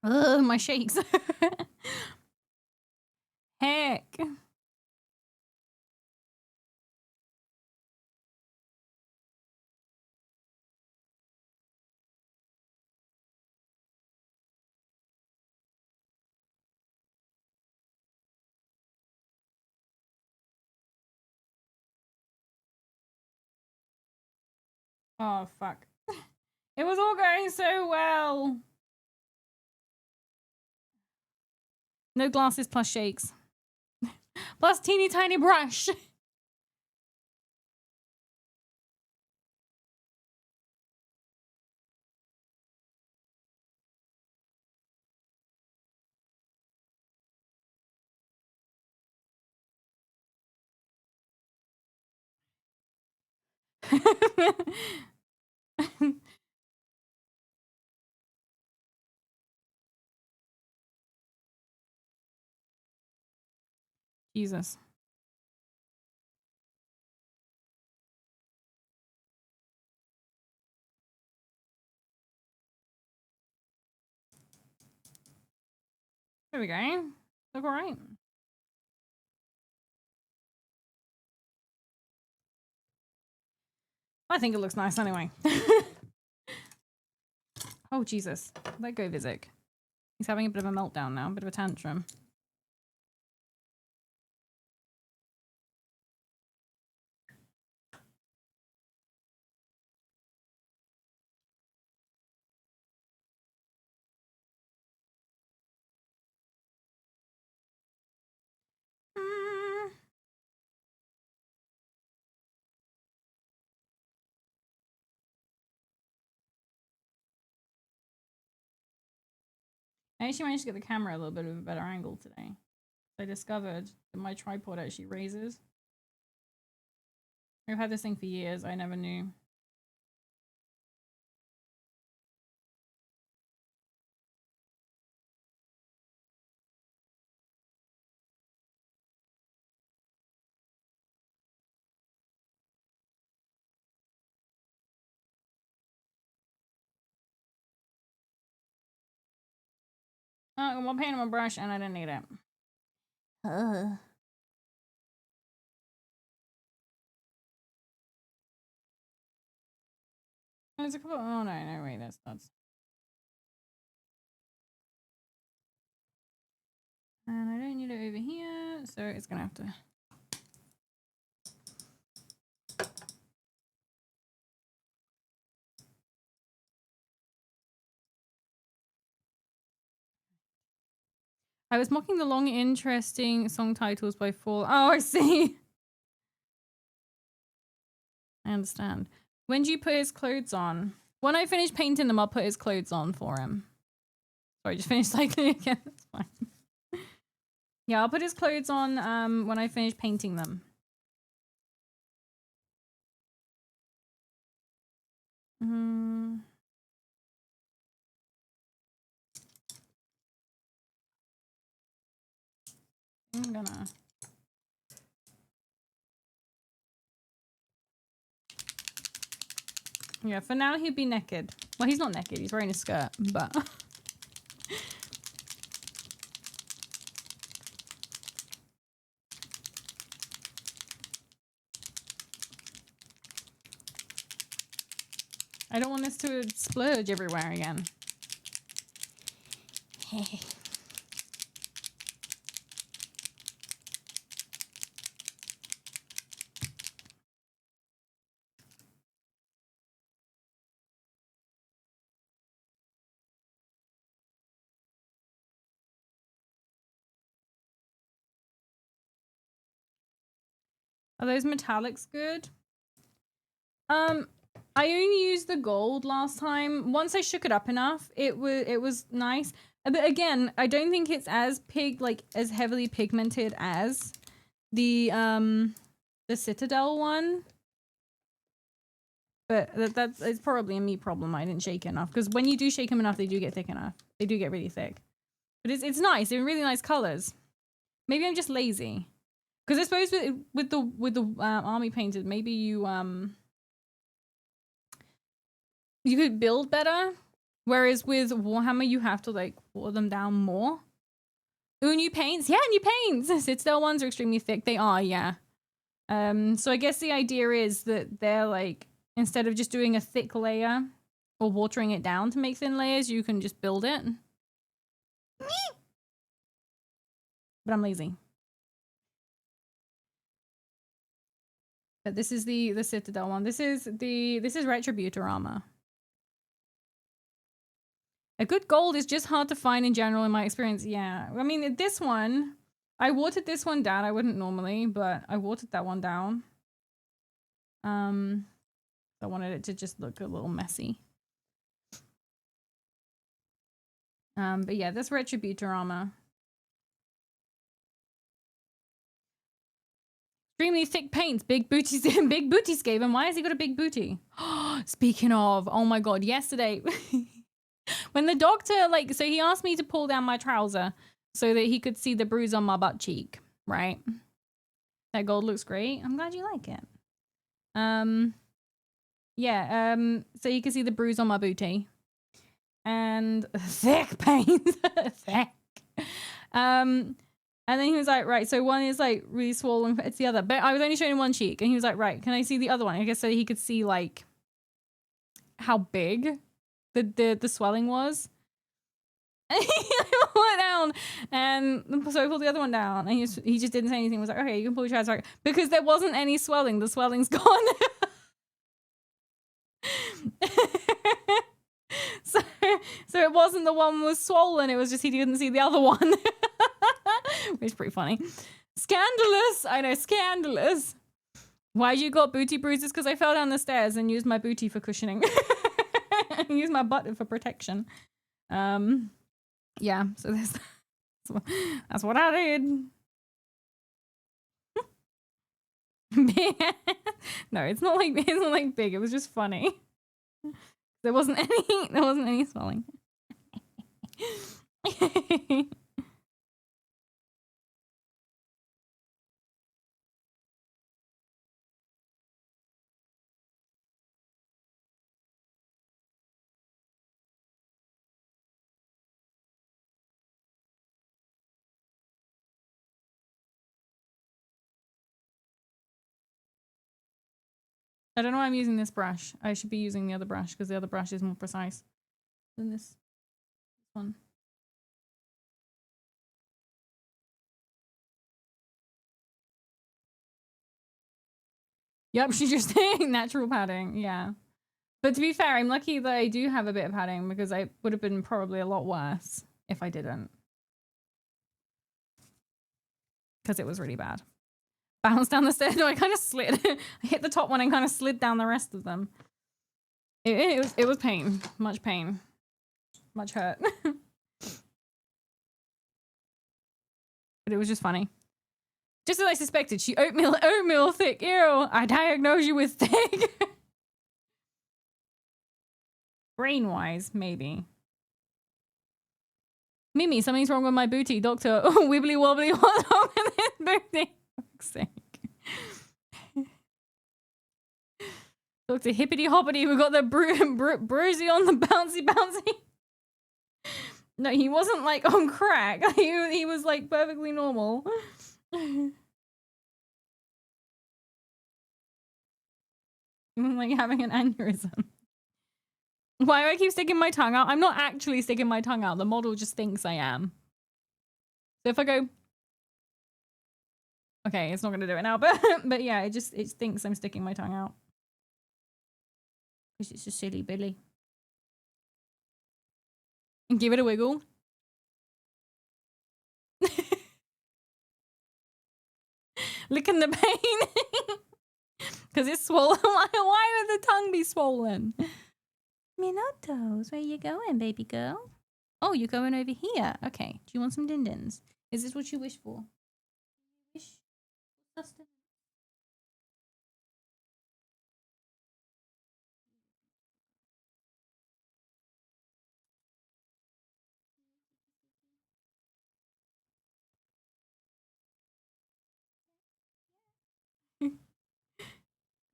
Ugh, my shakes. Heck. Oh, fuck. It was all going so well. No glasses plus shakes. Plus teeny tiny brush. Jesus. There we go. Look all right. I think it looks nice anyway. Oh, Jesus. Let go, Vizzik. He's having a bit of a meltdown now, a bit of a tantrum. I actually managed to get the camera a little bit of a better angle today. I discovered that my tripod actually raises. I've had this thing for years. I never knew. Oh, I got more paint on my brush and I didn't need it. There's a couple. Oh no, wait, that's. And I don't need it over here, so it's gonna have to. I was mocking the long, interesting song titles by Fall. Oh, I see. I understand. When do you put his clothes on? When I finish painting them, I'll put his clothes on for him. Sorry, I just finished cycling again. That's fine. Yeah, I'll put his clothes on when I finish painting them. I'm gonna. Yeah, for now he'd be naked. Well, he's not naked. He's wearing a skirt, but. I don't want this to splurge everywhere again. Are those metallics good? I only used the gold last time. Once I shook it up enough, it was nice. But again, I don't think it's as as heavily pigmented as the Citadel one. But that's it's probably a me problem. I didn't shake it enough, because when you do shake them enough, they do get thick enough. They do get really thick. But it's nice. They're really nice colors. Maybe I'm just lazy. Because I suppose with the army painted, maybe you could build better, whereas with Warhammer you have to like water them down more. Ooh, new paints. Yeah, new paints. Citadel ones are extremely thick. They are, yeah. So I guess the idea is that they're like, instead of just doing a thick layer or watering it down to make thin layers, you can just build it. But I'm lazy. But this is the Citadel one. This is Retributor armor. A good gold is just hard to find in general in my experience. Yeah. I mean, this one, I watered this one down. I wouldn't normally, but I watered that one down. I wanted it to just look a little messy. But yeah, this Retributor armor. Extremely thick paints, big booties, big booty Skaven. Why has he got a big booty? Speaking of, oh my god, yesterday, when the doctor, so he asked me to pull down my trouser so that he could see the bruise on my butt cheek, right? That gold looks great. I'm glad you like it. Yeah, so you can see the bruise on my booty. And thick paint, thick. And then he was like, right, so one is like really swollen, it's the other. But I was only showing one cheek, and he was like, right, can I see the other one? I guess so he could see like how big the swelling was. And he pulled it down, and so I pulled the other one down, and he just didn't say anything. He was like, okay, you can pull your trousers, because there wasn't any swelling. The swelling's gone. So it wasn't the one was swollen, it was just he didn't see the other one. Which is pretty funny. Scandalous! I know, scandalous. Why'd you got booty bruises? Because I fell down the stairs and used my booty for cushioning. And used my butt for protection. Yeah, so that's what I did. No, it's not like big. It was just funny. There wasn't any swelling. I don't know why I'm using this brush. I should be using the other brush because the other brush is more precise than this one. Yep, she's just saying natural padding. Yeah. But to be fair, I'm lucky that I do have a bit of padding because I would have been probably a lot worse if I didn't. Because it was really bad. Bounced down the stairs. No, I kind of slid. I hit the top one and kind of slid down the rest of them. It was pain. Much pain. Much hurt. But it was just funny. Just as I suspected, she oatmeal thick. Ew, I diagnosed you with thick. Brain-wise, maybe. Mimi, something's wrong with my booty. Doctor, wibbly wobbly, what's wrong with this booty? For fuck's sake. Doctor, hippity hoppity, we got the bruisey on the bouncy. No, he wasn't like on crack. He was like perfectly normal. Like having an aneurysm. Why do I keep sticking my tongue out? I'm not actually sticking my tongue out. The model just thinks I am. So if I go... Okay, it's not going to do it now, but yeah, it thinks I'm sticking my tongue out. Because it's a silly Billy. And give it a wiggle. Licking the pain. Because it's swollen. Why would the tongue be swollen? Minotos, where you going, baby girl? Oh, you're going over here. Okay. Do you want some din-dins? Is this what you wish for? Wish sustenance.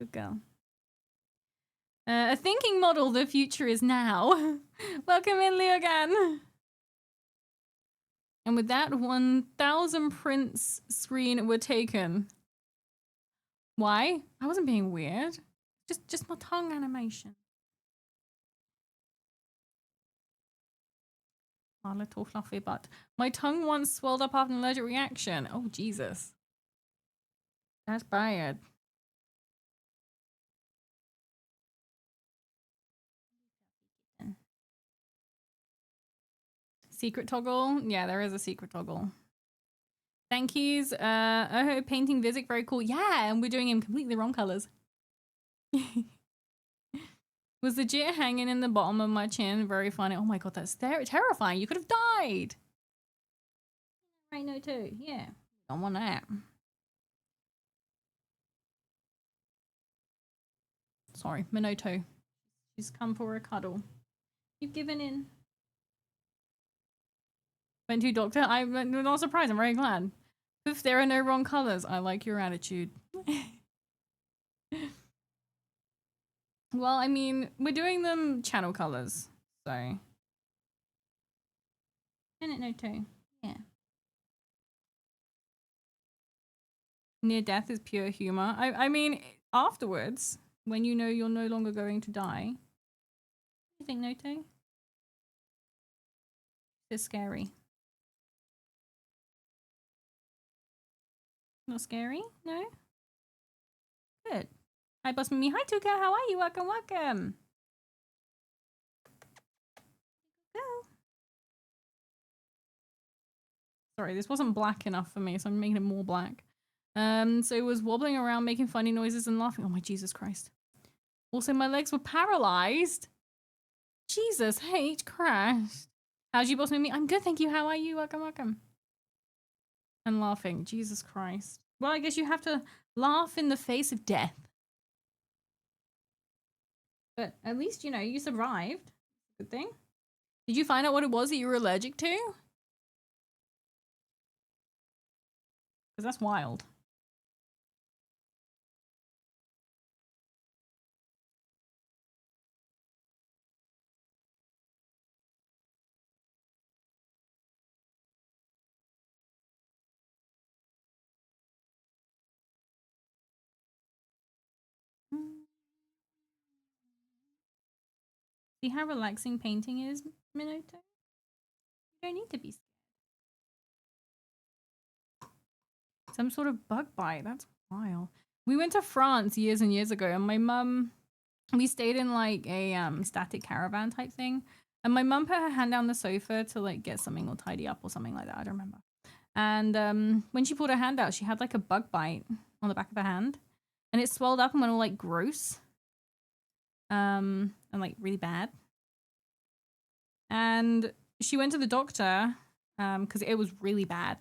Good girl. A thinking model, the future is now. Welcome in, Leogan. And with that, 1,000 prints screen were taken. Why? I wasn't being weird. Just my tongue animation. My little fluffy butt. My tongue once swelled up after an allergic reaction. Oh, Jesus. That's bad. Secret toggle? Yeah, there is a secret toggle. Thank yous. Oh, painting Vizzik, very cool. Yeah, and we're doing him completely wrong colors. Was the jit hanging in the bottom of my chin? Very funny. Oh my god, that's terrifying. You could have died. Right, no, too. Yeah. Don't want that. Sorry, Minoto. She's come for a cuddle. You've given in. Went to doctor. I'm not surprised. I'm very glad. If there are no wrong colors, I like your attitude. Well, I mean, we're doing them channel colors, so. And it no too. Yeah. Near death is pure humor. I mean, afterwards, when you know you're no longer going to die. You think Noto? It's scary. Not scary? No? Good. Hi, Boss Mimi. Hi, Tuka. How are you? Welcome, welcome. Go. Sorry, this wasn't black enough for me, so I'm making it more black. So it was wobbling around, making funny noises and laughing. Oh my Jesus Christ. Also, my legs were paralyzed. Jesus, hate crashed. How's you, Boss Mimi? I'm good, thank you. How are you? Welcome, welcome. And laughing. Jesus Christ. Well, I guess you have to Laugh in the face of death. But at least, you know, you survived. Good thing. Did you find out what it was that you were allergic to? Because that's wild. See how relaxing painting is, Minato? You don't need to be scared. Some sort of bug bite. That's wild. We went to France years and years ago, and my mum, we stayed in like a static caravan type thing. And my mum put her hand down the sofa to like get something or tidy up or something like that. I don't remember. And when she pulled her hand out, she had like a bug bite on the back of her hand, and it swelled up and went all like gross, and like really bad. And she went to the doctor because it was really bad.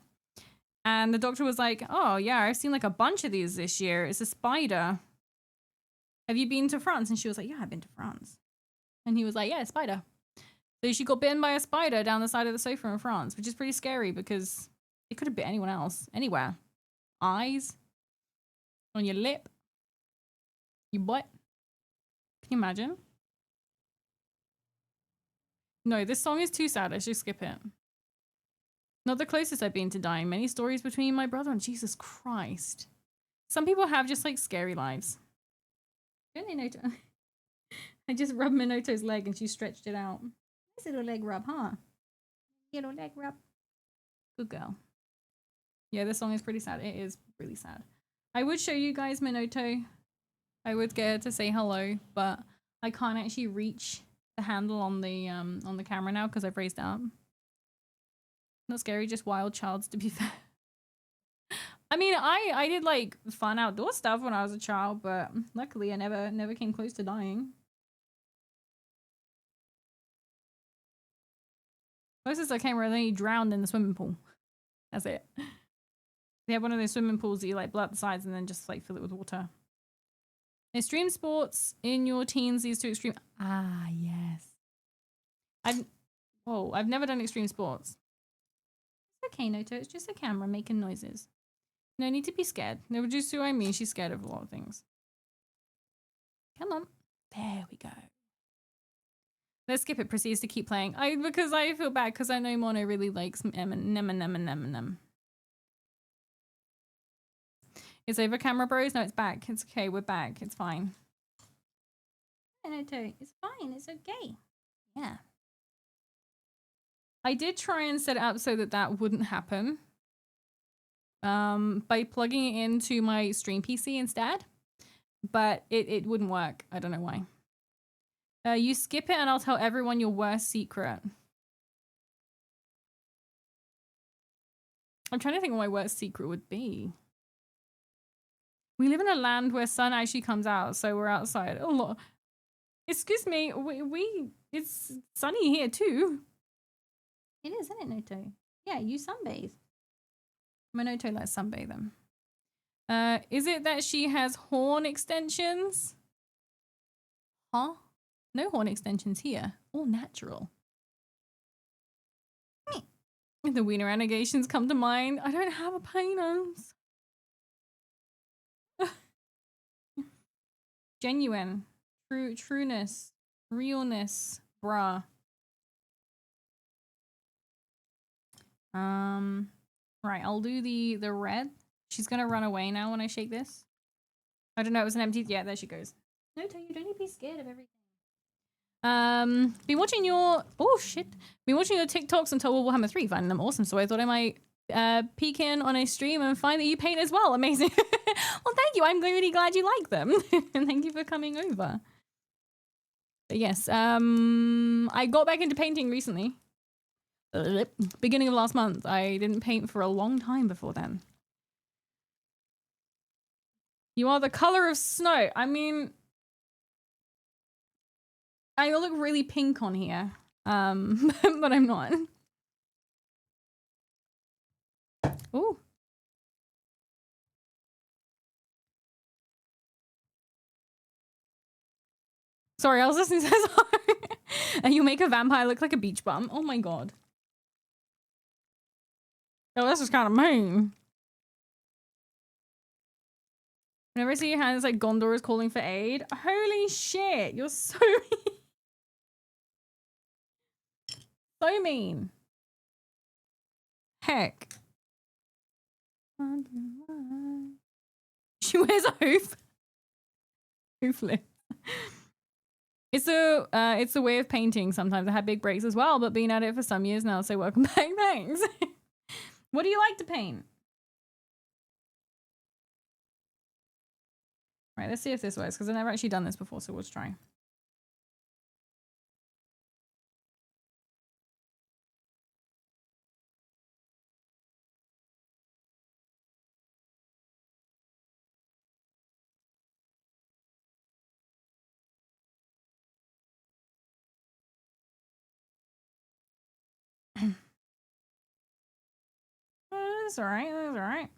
And the doctor was like, "Oh yeah, I've seen like a bunch of these this year. It's a spider. Have you been to France?" And she was like, "Yeah, I've been to France." And he was like, "Yeah, a spider." So she got bitten by a spider down the side of the sofa in France, which is pretty scary because it could have bit anyone else, anywhere. Eyes, on your lip, your butt. Can you imagine? No, this song is too sad. I should skip it. Not the closest I've been to dying. Many stories between my brother and Jesus Christ. Some people have just like scary lives. Don't they, Noto? I just rubbed Minoto's leg and she stretched it out. Nice little leg rub, huh? Little leg rub. Good girl. Yeah, this song is pretty sad. It is really sad. I would show you guys Minoto. I would get her to say hello, but I can't actually reach the handle on the camera now because I've raised it up. Not scary, just wild childs to be fair. I mean, I did like fun outdoor stuff when I was a child, but luckily I never came close to dying. Closest I came were only drowned in the swimming pool. That's it. They have one of those swimming pools that you like blow up the sides and then just like fill it with water. Extreme sports in your teens leads to extreme. Ah, yes. I've never done extreme sports. It's okay, Noto. It's just a camera making noises. No need to be scared. No, just who I mean. She's scared of a lot of things. Come on. There we go. Let's skip it. Proceeds to keep playing. Because I feel bad because I know Mono really likes Eminem. It's over, camera bros. No, it's back. It's okay. We're back. It's fine. Noto, it's fine. It's okay. Yeah. I did try and set it up so that wouldn't happen. By plugging it into my stream PC instead, but it wouldn't work. I don't know why. You skip it and I'll tell everyone your worst secret. I'm trying to think what my worst secret would be. We live in a land where sun actually comes out, so we're outside a lot. Excuse me, it's sunny here too. It is, isn't it, Noto? Yeah, you sunbathe. Minoto likes sunbathe them. Is it that she has horn extensions? Huh? No horn extensions here. All natural. The wiener allegations come to mind. I don't have a penis. Genuine. Trueness. Realness. Bruh. Right, I'll do the red. She's gonna run away now when I shake this. I don't know, it was an empty. Yeah, there she goes. No, you don't need to be scared of everything. Been watching your TikToks until Warhammer 3, finding them awesome. So I thought I might peek in on a stream and find that you paint as well. Amazing. Well, thank you. I'm really glad you like them. And thank you for coming over. But yes, I got back into painting recently. Beginning of last month. I didn't paint for a long time before then. You are the color of snow. I mean, I look really pink on here, but I'm not. Ooh. Sorry, I was listening to this song. And you make a vampire look like a beach bum. Oh my god. Oh, this is kind of mean. Whenever I see your hand, it's like Gondor is calling for aid. Holy shit, you're so mean. So mean. Heck. She wears a hoof. Hoofless. It's a way of painting. Sometimes I had big breaks as well, but been at it for some years now, so welcome back. Thanks. What do you like to paint? Right, let's see if this works, because I've never actually done this before, so we'll just try. That's alright, that's alright.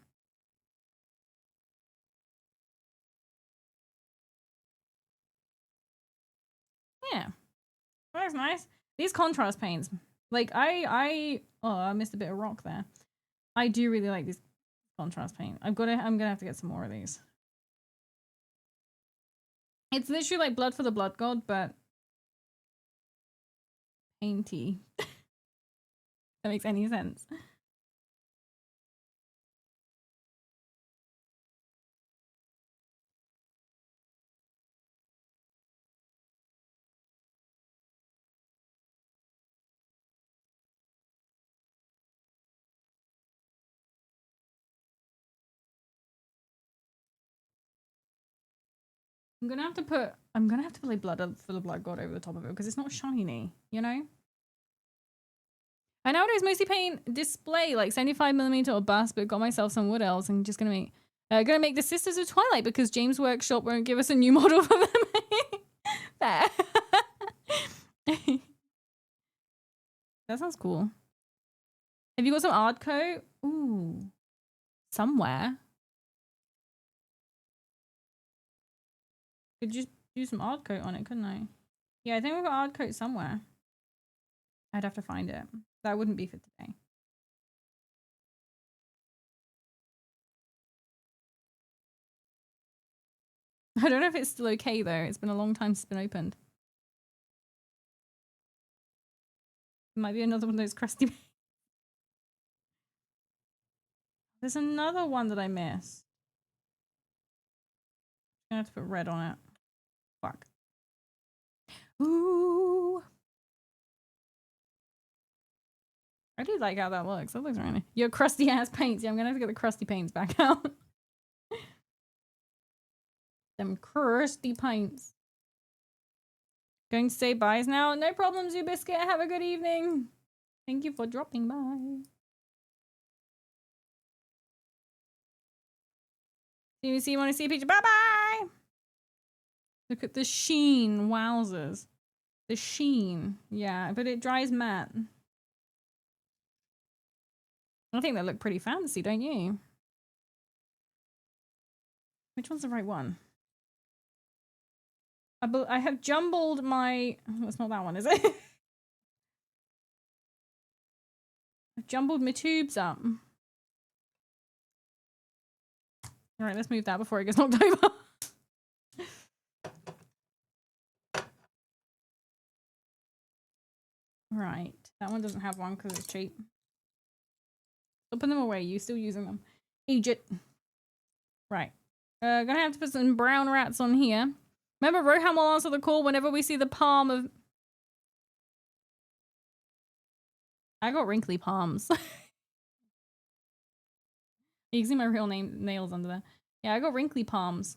Yeah. That's nice. These contrast paints. Like, oh, I missed a bit of rock there. I do really like these contrast paint. I'm gonna have to get some more of these. It's literally like Blood for the Blood God, but painty. That makes any sense. I'm gonna have to put like Blood for the Blood God over the top of it because it's not shiny, you know? I nowadays mostly paint display like 75mm or bust, but got myself some wood elves and just gonna make the Sisters of Twilight because James Workshop won't give us a new model for them. There. That sounds cool. Have you got some art coat? Ooh. Somewhere. Could just do some art coat on it, couldn't I? Yeah, I think we've got art coat somewhere. I'd have to find it. That wouldn't be for today. I don't know if it's still okay though. It's been a long time since it's been opened. It might be another one of those crusty. There's another one that I missed. I'm gonna have to put red on it. Fuck. Ooh. I do like how that looks. That looks really nice. Your crusty ass paints. Yeah, I'm gonna have to get the crusty paints back out. Them crusty paints. Going to say byes now? No problems, you biscuit. Have a good evening. Thank you for dropping by. You see, you want to see a picture? Bye-bye! Look at the sheen. Wowzers. The sheen. Yeah, but it dries matte. I think they look pretty fancy, don't you? Which one's the right one? I have jumbled my... Oh, it's not that one, is it? I've jumbled my tubes up. Alright, let's move that before it gets knocked over. Right. That one doesn't have one because it's cheap. Still put them away. You still using them. Egypt. Right. Gonna have to put some brown rats on here. Remember, Rohan will answer the call whenever we see the palm of... I got wrinkly palms. You can see my real nails under there. Yeah, I got wrinkly palms.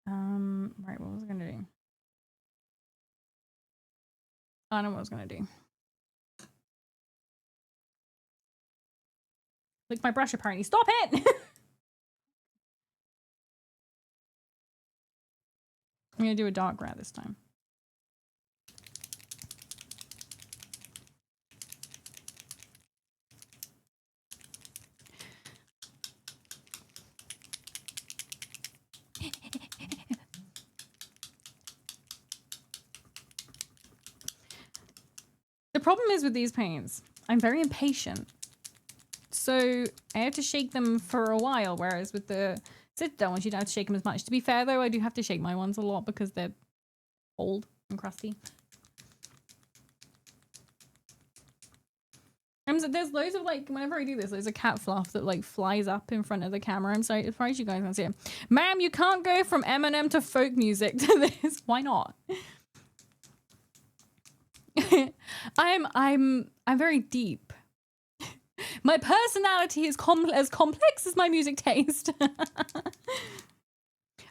Right, what was I gonna do? I know what I was gonna do. Lick my brush apparently. Stop it! I'm gonna do a dark rat this time. problem is with these paints, I'm very impatient. So I have to shake them for a while, whereas with the Citadel ones, you don't have to shake them as much. To be fair, though, I do have to shake my ones a lot because they're old and crusty. There's loads of, like, whenever I do this, there's a cat fluff that, like, flies up in front of the camera. I'm sorry, surprised you guys can't see it. Ma'am, you can't go from Eminem to folk music to this. Why not? I'm very deep. My personality is as complex as my music taste.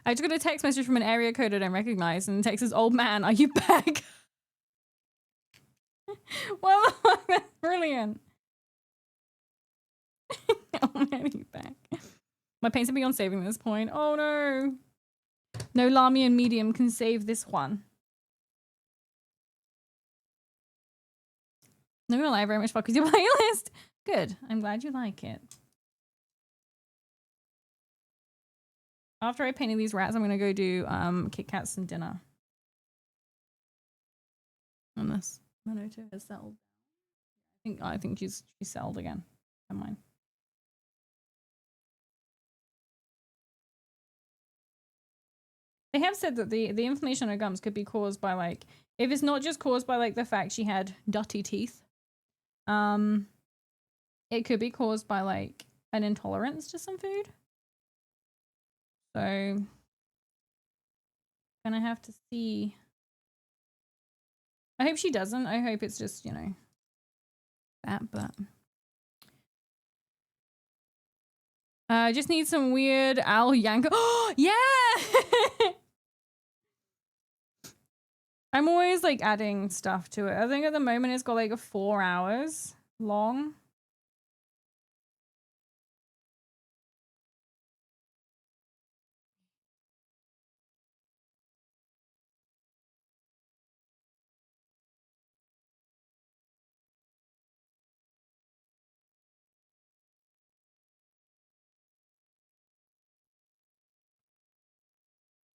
I just got a text message from an area code I don't recognize, and the text says, "Old man, are you back?" Well, that's brilliant. Oh man, are you back? My paints are beyond saving at this point. Oh no. No Lamian medium can save this one. No, gonna lie, very much fuck with your playlist. Good. I'm glad you like it. After I painted these rats, I'm gonna go do Kit Kats and dinner. And this Monoto has settled. I think she's settled again. Never mind. They have said that the inflammation on her gums could be caused by, like, if it's not just caused by, like, the fact she had dirty teeth, it could be caused by, like, an intolerance to some food. So gonna have to see. I hope she doesn't. I hope it's just, you know, that, but I just need some weird Al Yanko. Oh, yeah! I'm always, like, adding stuff to it. I think at the moment it's got, like, 4 hours long.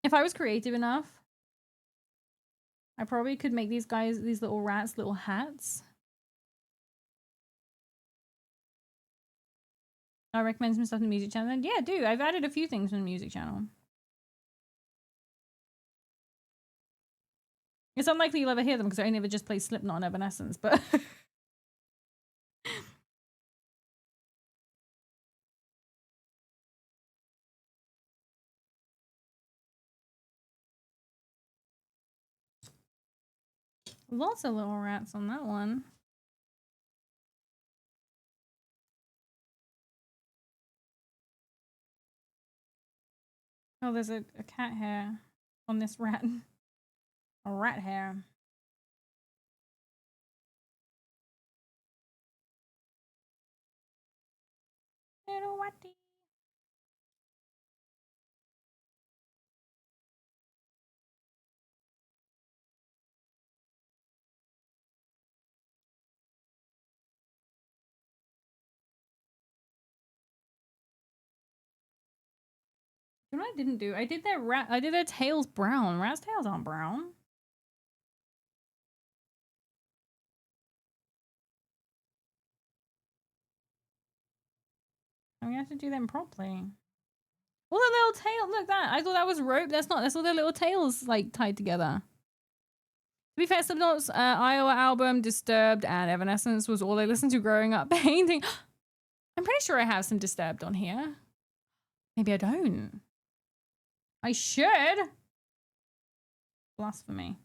If I was creative enough, I probably could make these guys, these little rats, little hats. I recommend some stuff in the music channel. And yeah, do. I've added a few things from the music channel. It's unlikely you'll ever hear them because I only ever just play Slipknot and Evanescence, but lots of little rats on that one. Oh, there's a cat hair on this rat. A rat hair. Little ratty. You know what I didn't do? I did their rat. I did their tails brown. Rats' tails aren't brown. I'm gonna have to do them properly. Well, the little tail. Look that. I thought that was rope. That's not. That's all their little tails, like, tied together. To be fair, Slipknot's Iowa album, Disturbed, and Evanescence was all I listened to growing up painting. I'm pretty sure I have some Disturbed on here. Maybe I don't. I should. Blasphemy.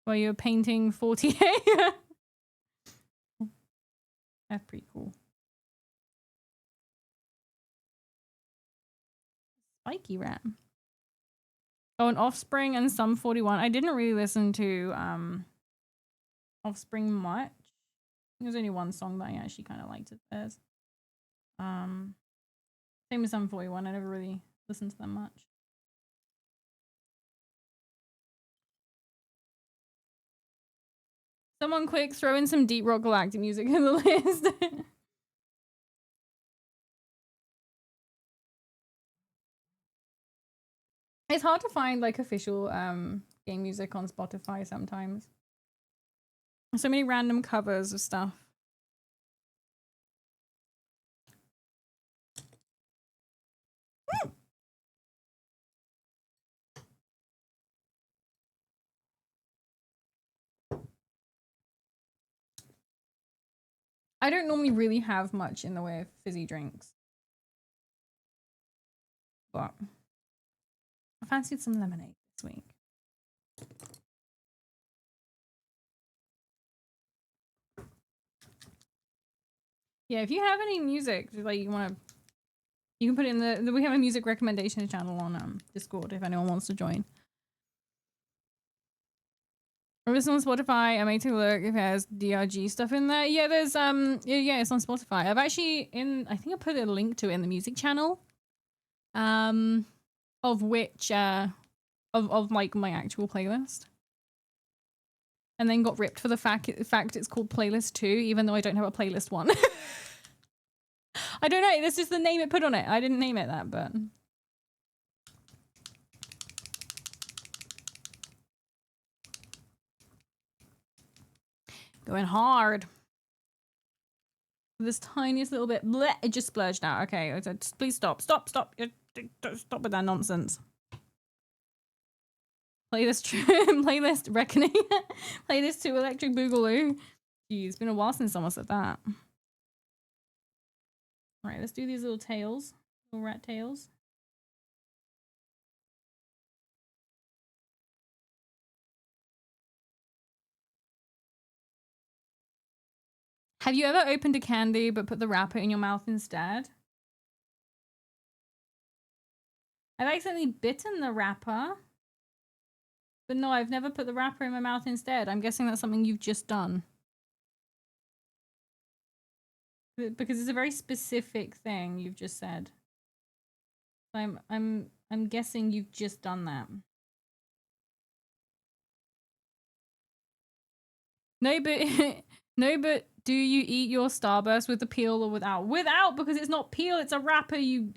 Well, you're painting 48. That's pretty cool. Spiky rat. Oh, and Offspring and Sum 41. I didn't really listen to Offspring much. There's only one song that I actually kind of liked of theirs. Same with Sum 41. I never really listened to them much. Someone quick, throw in some Deep Rock Galactic music in the list. It's hard to find like official game music on Spotify sometimes. So many random covers of stuff. I don't normally really have much in the way of fizzy drinks. But I fancied some lemonade this week. Yeah, if you have any music, like you want to, you can put it in the we have a music recommendation channel on Discord if anyone wants to join. Or it's on Spotify. I may take a look if it has DRG stuff in there. Yeah, there's yeah, it's on Spotify. I've actually I think I put a link to it in the music channel. Of which of like my actual playlist. And then got ripped for the fact it's called playlist 2, even though I don't have a playlist 1. I don't know, that's just the name it put on it. I didn't name it that, but going hard. This tiniest little bit. Bleh, it just splurged out. Okay, I said, please stop. Stop with that nonsense. Playlist reckoning. Playlist 2 electric boogaloo. Jeez, it's been a while since someone said that. All right, let's do these little tails. Little rat tails. Have you ever opened a candy but put the wrapper in your mouth instead? I've accidentally bitten the wrapper. But no, I've never put the wrapper in my mouth instead. I'm guessing that's something you've just done. Because it's a very specific thing you've just said. I'm guessing you've just done that. No, but no, but do you eat your Starburst with the peel or without? Without, because it's not peel, it's a wrapper. You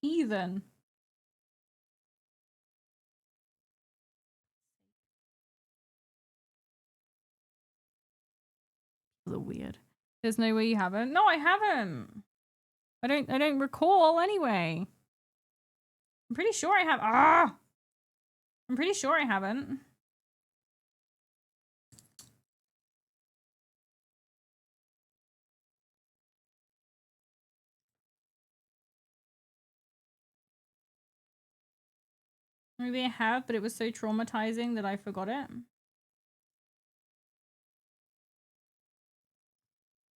heathen. A little weird. There's no way you haven't. No, I haven't. I don't recall anyway. I'm pretty sure I have. I'm pretty sure I haven't. Maybe I have, but it was so traumatizing that I forgot it.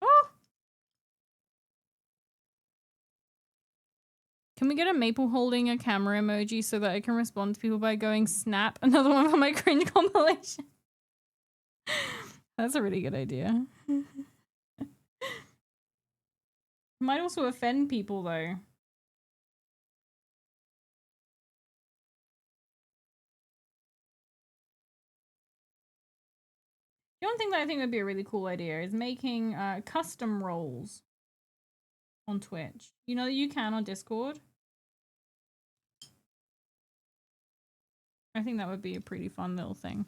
Oh! Can we get a maple holding a camera emoji so that I can respond to people by going snap? Another one for my cringe compilation. That's a really good idea. Might also offend people though. The one thing that I think would be a really cool idea is making custom roles on Twitch. You know, you can on Discord. I think that would be a pretty fun little thing.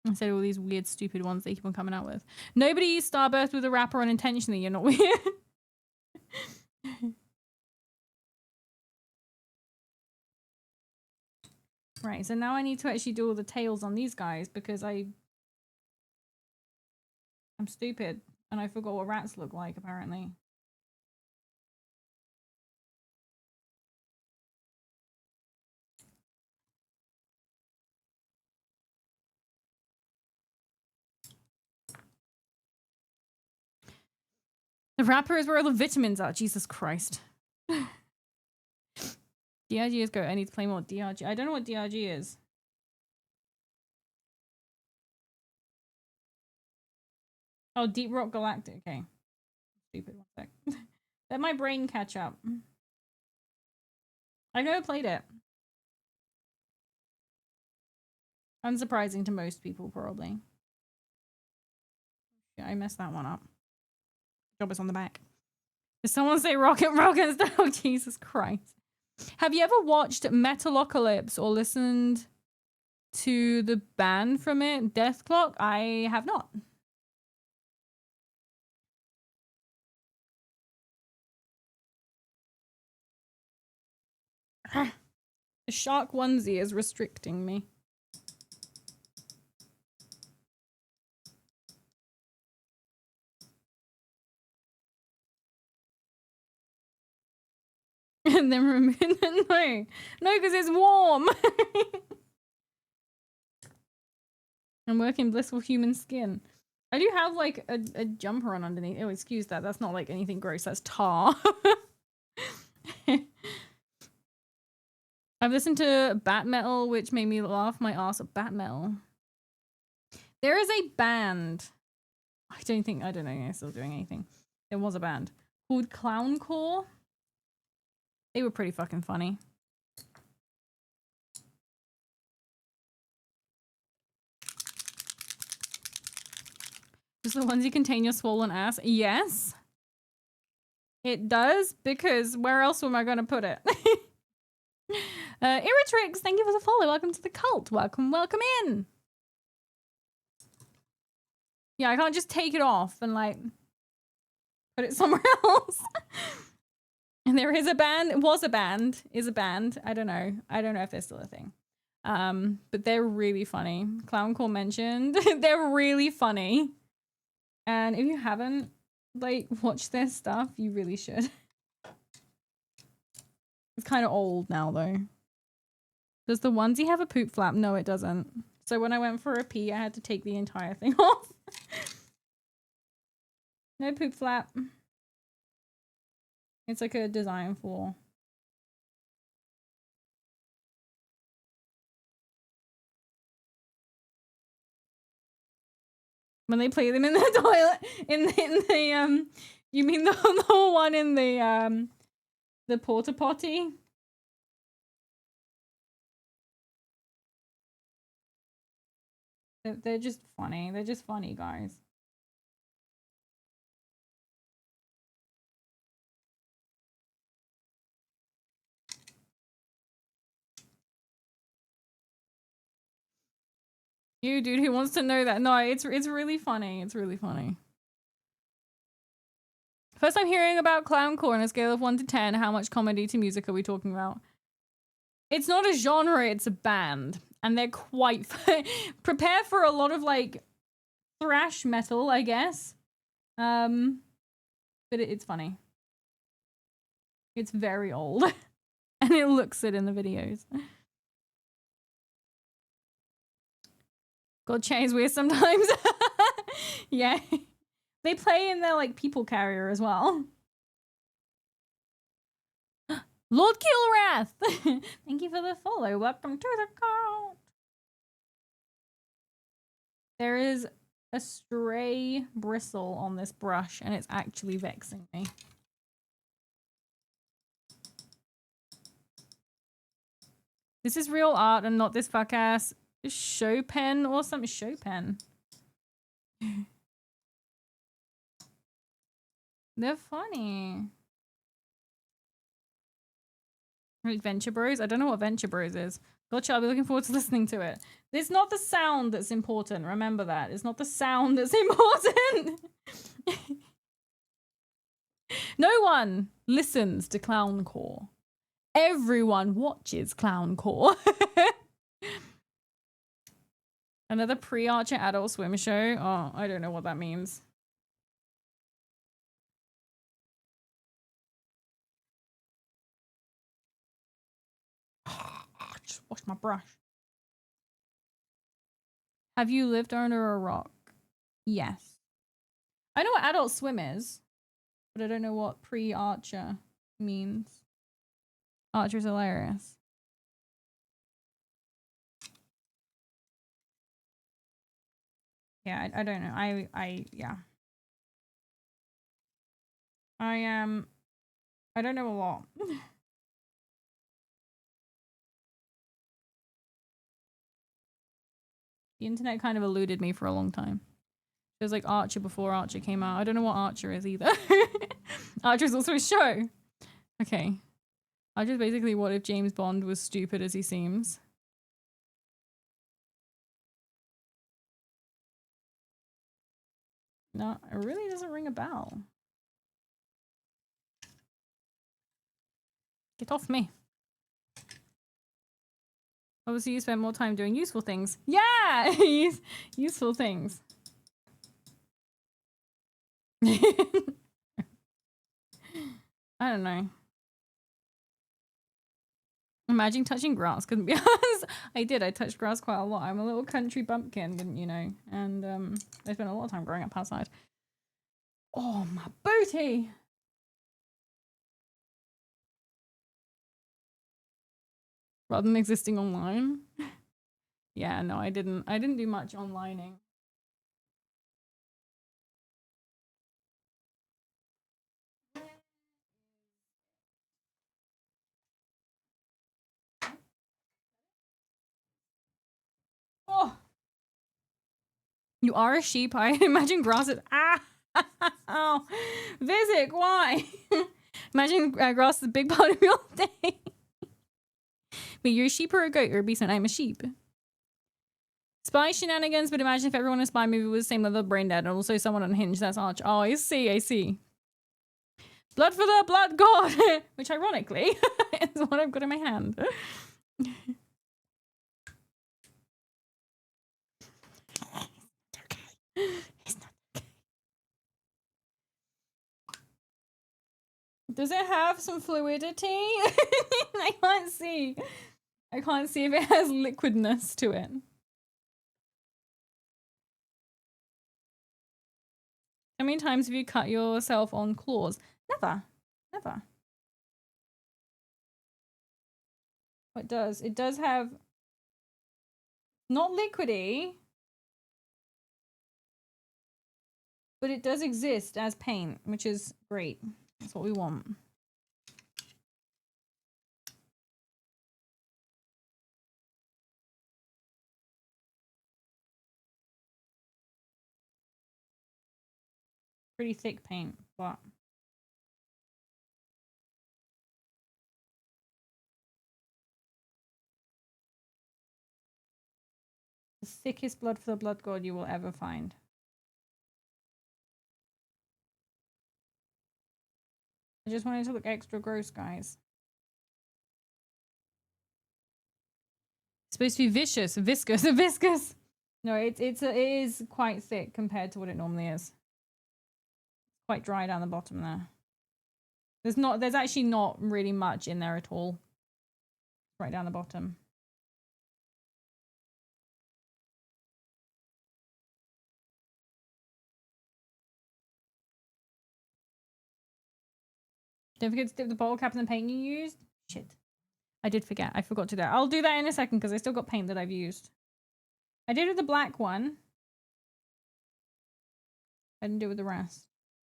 Instead of all these weird, stupid ones they keep on coming out with. Nobody used Starburst with a wrapper unintentionally. You're not weird. Right, so now I need to actually do all the tails on these guys because I'm stupid and I forgot what rats look like apparently. The wrapper is where all the vitamins are. Jesus Christ. DRG is go. I need to play more DRG. I don't know what DRG is. Oh, Deep Rock Galactic. Okay. Stupid. 1 sec. Let my brain catch up. I've never played it. Unsurprising to most people, probably. Yeah, I messed that one up. Job is on the back. Did someone say rocket stuff? Oh, Jesus Christ. Have you ever watched Metalocalypse or listened to the band from it, Death Clock? I have not. The shark onesie is restricting me. And then remove no, because it's warm. I'm working blissful human skin. I do have like a jumper on underneath. Oh, excuse that. That's not like anything gross. That's tar. I've listened to Bat Metal, which made me laugh my ass at Bat Metal. There is a band. I don't know if they're still doing anything. There was a band called Clowncore. They were pretty fucking funny. Does the onesie contain your swollen ass? Yes. It does, because where else am I going to put it? Iratrix, thank you for the follow. Welcome to the cult. Welcome in. Yeah, I can't just take it off and like put it somewhere else. And there is a band, is a band. I don't know if they're still a thing. But they're really funny. Clowncore mentioned. They're really funny. And if you haven't like watched their stuff, you really should. It's kind of old now though. Does the onesie have a poop flap? No, it doesn't. So when I went for a pee, I had to take the entire thing off. No poop flap. It's like a design flaw. When they play them in the toilet, in the you mean the one in the porta potty? They're just funny. They're just funny, guys. You dude who wants to know that. No, it's really funny. It's really funny. First time hearing about clowncore on a scale of 1 to 10, how much comedy to music are we talking about? It's not a genre, it's a band. And they're quite prepare for a lot of like thrash metal, I guess. But it's funny. It's very old. And it looks it in the videos. God, Chain's weird sometimes. Yeah. They play in their like people carrier as well. Lord Killwrath! Thank you for the follow. Welcome to the cult. There is a stray bristle on this brush and it's actually vexing me. This is real art and not this fuck ass show pen or something. Show pen. They're funny. Venture Bros? I don't know what Venture Bros is. Gotcha, I'll be looking forward to listening to it. It's not the sound that's important. Remember that. It's not the sound that's important. No one listens to clowncore. Everyone watches clowncore. Another pre-Archer Adult Swim show? Oh, I don't know what that means. Just wash my brush. Have you lived under a rock? Yes. I know what Adult Swim is, but I don't know what pre-Archer means. Archer's hilarious. Yeah, I don't know. Yeah. I don't know a lot. The internet kind of eluded me for a long time. It was like Archer before Archer came out. I don't know what Archer is either. Archer's also a show. Okay. I just basically, what if James Bond was stupid as he seems? No, it really doesn't ring a bell. Get off me. Obviously, you spend more time doing useful things. Yeah! Useful things. I don't know. Imagine touching grass. Couldn't be honest. I did. I touched grass quite a lot. I'm a little country bumpkin, didn't you know? And I spent a lot of time growing up outside. Oh, my booty! Rather than existing online. Yeah, no, I didn't do much onlining. Oh, you are a sheep. I imagine grass is oh, Vizzik, why? Imagine grass is a big part of your day. Wait, you're a sheep or a goat or a beast? And I'm a sheep. Spy shenanigans, but imagine if everyone in a spy movie was the same level of brain dead and also someone unhinged. That's Arch. Oh, I see. Blood for the blood god, which ironically is what I've got in my hand. It's not okay. Does it have some fluidity? I can't see. I can't see if it has liquidness to it. How many times have you cut yourself on claws? Never. It does. It does have not liquidy, but it does exist as paint, which is great. That's what we want. Pretty thick paint, but the thickest blood for the blood god you will ever find. I just wanted to look extra gross, guys. It's supposed to be vicious, viscous. No, it is quite thick compared to what it normally is. Quite dry down the bottom there. There's actually not really much in there at all. Right down the bottom. Don't forget to dip the bottle cap in the paint you used. Shit. I did forget. I forgot to do that. I'll do that in a second because I still got paint that I've used. I did it with the black one. I didn't do it with the rest.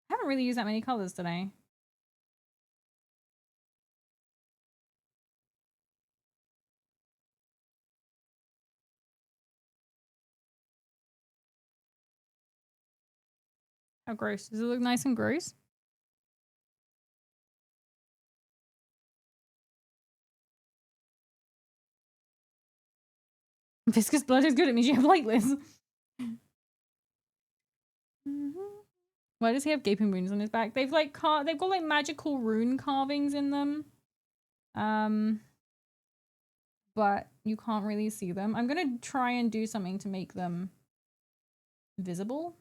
I haven't really used that many colors today. How gross. Does it look nice and gross? Viscous blood is good. It means you have lightless. Why does he have gaping wounds on his back? They've like they've got like magical rune carvings in them. But you can't really see them. I'm gonna try and do something to make them visible.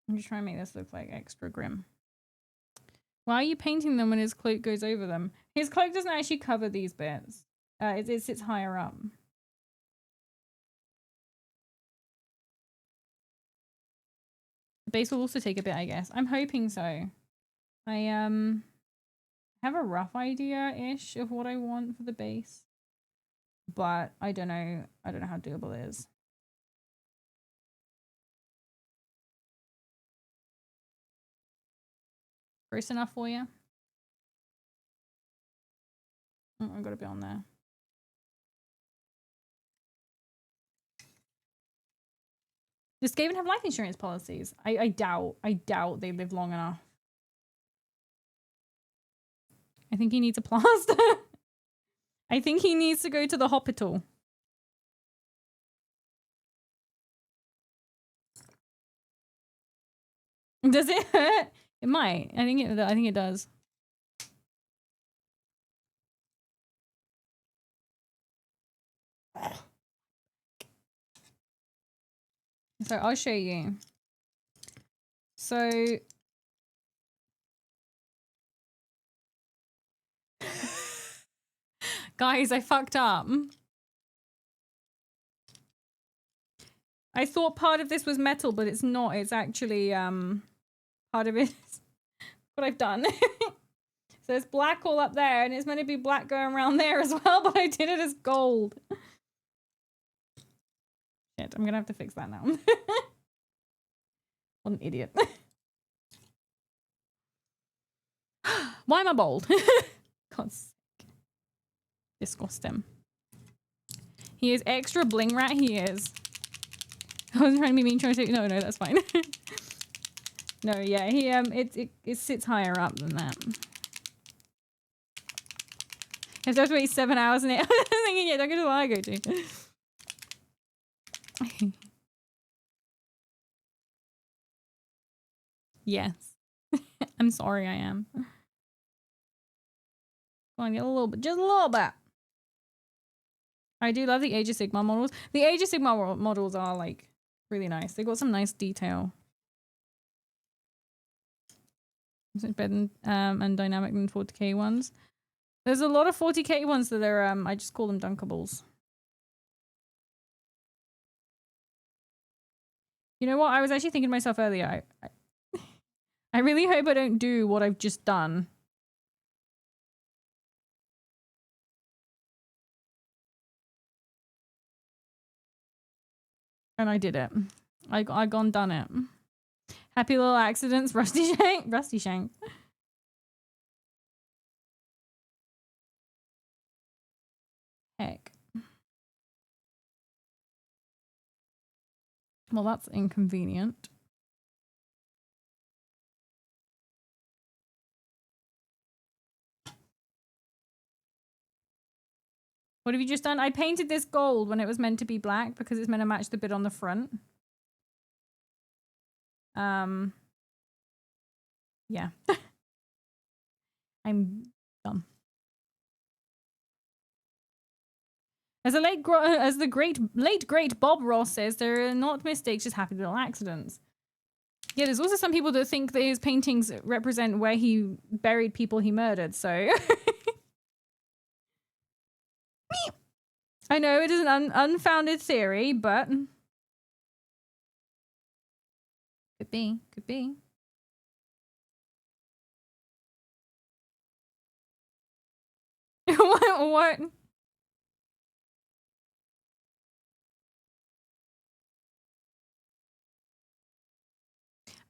I'm just trying to make this look like extra grim. Why are you painting them when his cloak goes over them? His cloak doesn't actually cover these bits. It sits higher up. The base will also take a bit, I guess. I'm hoping so. I have a rough idea-ish of what I want for the base. But I don't know how doable it is. Gross enough for you? Oh, I've got a bit on there. Does Skaven have life insurance policies? I doubt they live long enough. I think he needs a plaster. I think he needs to go to the hospital. Does it hurt? It might. I think it does. So I'll show you. So guys, I fucked up. I thought part of this was metal, but it's not. It's actually part of it is what I've done. So it's black all up there, and it's meant to be black going around there as well, but I did it as gold. Shit, I'm gonna have to fix that now. What an idiot. Why am I bold? God's sake. Disgusting. He is extra bling rat, he is. I wasn't trying to be mean, trying to say, no, that's fine. No, yeah, he it sits higher up than that. If there's wait 7 hours in it, I'm thinking, yeah, don't go to the one I go to. Yes. I'm sorry, I am. Go on, get a little bit, just a little bit. I do love the Age of Sigmar models. The Age of Sigmar models are like really nice. They got some nice detail. It's better and dynamic than 40k ones. There's a lot of 40k ones that are I just call them dunkables. You know what? I was actually thinking to myself earlier. I really hope I don't do what I've just done. And I did it. I gone done it. Happy little accidents, Rusty Shank. Rusty Shank. Heck. Well, that's inconvenient. What have you just done? I painted this gold when it was meant to be black because it's meant to match the bit on the front. Yeah. I'm dumb. As the late great Bob Ross says, there are not mistakes, just happy little accidents. Yeah, there's also some people that think that his paintings represent where he buried people he murdered, so... I know it is an unfounded theory, but... Could be, could be. What?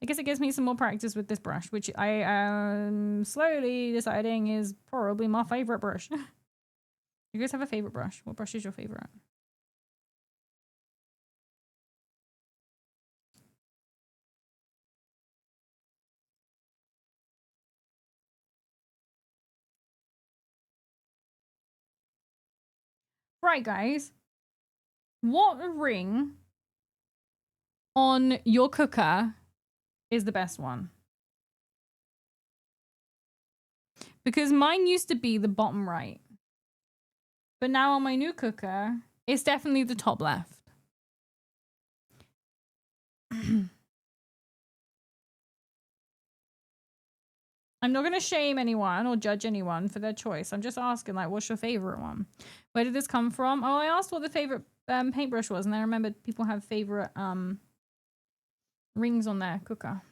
I guess it gives me some more practice with this brush, which I am slowly deciding is probably my favorite brush. You guys have a favorite brush? What brush is your favorite? Right, guys. What ring on your cooker is the best one? Because mine used to be the bottom right. But now on my new cooker, it's definitely the top left. I'm not going to shame anyone or judge anyone for their choice. I'm just asking, like, what's your favorite one? Where did this come from? Oh, I asked what the favorite paintbrush was, and I remembered people have favorite rings on their cooker.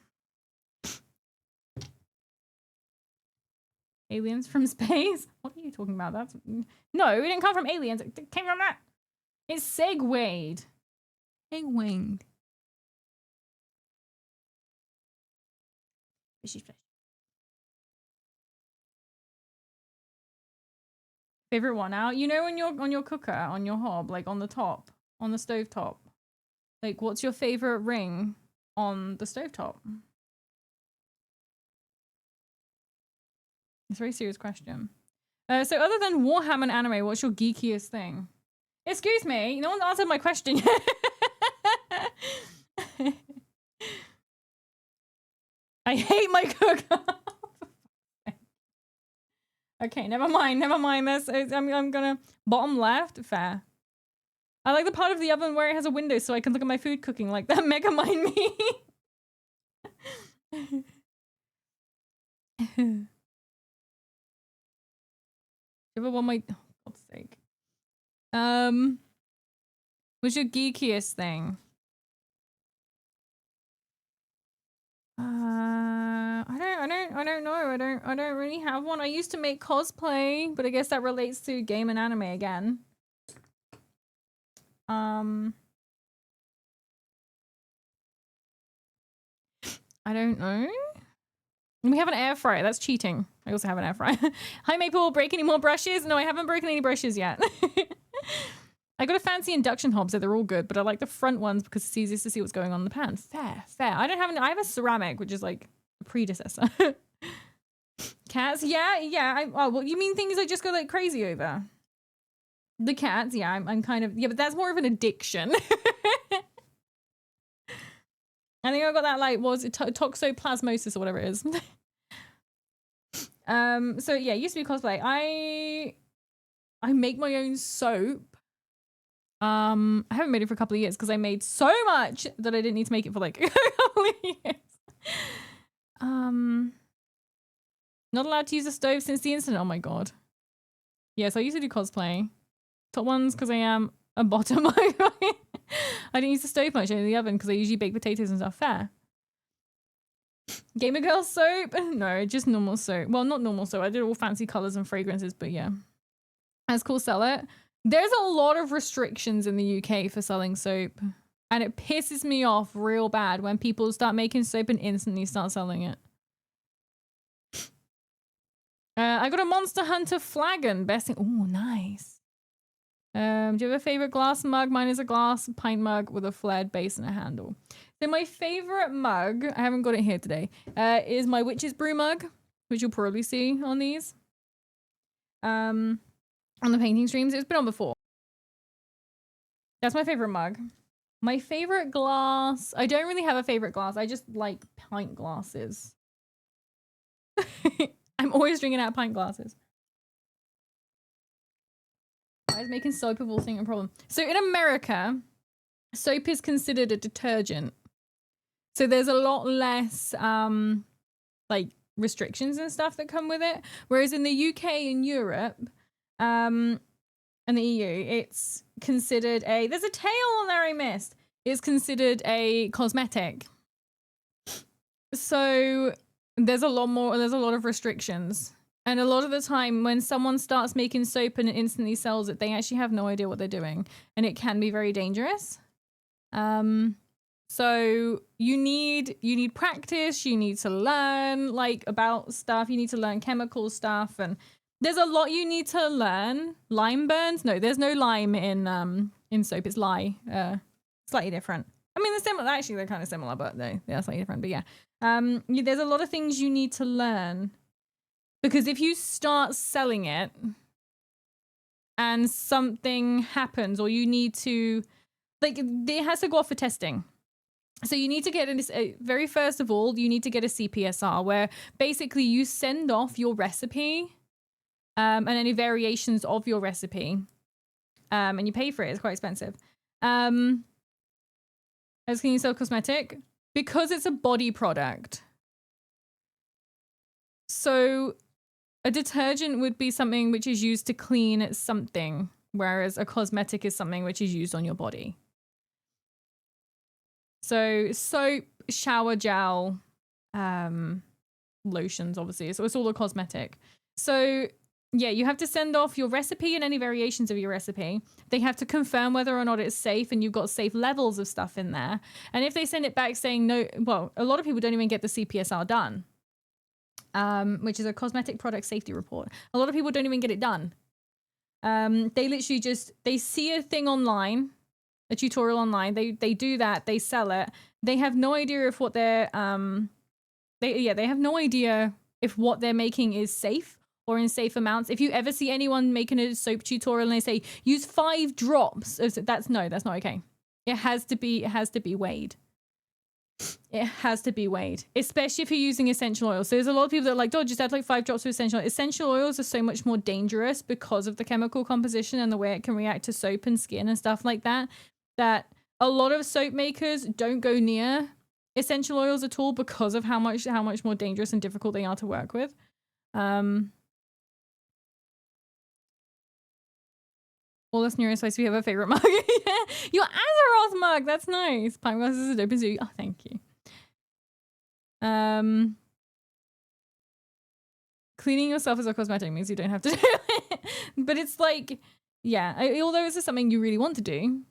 Aliens from space? What are you talking about? That's no, it didn't come from aliens. It came from that. It's segued. Segued. Favorite one out? You know when you're on your cooker, on your hob, like on the top, on the stove top. Like, what's your favorite ring on the stovetop? It's a very serious question. So other than Warhammer and anime, what's your geekiest thing? Excuse me, no one's answered my question yet. I hate my cook-off. Okay, never mind. I'm gonna bottom left. Fair. I like the part of the oven where it has a window so I can look at my food cooking like that. Mega mind me. Ever want my God's sake. What's your geekiest thing? I don't know. I don't really have one. I used to make cosplay, but I guess that relates to game and anime again. I don't know. We have an air fryer. That's cheating. I also have an air fryer. Hi, Maple. Break any more brushes? No, I haven't broken any brushes yet. I got a fancy induction hob, so they're all good, but I like the front ones because it's easiest to see what's going on in the pan. Fair. I don't have I have a ceramic, which is like a predecessor. Cats? Yeah. Oh, well, you mean things I just go like crazy over? The cats, yeah, I'm kind of, yeah, but that's more of an addiction. I think I got that, like, what was it, toxoplasmosis or whatever it is. So yeah, used to be cosplay. I make my own soap. I haven't made it for a couple of years because I made so much that I didn't need to make it for like a couple of years. Not allowed to use a stove since the incident. Oh my god. Yeah, so I used to do cosplay. Top ones because I am a bottom. I didn't use the stove much in the oven because I usually bake potatoes and stuff. Fair. Gamer Girl soap? No, just normal soap. Well, not normal soap. I did all fancy colors and fragrances, but yeah. That's cool, sell it. There's a lot of restrictions in the UK for selling soap. And it pisses me off real bad when people start making soap and instantly start selling it. I got a Monster Hunter flagon. Best thing. Oh, nice. Do you have a favorite glass mug? Mine is a glass pint mug with a flared base and a handle. So my favorite mug, I haven't got it here today, is my Witch's Brew mug, which you'll probably see on these. On the painting streams. It's been on before. That's my favorite mug. My favorite glass, I don't really have a favorite glass. I just like pint glasses. I'm always drinking out of pint glasses. Why is making soap of all things a problem? So in America, soap is considered a detergent. So there's a lot less like restrictions and stuff that come with it. Whereas in the UK and Europe and the EU, it's considered there's a tail on there I missed. It's considered a cosmetic. So there's a lot of restrictions. And a lot of the time when someone starts making soap and it instantly sells it, they actually have no idea what they're doing. And it can be very dangerous. So you need practice, you need to learn like about stuff, you need to learn chemical stuff, and there's a lot you need to learn. Lime burns? No, there's no lime in soap, it's lye. Slightly different. I mean, they're similar, actually they're kind of similar, but they're slightly different, but yeah. There's a lot of things you need to learn. Because if you start selling it and something happens, or you need to, like, it has to go off for testing. So you need to get very first of all, you need to get a CPSR where basically you send off your recipe and any variations of your recipe and you pay for it. It's quite expensive. As can you sell cosmetic? Because it's a body product. So a detergent would be something which is used to clean something, whereas a cosmetic is something which is used on your body. So soap, shower gel, lotions, obviously. So it's all a cosmetic. So yeah, you have to send off your recipe and any variations of your recipe. They have to confirm whether or not it's safe and you've got safe levels of stuff in there. And if they send it back saying no, well, a lot of people don't even get the CPSR done. Which is a cosmetic product safety report. A lot of people don't even get it done. They literally they see a thing online a tutorial online. They do that. They sell it. They have no idea if what they're they have no idea if what they're making is safe or in safe amounts. If you ever see anyone making a soap tutorial and they say use 5 drops, that's not okay. It has to be weighed. It has to be weighed, especially if you're using essential oils. So there's a lot of people that are like, oh, just add like 5 drops of essential oils. Essential oils are so much more dangerous because of the chemical composition and the way it can react to soap and skin and stuff like that, that a lot of soap makers don't go near essential oils at all because of how much more dangerous and difficult they are to work with. All us neurospice, we have a favorite mug. Your Azeroth mug, that's nice. Pine Glass is a dope zoo. Oh, thank you. Cleaning yourself as a cosmetic means you don't have to do it. But it's like, yeah, although this is something you really want to do.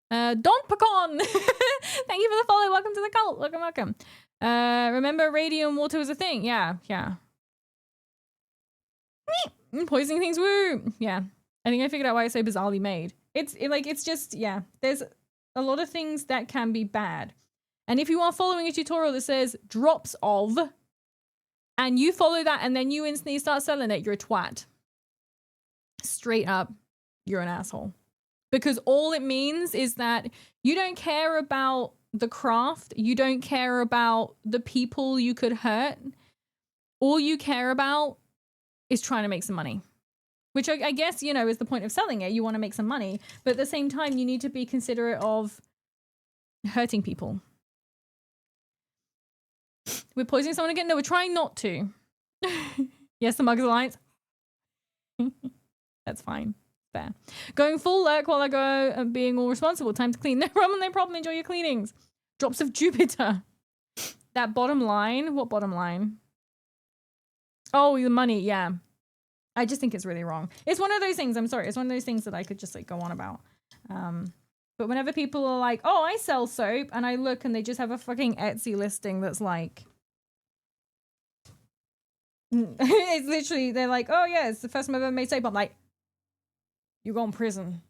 Don Pecan, thank you for the follow. Welcome to the cult. Welcome. Remember radiant water was a thing? Yeah. Poisoning things, woo. Yeah. I think I figured out why it's so bizarrely made. It's just, yeah, there's a lot of things that can be bad. And if you are following a tutorial that says drops of, and you follow that and then you instantly start selling it, you're a twat. Straight up, you're an asshole. Because all it means is that you don't care about the craft. You don't care about the people you could hurt. All you care about is trying to make some money. Which I guess, you know, is the point of selling it. You want to make some money. But at the same time, you need to be considerate of hurting people. We're poisoning someone again? No, we're trying not to. Yes, the Muggers Alliance. That's fine. Fair. Going full lurk while I go being all responsible. Time to clean. No problem. Enjoy your cleanings. Drops of Jupiter. That bottom line. What bottom line? Oh, the money. Yeah. I just think it's really wrong. It's one of those things, I'm sorry, it's one of those things that I could just like go on about. But whenever people are like, oh, I sell soap, and I look and they just have a fucking Etsy listing that's like, it's literally, they're like, oh yeah, it's the first time I've ever made soap. I'm like, you go in prison.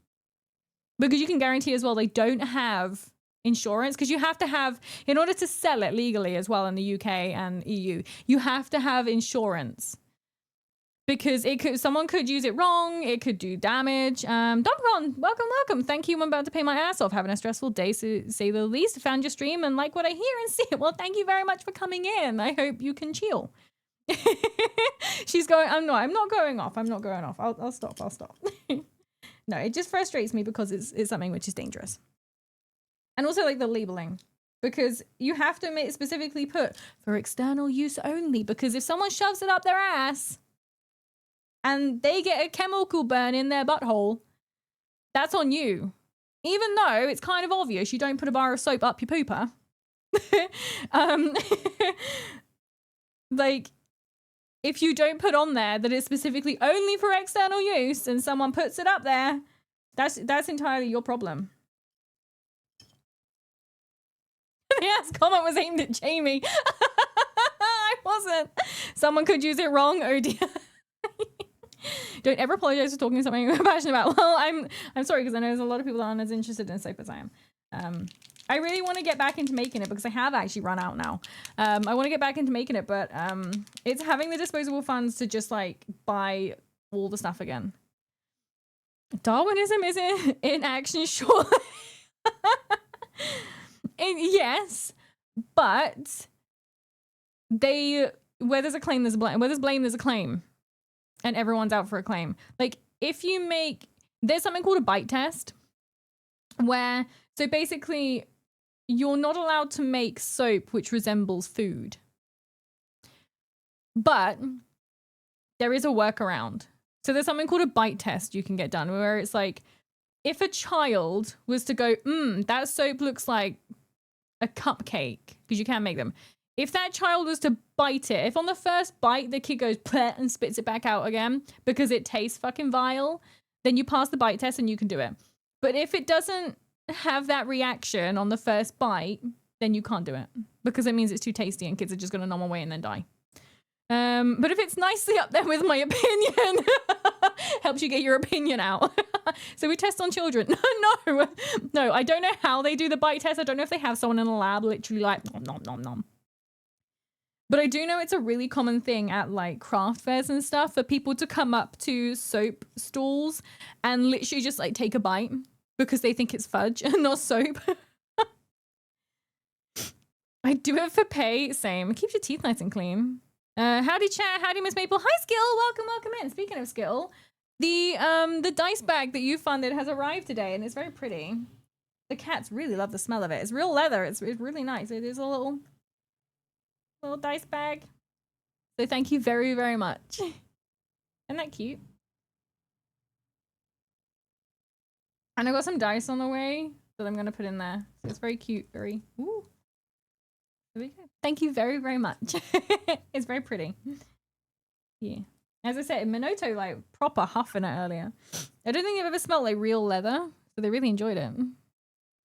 Because you can guarantee as well, they don't have insurance, because you have to have, in order to sell it legally as well in the UK and EU, you have to have insurance. Because someone could use it wrong, it could do damage. Dompcon, welcome. Thank you. I'm about to pay my ass off. Having a stressful day, to say the least. Found your stream and like what I hear and see it. Well, thank you very much for coming in. I hope you can chill. She's going, I'm not going off. I'll stop. No, it just frustrates me because it's something which is dangerous. And also like the labeling. Because you have to specifically put for external use only. Because if someone shoves it up their ass and they get a chemical burn in their butthole, that's on you. Even though it's kind of obvious you don't put a bar of soap up your pooper. Like, if you don't put on there that it's specifically only for external use and someone puts it up there, that's entirely your problem. The ass comment was aimed at Jamie. I wasn't. Someone could use it wrong. Oh dear. Don't ever apologize for talking something you're passionate about. Well, I'm sorry, because I know there's a lot of people that aren't as interested in soap as I am. I really want to get back into making it because I have actually run out now. I want to get back into making it, but it's having the disposable funds to just like buy all the stuff again. Darwinism is in action, sure. Yes, but where there's a claim, there's a blame. Where there's blame, there's a claim. And everyone's out for a claim. Like, if you there's something called a bite test, where, so basically, you're not allowed to make soap which resembles food. But there is a workaround. So there's something called a bite test you can get done, where it's like, if a child was to go, that soap looks like a cupcake, because you can make them. If that child was to bite it, if on the first bite the kid goes pleh and spits it back out again because it tastes fucking vile, then you pass the bite test and you can do it. But if it doesn't have that reaction on the first bite, then you can't do it because it means it's too tasty and kids are just going to nom away and then die. But if it's nicely up there with my opinion, helps you get your opinion out. So we test on children. No, I don't know how they do the bite test. I don't know if they have someone in a lab literally like nom, nom, nom, nom. But I do know it's a really common thing at like craft fairs and stuff for people to come up to soap stalls and literally just like take a bite because they think it's fudge and not soap. I do it for pay. Same. It keeps your teeth nice and clean. Howdy chat. Howdy Miss Maple. Hi Skill. Welcome in. Speaking of Skill, the dice bag that you funded has arrived today and it's very pretty. The cats really love the smell of it. It's real leather. It's really nice. It is a little dice bag. So thank you very, very much. Isn't that cute? And I got some dice on the way that I'm going to put in there. So it's very cute. Very, ooh. There we go. Thank you very, very much. It's very pretty. Yeah. As I said, Minoto like proper huffing it earlier. I don't think they've ever smelled like real leather. So they really enjoyed it.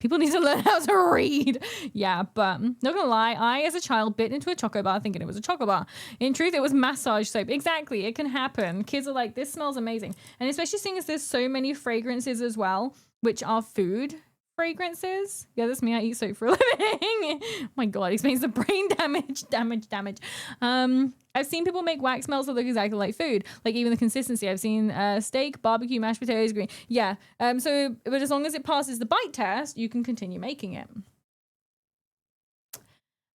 People need to learn how to read. Yeah, but not gonna lie, I as a child bit into a choco bar thinking it was a choco bar. In truth, it was massage soap. Exactly, it can happen. Kids are like, this smells amazing. And especially seeing as there's so many fragrances as well, which are food fragrances. Yeah, that's me. I eat soap for a living. Oh my God, explains the brain damage. I've seen people make wax smells that look exactly like food, like even the consistency. I've seen steak, barbecue, mashed potatoes, green. Yeah. But as long as it passes the bite test, you can continue making it.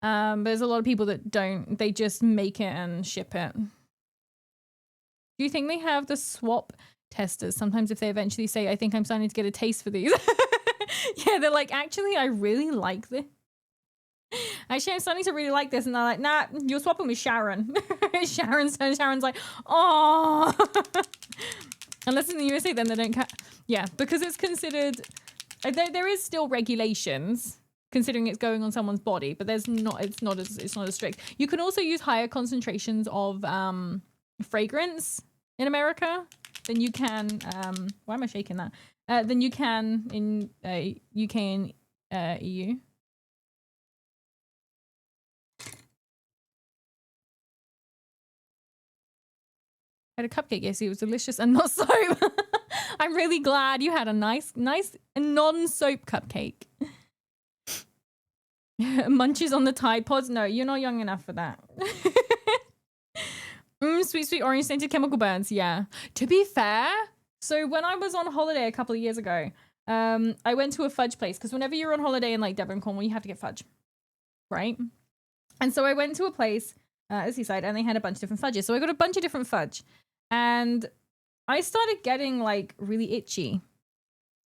But there's a lot of people that don't. They just make it and ship it. Do you think they have the swap testers? Sometimes if they eventually say, I think I'm starting to get a taste for these. Yeah, they're like, actually, I really like this. Actually, I'm starting to really like this. And they're like, nah, you're swapping with Sharon. Sharon's like, oh. Unless in the USA, then they don't yeah, because it's considered, there is still regulations considering it's going on someone's body, but it's not as strict. You can also use higher concentrations of fragrance in America than you can, why am I shaking that? Than you can in UK and EU. I had a cupcake yesterday. It was delicious and not soap. I'm really glad you had a nice non-soap cupcake. Munches on the Tide Pods. No, you're not young enough for that. Sweet orange scented chemical burns. Yeah. To be fair, so when I was on holiday a couple of years ago, I went to a fudge place because whenever you're on holiday in like Devon, Cornwall, you have to get fudge, right? And so I went to a place at the seaside and they had a bunch of different fudges. So I got a bunch of different fudge and I started getting like really itchy.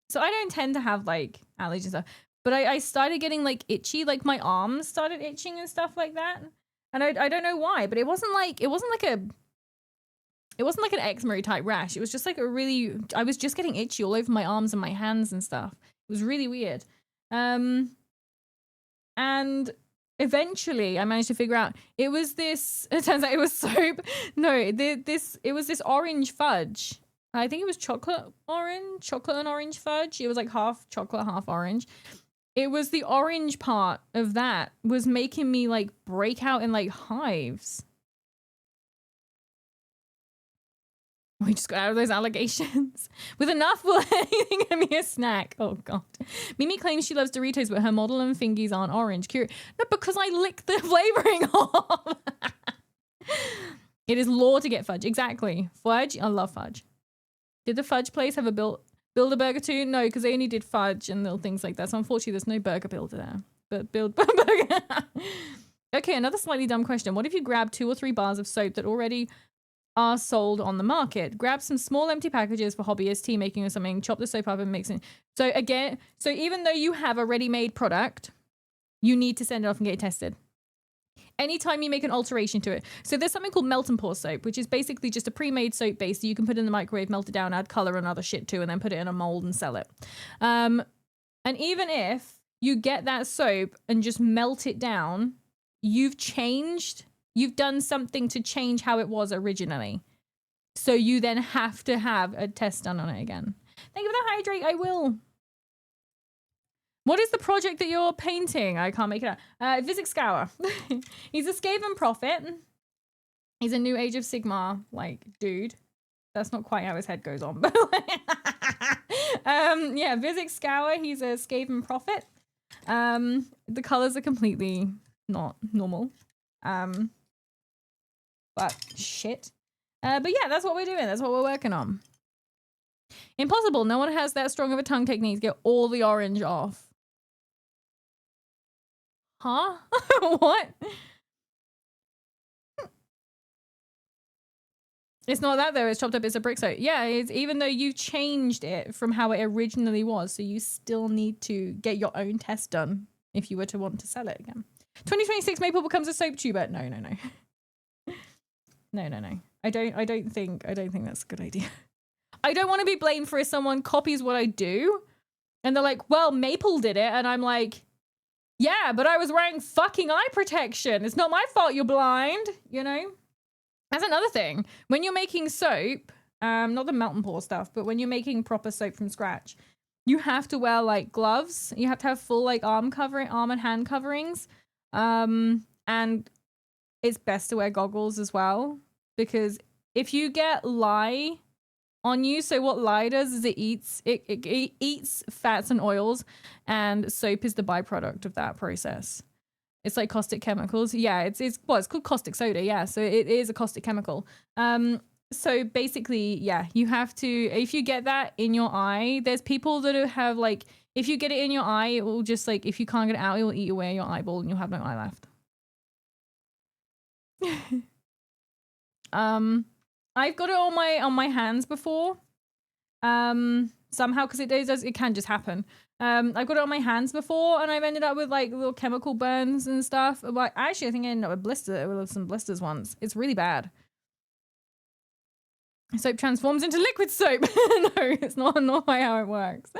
So I don't tend to have like allergies and stuff, but I started getting like itchy, like my arms started itching and stuff like that. And I don't know why, but it wasn't like an eczema type rash. It was just like I was just getting itchy all over my arms and my hands and stuff. It was really weird. And eventually I managed to figure out it was this, it turns out it was soap. No, it was this orange fudge. I think it was chocolate and orange fudge. It was like half chocolate, half orange. It was the orange part of that was making me like break out in like hives. We just got out of those allegations. With enough, will anything give me a snack? Oh, God. Mimi claims she loves Doritos, but her model and fingies aren't orange. No, because I lick the flavoring off. It is law to get fudge. Exactly. Fudge? I love fudge. Did the fudge place have a Build-A-Burger too? No, because they only did fudge and little things like that. So unfortunately, there's no burger builder there. But Build-A-Burger. Okay, another slightly dumb question. What if you grab 2 or 3 bars of soap that already are sold on the market? Grab some small empty packages for hobbyists, tea making or something, chop the soap up and mix it. So again, so even though you have a ready-made product, you need to send it off and get it tested. Anytime you make an alteration to it. So there's something called melt and pour soap, which is basically just a pre-made soap base that you can put in the microwave, melt it down, add color and other shit to, and then put it in a mold and sell it. And even if you get that soap and just melt it down, you've done something to change how it was originally. So you then have to have a test done on it again. Thank you for the hydrate. I will. What is the project that you're painting? I can't make it out. Vizzik Scour. He's a Skaven prophet. He's a new Age of Sigmar, like, dude. That's not quite how his head goes on. But Yeah, Vizzik Scour, he's a Skaven prophet. The colors are completely not normal. But shit. But yeah, that's what we're doing. That's what we're working on. Impossible. No one has that strong of a tongue technique to get all the orange off. Huh? What? It's not that though. It's chopped up. It's a brick soap. Yeah, it's, even though you changed it from how it originally was, so you still need to get your own test done if you were to want to sell it again. 2026 Maple becomes a soap tuber. No. No. I don't think that's a good idea. I don't want to be blamed for if someone copies what I do and they're like, well, Maple did it. And I'm like, yeah, but I was wearing fucking eye protection. It's not my fault you're blind, you know? That's another thing. When you're making soap, not the melt and pour stuff, but when you're making proper soap from scratch, you have to wear like gloves. You have to have full like arm and hand coverings. And it's best to wear goggles as well, because if you get lye on you, so what lye does is it eats fats and oils, and soap is the byproduct of that process. It's like caustic chemicals. Yeah, it's called caustic soda. Yeah, so it is a caustic chemical. So basically, yeah, you have to, if you get that in your eye, there's people that have like, if you get it in your eye, it will just like, if you can't get it out, it will eat away your eyeball and you'll have no eye left. I've got it on my hands before. Somehow, because it can just happen. I've got it on my hands before, and I've ended up with like little chemical burns and stuff. Like, actually, I think I ended up with some blisters once. It's really bad. Soap transforms into liquid soap. No, it's not quite how it works.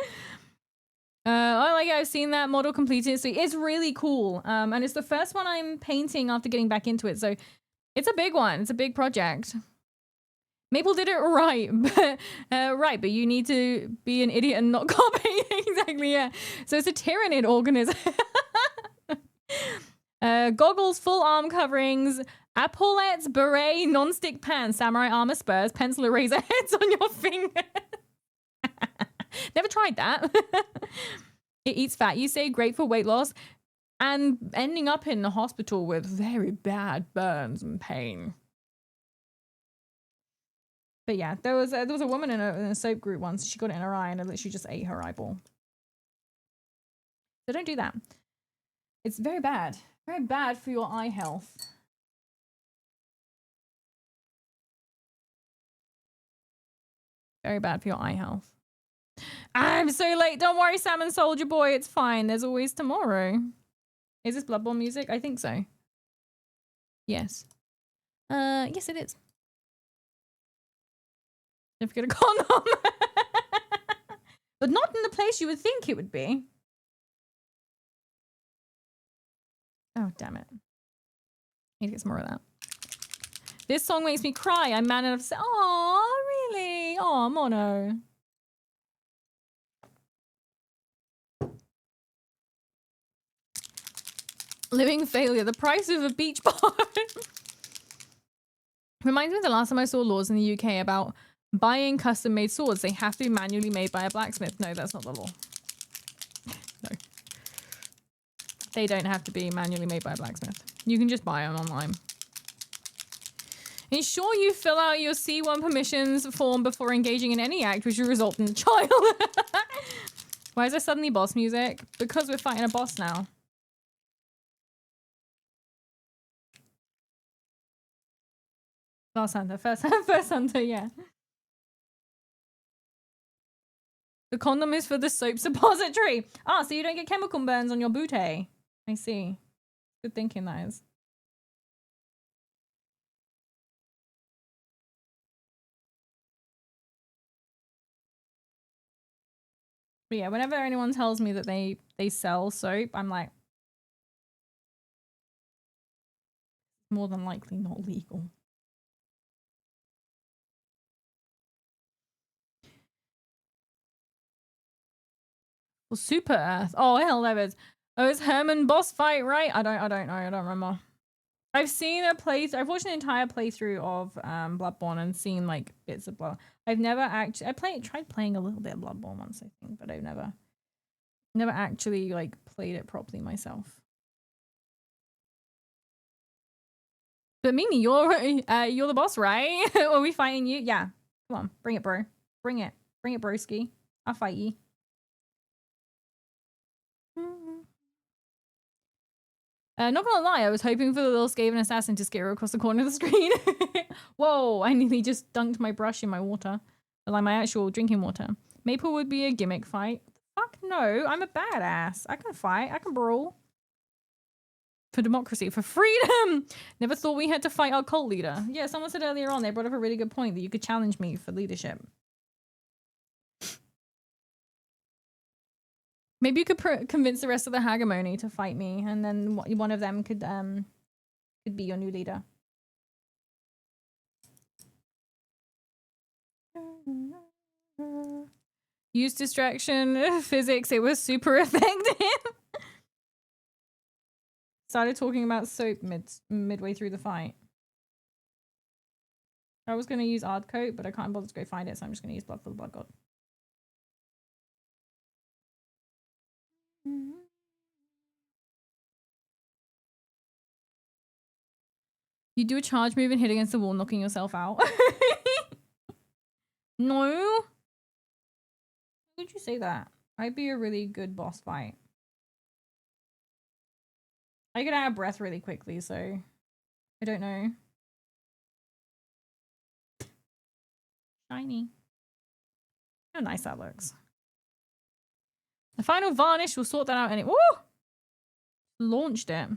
I like it. I've seen that model completed. So it's really cool. And it's the first one I'm painting after getting back into it. So it's a big one. It's a big project. Maple did it right, but you need to be an idiot and not copy. Exactly, yeah. So it's a tyrannid organism. Goggles, full arm coverings, epaulettes, beret, non-stick pants, samurai armor, spurs, pencil eraser heads on your fingers. Never tried that. It eats fat, you say, great for weight loss, and ending up in the hospital with very bad burns and pain. But yeah, there was a woman in a soap group once. She got it in her eye and it literally just ate her eyeball. So don't do that. It's very bad. Very bad for your eye health. Very bad for your eye health. I'm so late. Don't worry, Salmon Soldier Boy. It's fine. There's always tomorrow. Is this Bloodborne music? I think so. Yes. Yes, it is. Don't forget a condom. But not in the place you would think it would be. Oh, damn it. Need to get some more of that. This song makes me cry. I'm man enough to say, oh, really? Oh, Mono. Living failure. The price of a beach bar. Reminds me of the last time I saw laws in the UK about buying custom-made swords. They have to be manually made by a blacksmith. No, that's not the law. No. They don't have to be manually made by a blacksmith. You can just buy them online. Ensure you fill out your C1 permissions form before engaging in any act which will result in a child. Why is there suddenly boss music? Because we're fighting a boss now. Last Hunter, first Hunter, yeah. The condom is for the soap suppository. Ah, so you don't get chemical burns on your booty. I see. Good thinking, that is. But yeah, whenever anyone tells me that they sell soap, I'm like, more than likely not legal. Well, Super Earth. Oh hell, there is. Oh, it's Herman boss fight, right? I don't know. I don't remember. I've seen a playthrough. I've watched an entire playthrough of Bloodborne and seen like bits of Blood. I've never actually. Tried playing a little bit of Bloodborne once, I think, but I've never actually like played it properly myself. But Mimi, you're the boss, right? Are we fighting you? Yeah. Come on, bring it, bro. Bring it, broski. I'll fight you. Not gonna lie, I was hoping for the little Skaven assassin to scare across the corner of the screen. Whoa, I nearly just dunked my brush in my water. Like my actual drinking water. Maple would be a gimmick fight. Fuck no, I'm a badass. I can fight, I can brawl. For democracy, for freedom! Never thought we had to fight our cult leader. Yeah, someone said earlier on, they brought up a really good point that you could challenge me for leadership. Maybe you could convince the rest of the Hagemony to fight me, and then one of them could be your new leader. Use distraction physics. It was super effective. Started talking about soap midway through the fight. I was going to use Ard Coat, but I can't bother to go find it, so I'm just going to use Blood for the Blood God. You do a charge move and hit against the wall, knocking yourself out. No. Why would you say that? I'd be a really good boss fight. I get out of breath really quickly, so I don't know. Shiny. How nice that looks. The final varnish will sort that out and it— woo! Launched it.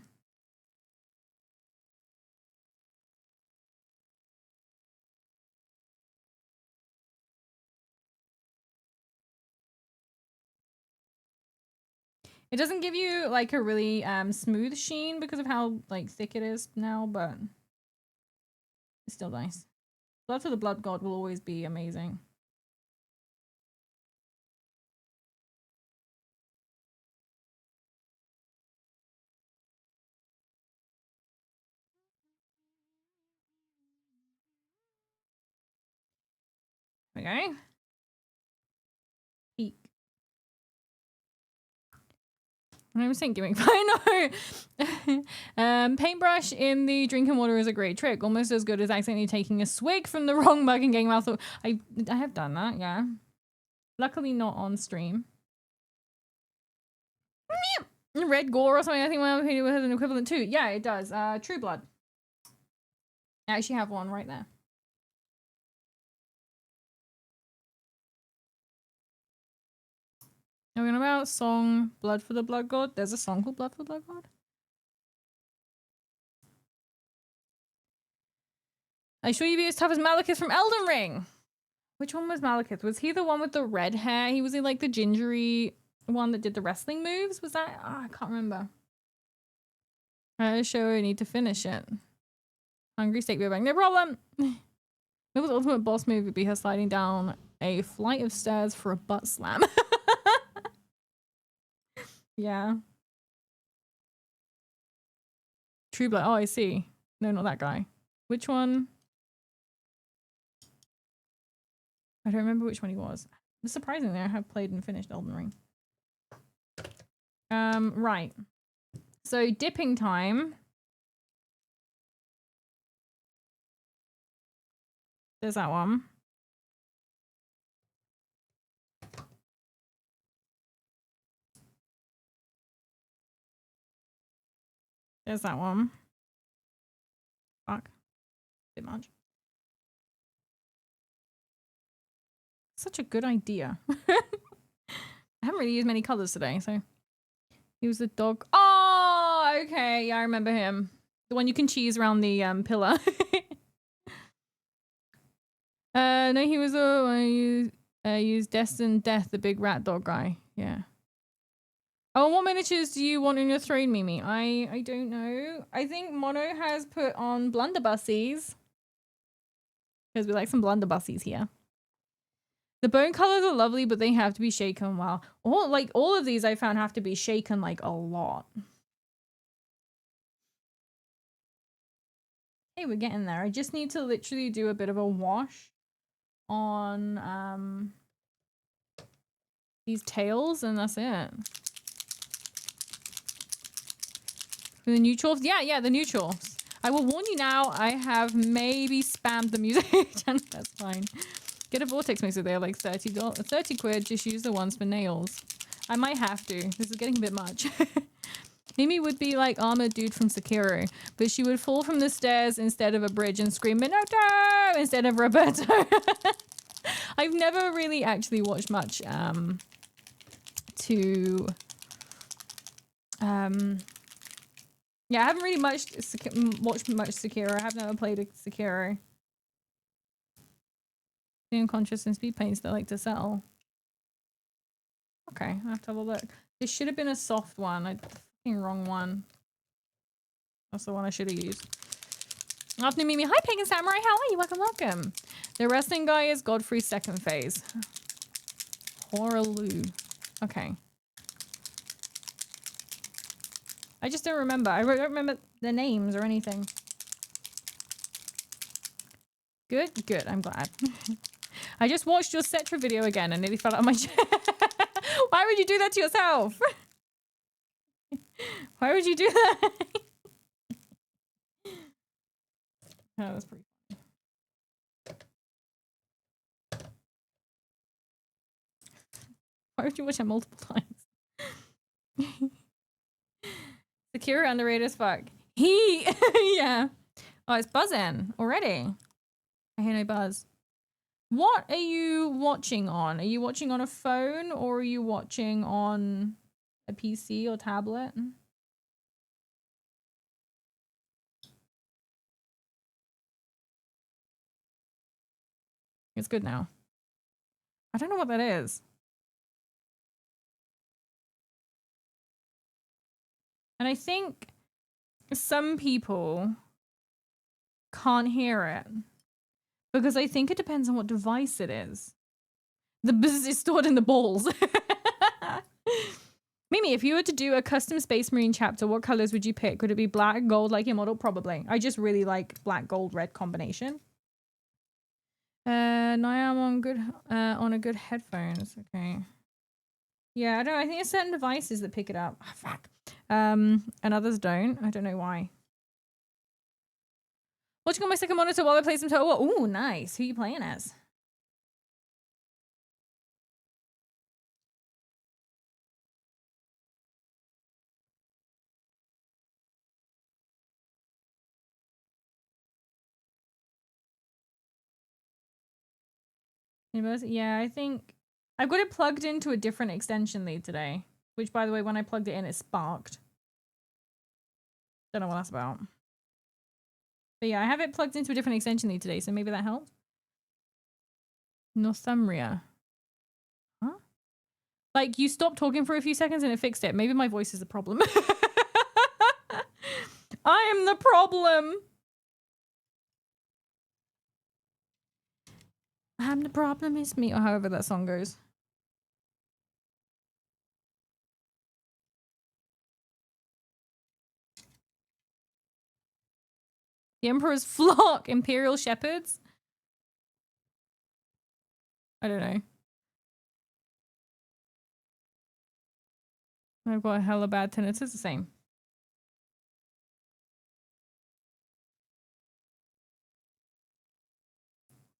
It doesn't give you like a really smooth sheen because of how like thick it is now, but it's still nice. Blood for the Blood God will always be amazing. Okay. Peek. 100% gimmick. I know. Paintbrush in the drinking water is a great trick. Almost as good as accidentally taking a swig from the wrong mug and getting mouthful. I have done that, yeah. Luckily not on stream. Red gore or something. I think my opinion has an equivalent too. Yeah, it does. True Blood. I actually have one right there. Are we on about song Blood for the Blood God? There's a song called Blood for the Blood God? I sure you'd be as tough as Malekith from Elden Ring. Which one was Malekith? Was he the one with the red hair? He was in like the gingery one that did the wrestling moves? Was that? Oh, I can't remember. I sure I need to finish it. Hungry steak beer bang. No problem. Mabel's ultimate boss move would be her sliding down a flight of stairs for a butt slam. Yeah. True Blood. Oh, I see. No, not that guy. Which one? I don't remember which one he was. Surprisingly, I have played and finished Elden Ring. Right. So dipping time. There's that one. There's that one. Fuck. Bit much. Such a good idea. I haven't really used many colors today, so. He was the dog. Oh, okay. Yeah, I remember him. The one you can cheese around the pillar. No, he was the used Destined Death, the big rat dog guy. Yeah. Oh, what miniatures do you want in your throne, Mimi? I don't know. I think Mono has put on blunderbusses. Because we like some blunderbusses here. The bone colors are lovely, but they have to be shaken well. All of these I found have to be shaken like a lot. Hey, we're getting there. I just need to literally do a bit of a wash on these tails, and that's it. The neutrals? Yeah, the neutrals. I will warn you now, I have maybe spammed the music channel. That's fine. Get a vortex mixer. They're like 30 quid. Just use the ones for nails. I might have to. This is getting a bit much. Mimi would be like Armored Dude from Sekiro, but she would fall from the stairs instead of a bridge and scream Minato instead of Roberto. I've never really actually watched much yeah, I haven't really watched much Sekiro. I have never played a Sekiro. The unconscious and speed paints that like to settle. Okay, I have to have a look. This should have been a soft one. I fucking wrong one. That's the one I should have used. Afternoon, Mimi. Hi, Pagan Samurai. How are you? Welcome. The wrestling guy is Godfrey's second phase. Horaloo. Okay. I just don't remember. I don't remember the names or anything. Good. I'm glad. I just watched your Cetra video again and nearly fell out of my chair. Why would you do that to yourself? Why would you do that? That was pretty funny. Why would you watch it multiple times? Sekiro underrated as fuck. Yeah. Oh, it's buzzing already. I hear no buzz. What are you watching on? Are you watching on a phone or are you watching on a PC or tablet? It's good now. I don't know what that is. And I think some people can't hear it because I think it depends on what device it is. The buzz is stored in the balls. Mimi, if you were to do a custom Space Marine chapter, what colors would you pick? Would it be black, gold like your model? Probably. I just really like black, gold, red combination. And I am on a good headphones. Okay. Yeah, I don't know. I think there's certain devices that pick it up. Oh, fuck. And others don't. I don't know why. Watching on my second monitor while I play some Total War. Ooh, nice. Who are you playing as? Yeah, I think I've got it plugged into a different extension lead today. Which, by the way, when I plugged it in, it sparked. Don't know what that's about. But yeah, I have it plugged into a different extension lead today, so maybe that helped. Northumbria. Huh? Like, you stopped talking for a few seconds and it fixed it. Maybe my voice is the problem. I am the problem. I'm the problem, it's me. Or however that song goes. The Emperor's flock. Imperial shepherds? I don't know. I've got a hella bad tinnitus. It's the same.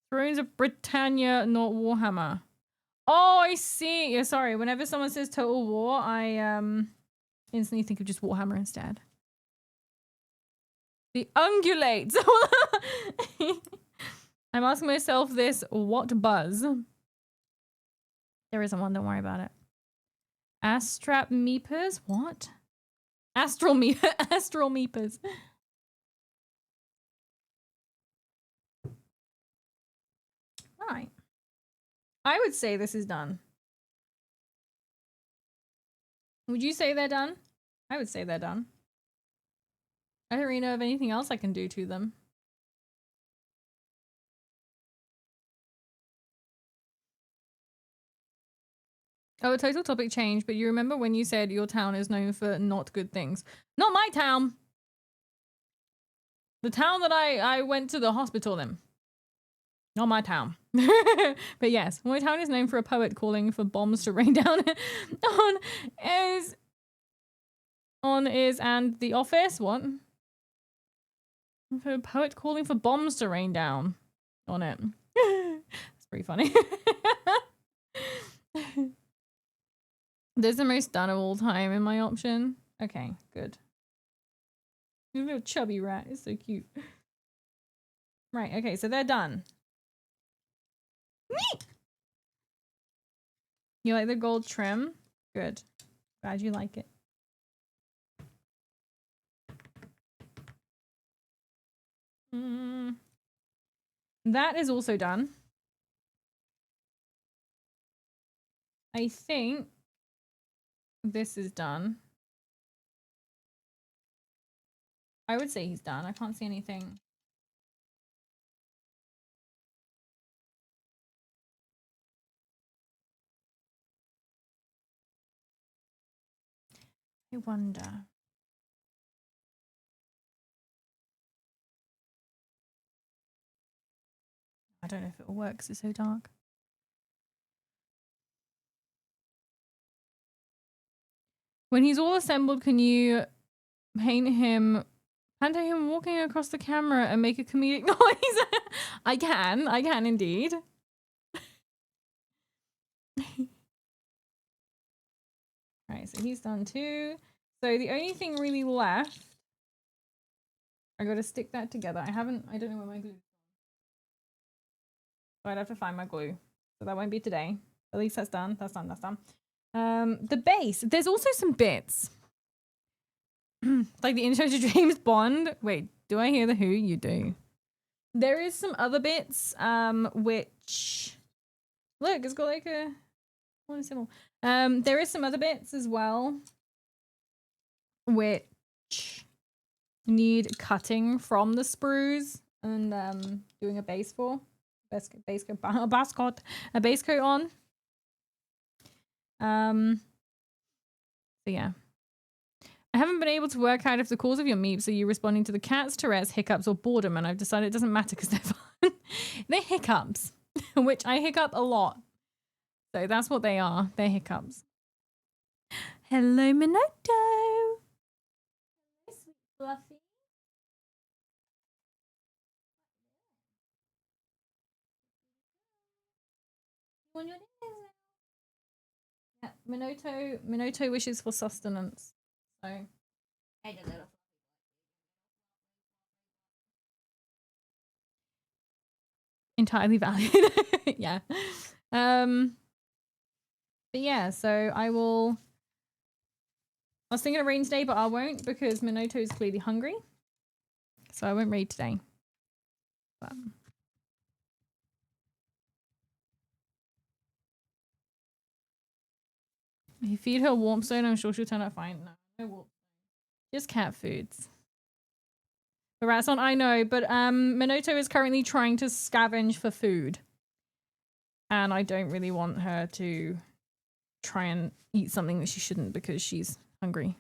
Thrones of Britannia, not Warhammer. Oh, I see. Yeah, sorry. Whenever someone says Total War, I instantly think of just Warhammer instead. The ungulates. I'm asking myself this, what buzz? There isn't one, don't worry about it. Astrap Meepers? What? Astral Meepers. Right. I would say this is done. Would you say they're done? I would say they're done. I don't really know of anything else I can do to them. Oh, a total topic change, but you remember when you said your town is known for not good things. Not my town! The town that I went to the hospital in. Not my town. But yes, my town is known for a poet calling for bombs to rain down and The Office. What? For a poet calling for bombs to rain down on it. It's pretty funny. There's the most done of all time in my option. Okay, good. You little chubby rat. It's so cute. Right, okay, so they're done. You like the gold trim? Good. Glad you like it. That is also done. I think this is done. I would say he's done. I can't see anything. I wonder. I don't know if it will work because it's so dark. When he's all assembled, can you paint him walking across the camera and make a comedic noise? I can indeed. Right, so he's done too. So the only thing really left, I gotta stick that together. I don't know where my glue is. So I'd have to find my glue. So that won't be today. At least that's done. That's done. The base. There's also some bits. Like the intro to James Bond. Wait, do I hear the Who? You do. There is some other bits, which... Look, it's got like a... One symbol. There is some other bits as well, which need cutting from the sprues and doing a base for. A base coat on. So yeah. I haven't been able to work out if the cause of your meeps are you responding to the cat's Tourette's, hiccups, or boredom, and I've decided it doesn't matter because they're fun. They're hiccups, which I hiccup a lot. So that's what they are. They're hiccups. Hello, Minoto. Hello, sweet Fluffy. You want your dinner now? Yeah, Minoto wishes for sustenance. So, entirely valid. Yeah. But yeah, so I was thinking of raiding today, but I won't because Minoto is clearly hungry. So I won't raid today. But... if you feed her warm stone, I'm sure she'll turn out fine. No warm. Just cat foods. The rat's on, I know, but Minoto is currently trying to scavenge for food. And I don't really want her to try and eat something that she shouldn't because she's hungry.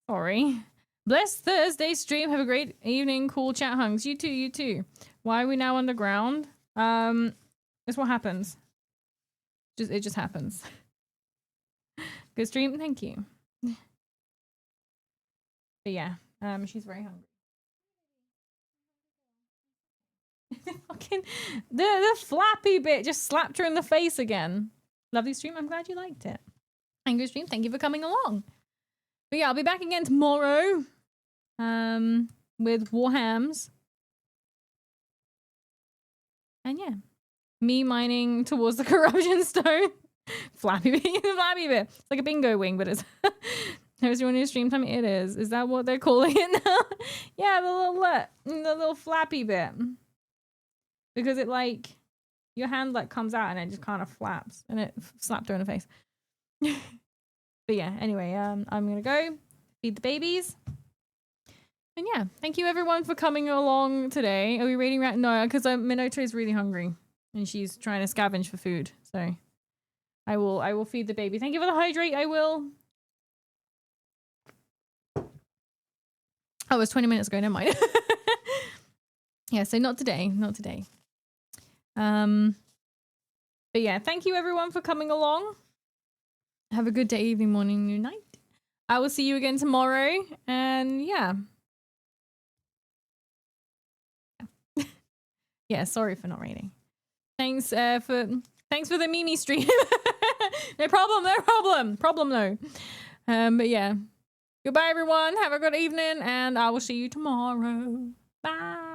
Sorry. Blessed Thursday stream. Have a great evening. Cool chat hunks. You too, you too. Why are we now underground? It's what happens. It just happens. Good stream. Thank you. But yeah, she's very hungry. Fucking the flappy bit just slapped her in the face again. Lovely stream. I'm glad you liked it. And good stream. Thank you for coming along. But yeah, I'll be back again tomorrow. With Warhams. And yeah. Me mining towards the corruption stone. Flappy bit. Flappy bit. It's like a bingo wing, but it's there's your new stream time. It is. Is that what they're calling it now? Yeah, the little flappy bit. Because it like your hand like comes out and it just kind of flaps and it slapped her in the face. But yeah, anyway, I'm gonna go feed the babies. And yeah, thank you everyone for coming along today. Are we raiding rat? No, because Minoto is really hungry and she's trying to scavenge for food. So I will feed the baby. Thank you for the hydrate. I will. Oh, it was 20 minutes ago. Never mind. Yeah, so not today. Not today. But yeah, thank you everyone for coming along. Have a good day, evening, morning, noon, night. I will see you again tomorrow. And yeah. Yeah, sorry for not reading. Thanks for the Mimi stream. No problem. Problem no. But yeah. Goodbye everyone. Have a good evening and I will see you tomorrow. Bye.